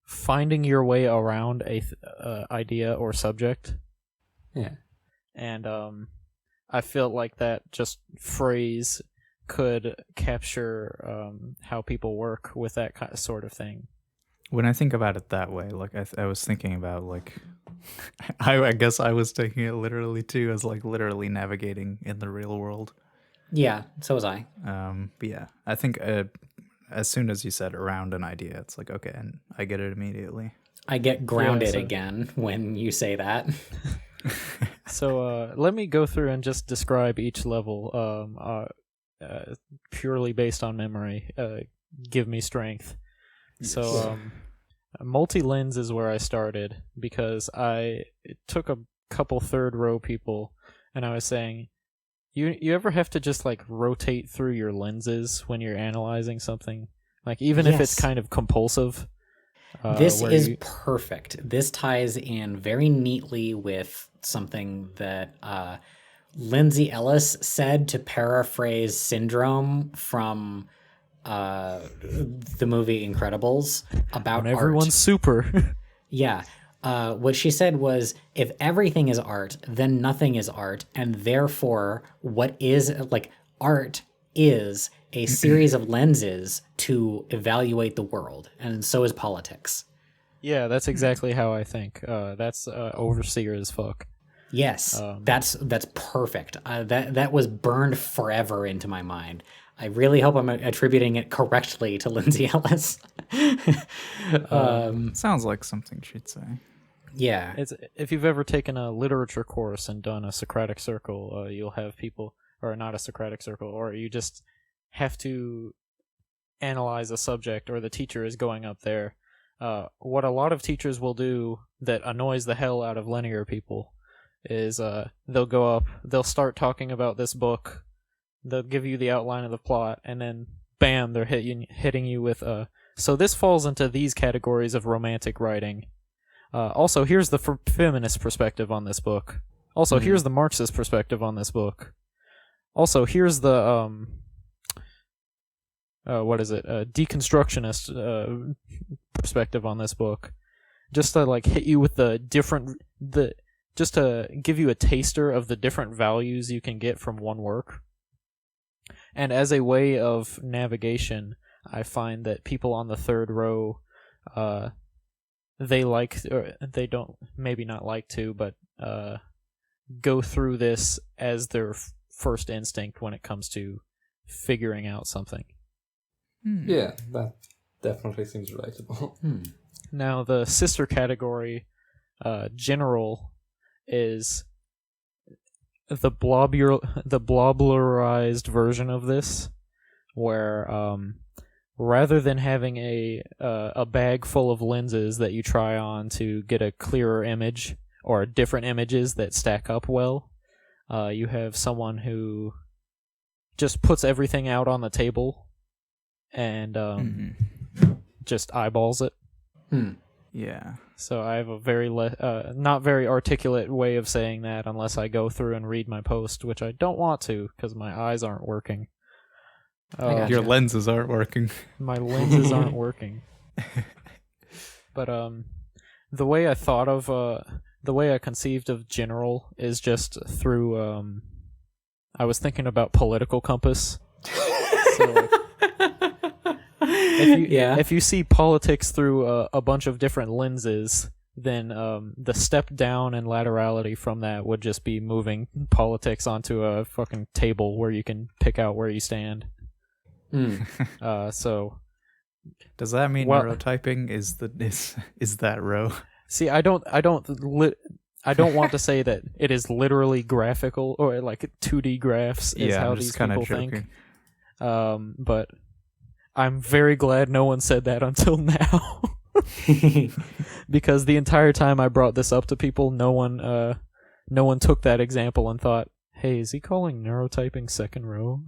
finding your way around a idea or subject. Yeah. And I feel like that just phrase could capture how people work with that sort of thing. When I think about it that way, like I was thinking about like, I guess I was taking it literally too, as like literally navigating in the real world. Yeah, so was I. But yeah, I think as soon as you said around an idea, it's like, okay, and I get it immediately. I get grounded so- again when you say that. So let me go through and just describe each level purely based on memory. Give me strength. So multi-lens is where I started because I took a couple third row people and I was saying, you ever have to just like rotate through your lenses when you're analyzing something? Like even if it's Yes. kind of compulsive. This where is you- perfect. This ties in very neatly with something that Lindsay Ellis said, to paraphrase Syndrome from the movie Incredibles about when everyone's art. super. Yeah. What she said was, if everything is art, then nothing is art, and therefore what is like art is a series of lenses to evaluate the world, and so is politics. Yeah, that's exactly how I think. That's overseer as fuck. Yes, that's perfect. That was burned forever into my mind. I really hope I'm attributing it correctly to Lindsay Ellis. Sounds like something she'd say. Yeah. It's if you've ever taken a literature course and done a Socratic circle, you'll have people, or not a Socratic circle, or you just have to analyze a subject, or the teacher is going up there. What a lot of teachers will do that annoys the hell out of linear people is they'll go up, they'll start talking about this book, they'll give you the outline of the plot, and then bam, they're hitting you with so this falls into these categories of romantic writing. Also, here's the feminist perspective on this book. Also, here's the Marxist perspective on this book. Also, here's the deconstructionist perspective on this book. Just to like hit you with just to give you a taster of the different values you can get from one work. And as a way of navigation, I find that people on the third row, they like, or they don't, maybe not like to, but go through this as their first instinct when it comes to figuring out something. Yeah, that definitely seems relatable. Now, the sister category, general, is the bloblerized version of this, where rather than having a bag full of lenses that you try on to get a clearer image or different images that stack up well, you have someone who just puts everything out on the table and just eyeballs it. Yeah. So I have a very not very articulate way of saying that unless I go through and read my post, which I don't want to because my eyes aren't working. gotcha. Your lenses aren't working. My lenses aren't working. But the way I thought of the way I conceived of general is just through I was thinking about political compass. So like, if you see politics through a bunch of different lenses, then the step down in laterality from that would just be moving politics onto a fucking table where you can pick out where you stand. So does that mean Well- neurotyping is that row? see, I don't want to say that it is literally graphical or like 2D graphs is how I'm these just kind people of think. joking. But I'm very glad no one said that until now. Because the entire time I brought this up to people, no one took that example and thought, "Hey, is he calling neurotyping second row?"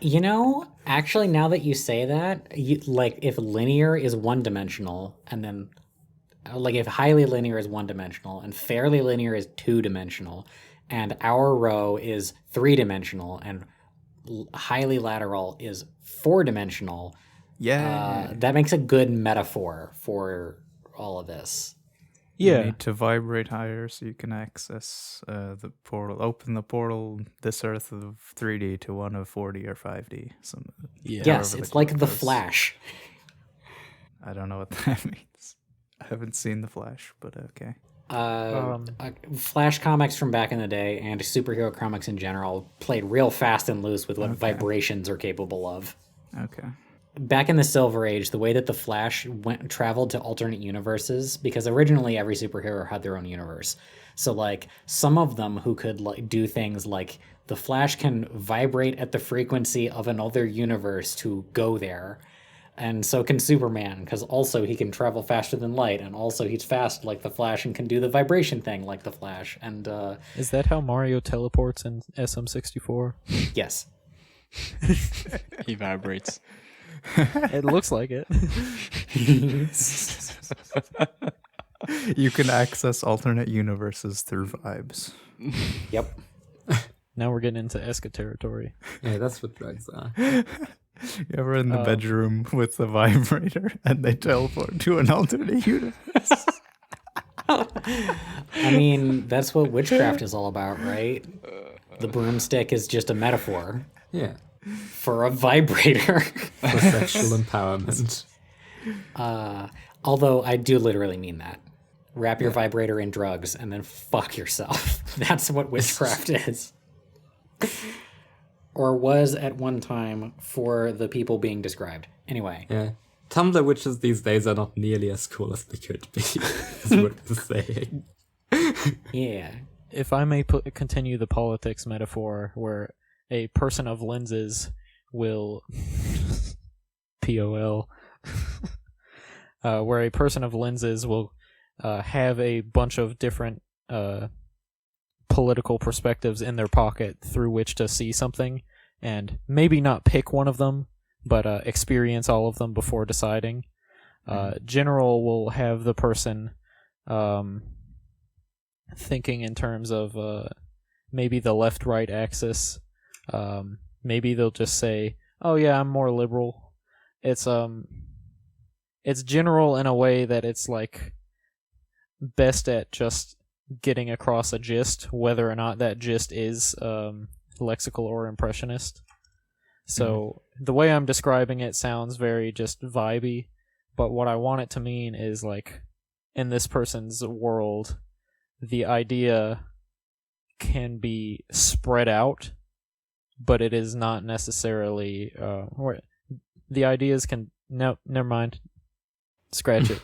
You know, actually, now that you say that, like if linear is one-dimensional, and then like if highly linear is one-dimensional and fairly linear is two-dimensional, and our row is three-dimensional and highly lateral is four-dimensional, Yeah. that makes a good metaphor for all of this. Yeah. You need to vibrate higher so you can access the portal. Open the portal, this Earth of 3D to one of 4D or 5D. Yes, however it's the like quote the goes. Flash. I don't know what that means. I haven't seen the Flash, but okay. Flash comics from back in the day and superhero comics in general played real fast and loose with what vibrations are capable of. Okay. Back in the Silver Age, the way that the Flash traveled to alternate universes, because originally every superhero had their own universe. So like some of them who could like do things like the Flash can vibrate at the frequency of another universe to go there. And so can Superman, because also he can travel faster than light, and also he's fast like the Flash and can do the vibration thing like the Flash. And Is that how Mario teleports in SM64? yes. He vibrates. It looks like it. You can access alternate universes through vibes. Yep. Now we're getting into Eska territory. Yeah, that's what drugs are. You ever in the bedroom with the vibrator and they teleport to an alternate universe? I mean, that's what witchcraft is all about, right? The broomstick is just a metaphor Yeah, for a vibrator. for sexual empowerment. Although I do literally mean that. Wrap your vibrator in drugs and then fuck yourself. That's what witchcraft is. Or was at one time for the people being described. Anyway. Yeah. Tumblr witches these days are not nearly as cool as they could be, is what we're saying. Yeah. If I may continue the politics metaphor, where a person of lenses will POL, where a person of lenses will have a bunch of different political perspectives in their pocket through which to see something, and maybe not pick one of them, but experience all of them before deciding. General will have the person thinking in terms of maybe the left-right axis. Maybe they'll just say, "Oh yeah, I'm more liberal." It's general in a way that it's like best at just getting across a gist, whether or not that gist is lexical or impressionist. So the way I'm describing it sounds very just vibey, but what I want it to mean is like in this person's world, the idea can be spread out, but it is not necessarily the ideas can no, never mind. Scratch it.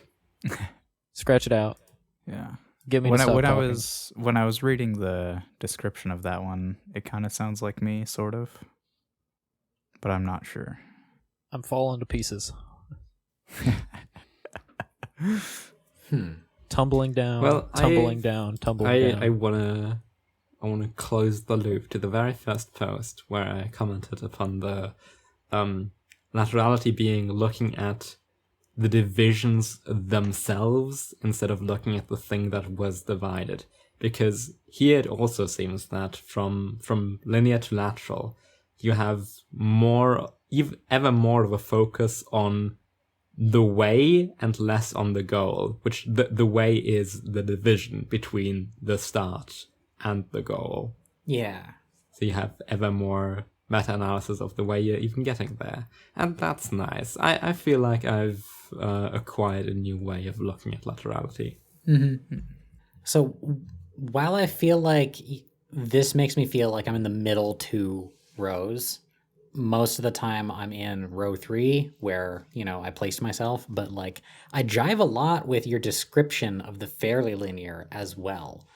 Scratch it out. Yeah. Get me to stop talking. When I was reading the description of that one, it kind of sounds like me, sort of, but I'm not sure. I'm falling to pieces. Tumbling down. Well, tumbling down. I wanna close the loop to the very first post where I commented upon the laterality being looking at the divisions themselves instead of looking at the thing that was divided. Because here it also seems that from linear to lateral, you have ever more of a focus on the way and less on the goal, which the way is the division between the start and the goal. Yeah. So you have ever more meta-analysis of the way you're even getting there. And that's nice. I feel like I've acquired a new way of looking at laterality. Mm-hmm. So while I feel like this makes me feel like I'm in the middle two rows, most of the time I'm in row 3 where, I placed myself, but like I jive a lot with your description of the fairly linear as well.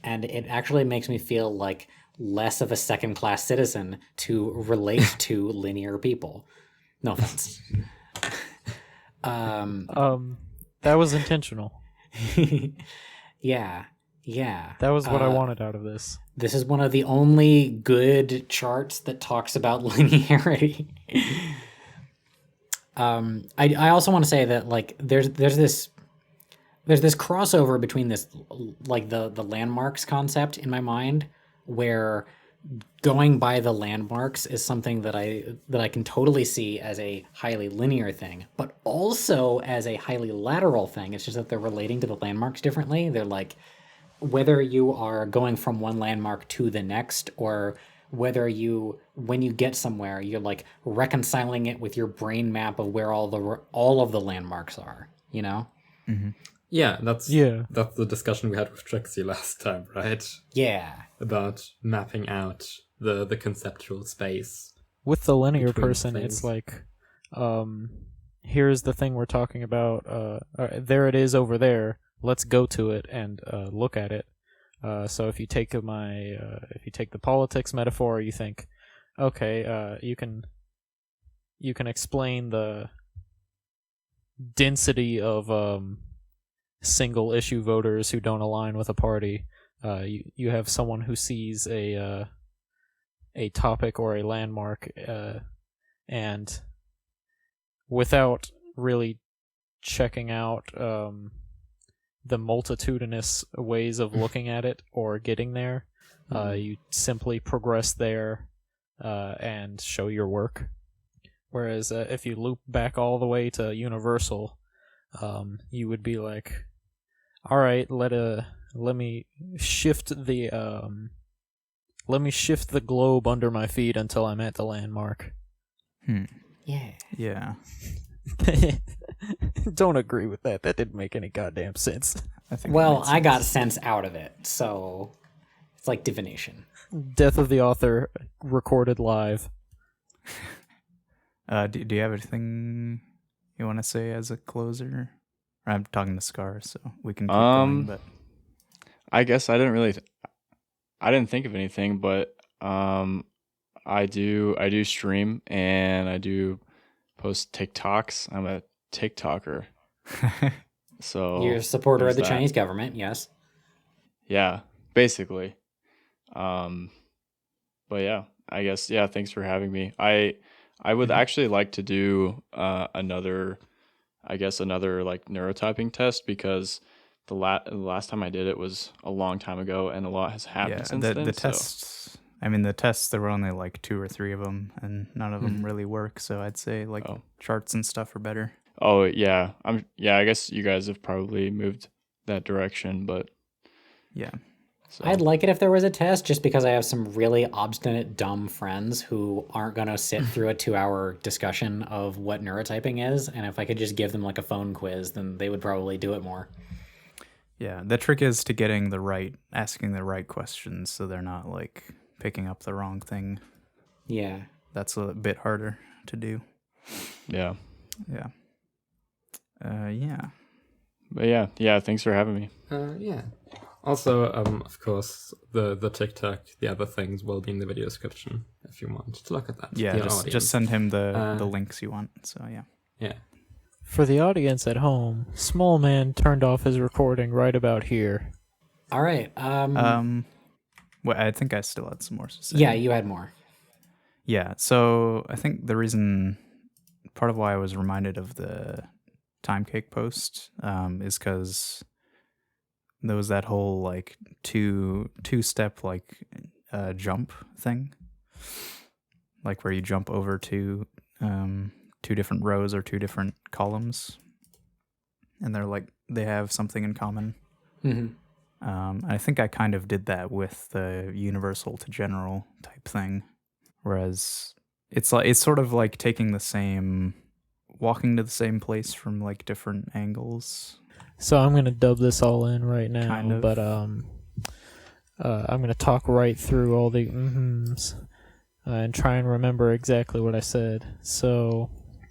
And it actually makes me feel like less of a second-class citizen to relate to linear people. No offense. That was intentional. Yeah. That was what I wanted out of this. This is one of the only good charts that talks about linearity. I also want to say that like there's this crossover between this like the landmarks concept in my mind, where going by the landmarks is something that I can totally see as a highly linear thing, but also as a highly lateral thing. It's just that they're relating to the landmarks differently. They're like, whether you are going from one landmark to the next, or whether you, when you get somewhere, you're like reconciling it with your brain map of where all of the landmarks are, you know? Mm-hmm. Yeah, that's the discussion we had with Trixie last time, right? Yeah. About mapping out the conceptual space. With the linear between person, things. it's like, here's the thing we're talking about. There it is over there. Let's go to it and look at it. So if you take the politics metaphor, you think, okay, you can explain the density of single issue voters who don't align with a party. You have someone who sees a topic or a landmark, and without really checking out the multitudinous ways of looking at it or getting there, you simply progress there and show your work. Whereas if you loop back all the way to Universal, you would be like, all right, let me shift the globe under my feet until I'm at the landmark. Yeah. Yeah. Don't agree with that. That didn't make any goddamn sense. Well, I got sense out of it, so it's like divination. Death of the author recorded live. Do you have anything you want to say as a closer? I'm talking to Scar, so we can keep going. But I guess I didn't think of anything, but I do stream and I do post TikToks. I'm a TikToker. So You're a supporter of the that. Chinese government, yes. Yeah, basically. But yeah, I guess, yeah, thanks for having me. I would actually like to do another like neurotyping test, because the last time I did it was a long time ago and a lot has happened since then. The tests, I mean, the tests, there were only like 2 or 3 of them and none of them really work. So I'd say like charts and stuff are better. Oh yeah. I guess you guys have probably moved that direction, but yeah. So. I'd like it if there was a test, just because I have some really obstinate, dumb friends who aren't going to sit through a 2-hour discussion of what neurotyping is. And if I could just give them like a phone quiz, then they would probably do it more. Yeah, the trick is to asking the right questions so they're not like picking up the wrong thing. Yeah. That's a bit harder to do. Yeah. Yeah. But yeah, thanks for having me. Yeah. Also, of course, the TikTok, the other things will be in the video description if you want to look at that. Yeah, just send him the links you want. So yeah. Yeah. For the audience at home, Small Man turned off his recording right about here. All right. Well, I think I still had some more to say. Yeah, you had more. Yeah, so I think part of why I was reminded of the Time Cake post is because there was that whole like two-step like jump thing, like where you jump over to 2 different rows or 2 different columns, and they have something in common. Mm-hmm. I think I kind of did that with the universal to general type thing, whereas it's sort of like walking to the same place from like different angles. So I'm gonna dub this all in right now, Kind of. but I'm gonna talk right through all the mm-hms and try and remember exactly what I said. So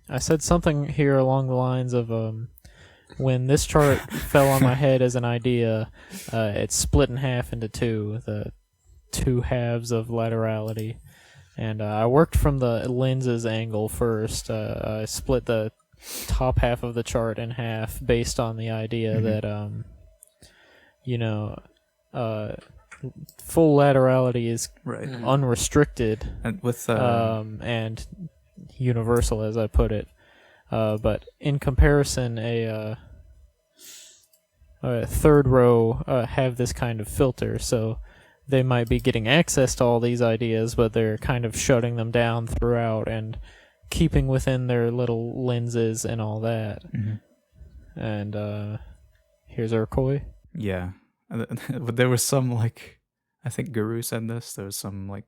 I said something here along the lines of when this chart fell on my head as an idea, it's split in half into 2, the 2 halves of laterality. And I worked from the lenses angle first. I split the top half of the chart in half based on the idea that, full laterality is unrestricted and with and universal, as I put it. But in comparison, a third row have this kind of filter. So they might be getting access to all these ideas, but they're kind of shutting them down throughout and keeping within their little lenses and all that. Mm-hmm. And here's Urcoy. Yeah. But there was some, like, I think Guru said this. There was some, like,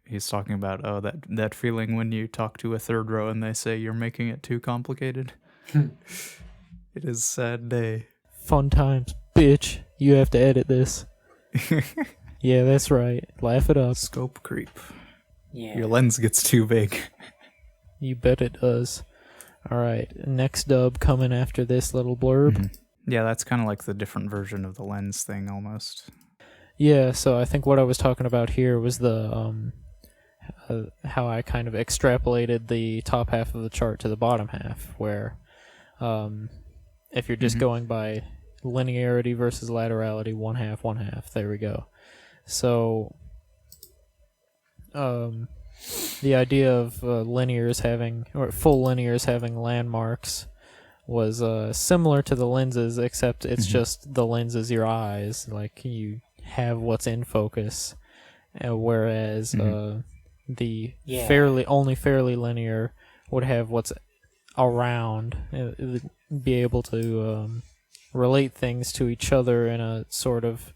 he's talking about, that feeling when you talk to a third row and they say you're making it too complicated. It is a sad day. Fun times, bitch. You have to edit this. Yeah, that's right. Laugh it up. Scope creep. Yeah. Your lens gets too big. You bet it does. Alright, next dub coming after this little blurb. Mm-hmm. Yeah, that's kind of like the different version of the lens thing almost. Yeah, so I think what I was talking about here was the how I kind of extrapolated the top half of the chart to the bottom half, where if you're just going by linearity versus laterality, one half, there we go. So the idea of linears having, or full linears having landmarks was similar to the lenses, except it's just the lens is your eyes, like you have what's in focus, whereas the fairly linear would have what's around, be able to relate things to each other in a sort of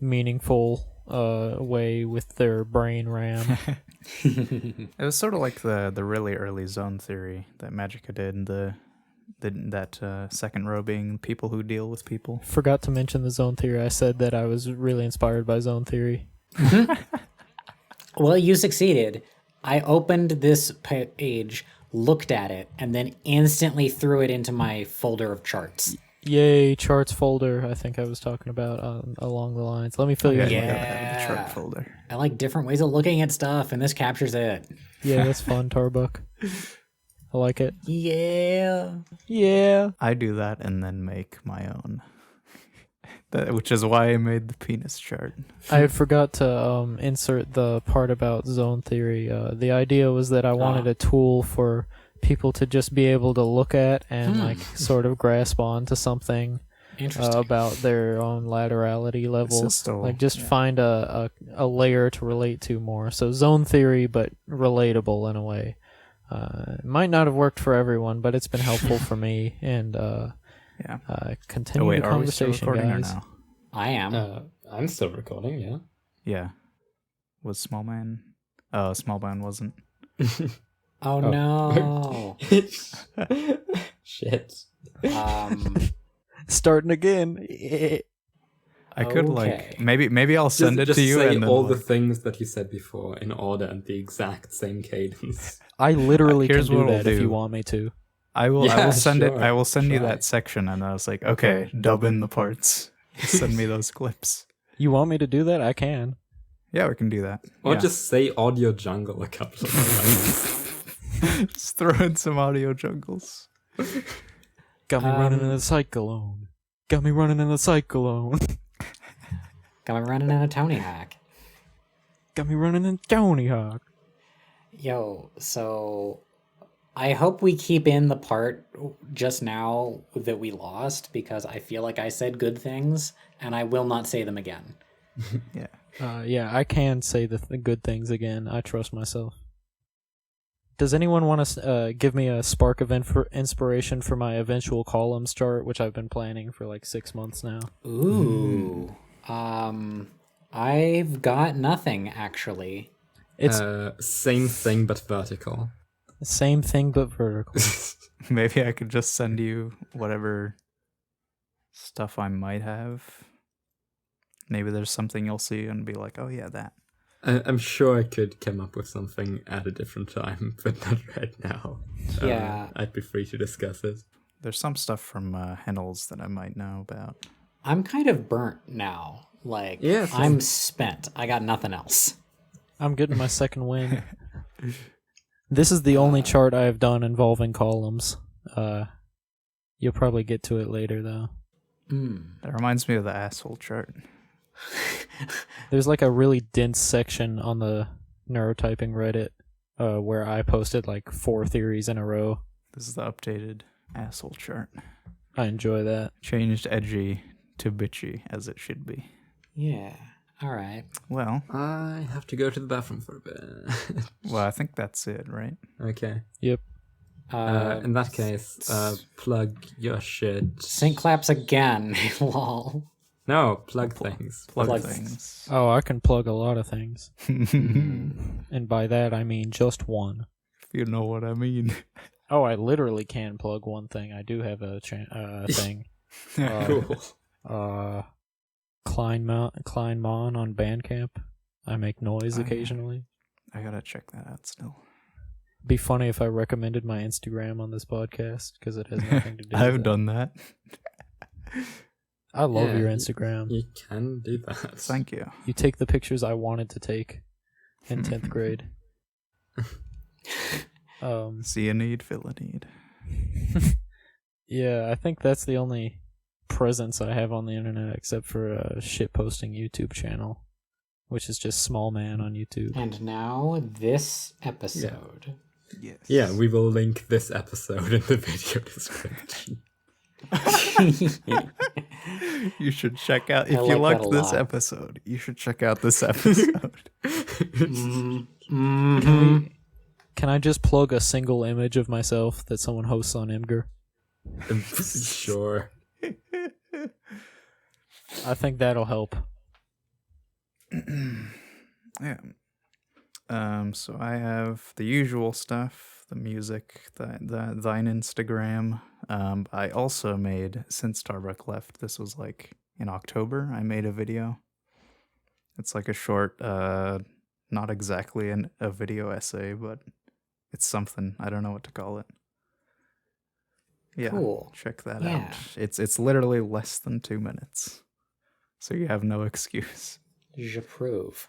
meaningful way with their brain RAM. It was sort of like the really early zone theory that Magica did, that second row being people who deal with people. Forgot to mention the zone theory. I said that I was really inspired by zone theory. Well, you succeeded. I opened this page, looked at it, and then instantly threw it into my folder of charts. Yay, charts folder. I think I was talking about along the lines. Let me fill you in. Yeah. The chart folder. I like different ways of looking at stuff, and this captures it. Yeah, that's fun, Tarbuck. I like it. Yeah. Yeah. I do that and then make my own. Which is why I made the penis chart. I forgot to insert the part about zone theory. The idea was that I wanted a tool for people to just be able to look at and like sort of grasp onto something about their own laterality levels. Like just find a layer to relate to more. So zone theory, but relatable in a way. It might not have worked for everyone, but it's been helpful for me. And continue the conversation, guys. Now? I am. I'm still recording, yeah. Yeah. Was Small Man? Oh, Small Man wasn't. Oh no. Shit. Starting again. I could maybe I'll send it to you say and then all the things that you said before in order and the exact same cadence. I literally can Here's do what that we'll if you do. want me to. I will send it. Sure. I will send you Try. that section, and I was like, okay, dub in the parts. Send me those clips. You want me to do that? I can. Yeah, we can do that. Or Yeah. just say audio jungle a couple of times. Just throw in some audio jungles. Got me running in the cyclone. Got me running in the cyclone. Got me running in a Tony Hawk. Got me running in Tony Hawk. Yo, so I hope we keep in the part just now that we lost, because I feel like I said good things and I will not say them again. Yeah. Yeah, I can say the good things again. I trust myself. Does anyone want to give me a spark of inspiration for my eventual columns chart, which I've been planning for like 6 months now? Ooh. I've got nothing, actually. It's same thing but vertical. same thing but vertical. Maybe I could just send you whatever stuff I might have. Maybe there's something you'll see and be like, oh yeah, that. I'm sure I could come up with something at a different time, but not right now. Yeah. I'd be free to discuss it. There's some stuff from Hennels that I might know about. I'm kind of burnt now. Like, Yeah, same. I'm spent. I got nothing else. I'm getting my second win. This is the only chart I have done involving columns. You'll probably get to it later, though. That reminds me of the asshole chart. There's like a really dense section on the Neurotyping Reddit where I posted like 4 theories in a row. This is the updated asshole chart. I enjoy that. Changed edgy to bitchy as it should be. Yeah. All right. Well, I have to go to the bathroom for a bit. I think that's it, right? Okay. Yep. In that case, plug your shit. Sync claps again. Lol. No, plug things. Plug things. Oh, I can plug a lot of things. And by that, I mean just one. If you know what I mean. Oh, I literally can plug one thing. I do have a thing. Cool. Kleinmon on Bandcamp. I make noise occasionally. I gotta check that out still. Be funny if I recommended my Instagram on this podcast, because it has nothing to do with I've done that. I love Yeah, your Instagram. You can do that. Thank you. You take the pictures I wanted to take in 10th grade. See a need, fill a need. Yeah, I think that's the only presence I have on the internet, except for a shitposting YouTube channel, which is just Small Man on YouTube. And now this episode. Yes. Yeah, we will link this episode in the video description. You should check out, I if you like that liked a this lot. episode, you should check out this episode. Can I just plug a single image of myself that someone hosts on Imgur? Sure. I think that'll help. Yeah. So I have the usual stuff, the music, thine Instagram. I also made, since Starbuck left, this was like in October, I made a video. It's like a short, not exactly a video essay, but it's something. I don't know what to call it. Yeah, Cool. check that Yeah. out. It's literally less than 2 minutes, so you have no excuse. J'approve.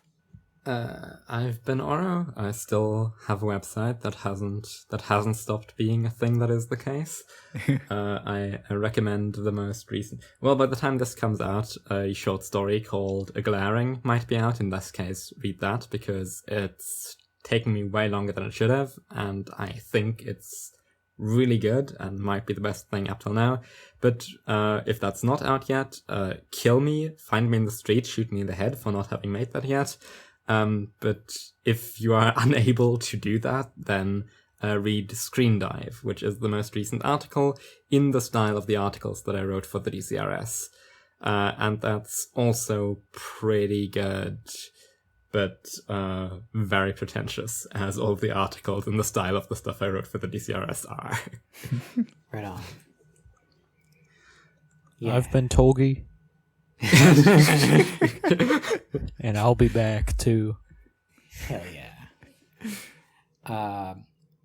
I've been Oro. I still have a website that hasn't stopped being a thing that is the case. I recommend the most recent. Well, by the time this comes out, a short story called "A Glaring" might be out. In this case, read that because it's taken me way longer than it should have, and I think it's really good and might be the best thing up till now. But if that's not out yet, kill me, find me in the street, shoot me in the head for not having made that yet. But if you are unable to do that, then read Screen Dive, which is the most recent article in the style of the articles that I wrote for the DCRS. And that's also pretty good, but very pretentious, as all the articles in the style of the stuff I wrote for the DCRS are. Right on. Yeah. I've been Tolgi. And I'll be back too. Hell yeah.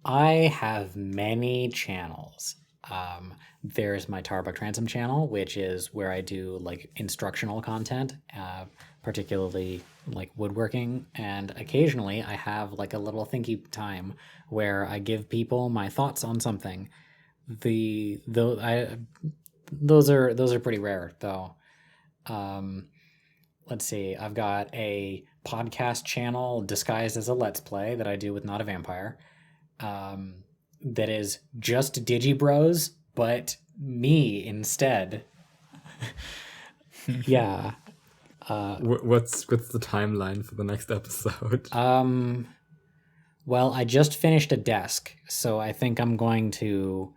I have many channels. There's my Tarbuck Transom channel, which is where I do like instructional content, particularly like woodworking, and occasionally I have like a little thinky time where I give people my thoughts on something. Those are pretty rare though. Let's see, I've got a podcast channel disguised as a Let's Play that I do with Not a Vampire. That is just Digibros, but me instead. Yeah. What's the timeline for the next episode? Well, I just finished a desk, so I think I'm going to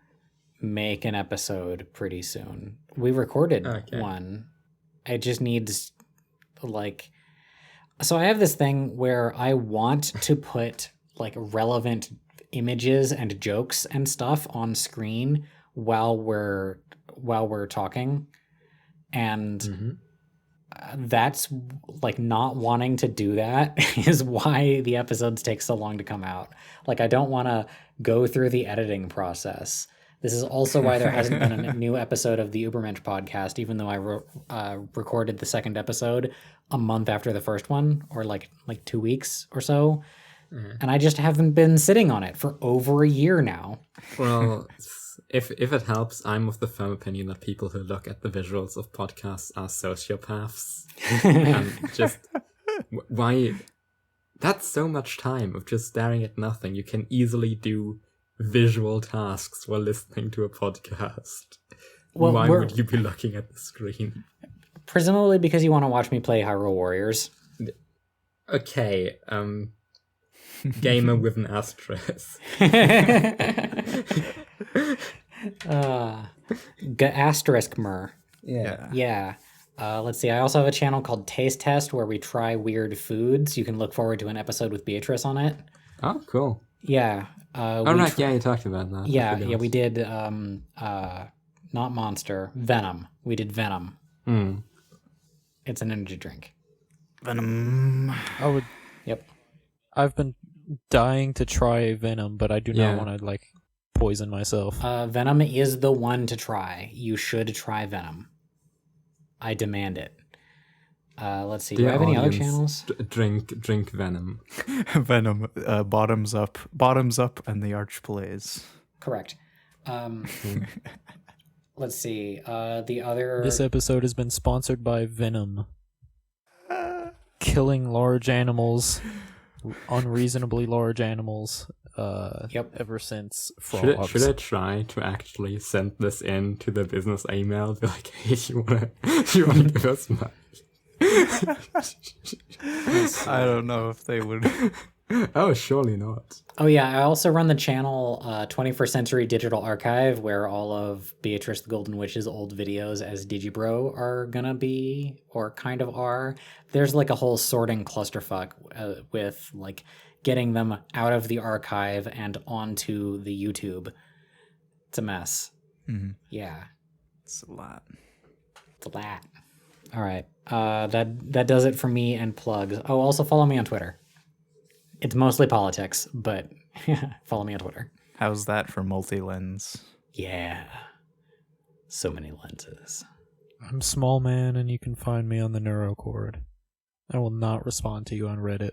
make an episode pretty soon. We recorded one. It just needs like, so I have this thing where I want to put like relevant images and jokes and stuff on screen while we're talking, and that's like not wanting to do that is why the episodes take so long to come out. Like I don't want to go through the editing process. This is also why there hasn't been a new episode of the Ubermensch podcast, even though I recorded the second episode a month after the first one, or like 2 weeks or so. And I just haven't been sitting on it for over a year now. Well, if it helps, I'm of the firm opinion that people who look at the visuals of podcasts are sociopaths. And just why? That's so much time of just staring at nothing. You can easily do visual tasks while listening to a podcast. Well, why would you be looking at the screen? Presumably because you want to watch me play Hyrule Warriors. Okay, gamer with an asterisk. Asterisk mer. Yeah. Yeah. Let's see. I also have a channel called Taste Test where we try weird foods. You can look forward to an episode with Beatrice on it. Oh, cool. Yeah. Right, yeah, you talked about that. Yeah, we did, not Monster, Venom. We did Venom. It's an energy drink. Venom. Yep. I've been dying to try Venom, but I do not want to, like, poison myself. Venom is the one to try. You should try Venom. I demand it. Let's see. Do I have any other channels? Drink Venom. Venom. Bottoms up, and the arch plays. Correct. Let's see. The other. This episode has been sponsored by Venom. Killing large animals, unreasonably large animals. Ever since frogs. Should I try to actually send this in to the business email? Be like, hey, you wanna give us money? I don't know if they would. Oh, surely not. Oh yeah, I also run the channel 21st Century Digital Archive, where all of Beatrice the Golden Witch's old videos as Digibro are gonna be, or kind of are. There's like a whole sorting clusterfuck with like getting them out of the archive and onto the YouTube. It's a mess. Mm-hmm. Yeah. It's a lot. It's a lot. All right. That does it for me and plugs. Oh, also follow me on Twitter. It's mostly politics, but follow me on Twitter. How's that for multi-lens? Yeah. So many lenses. I'm Small Man, and you can find me on the Neurocord. I will not respond to you on Reddit.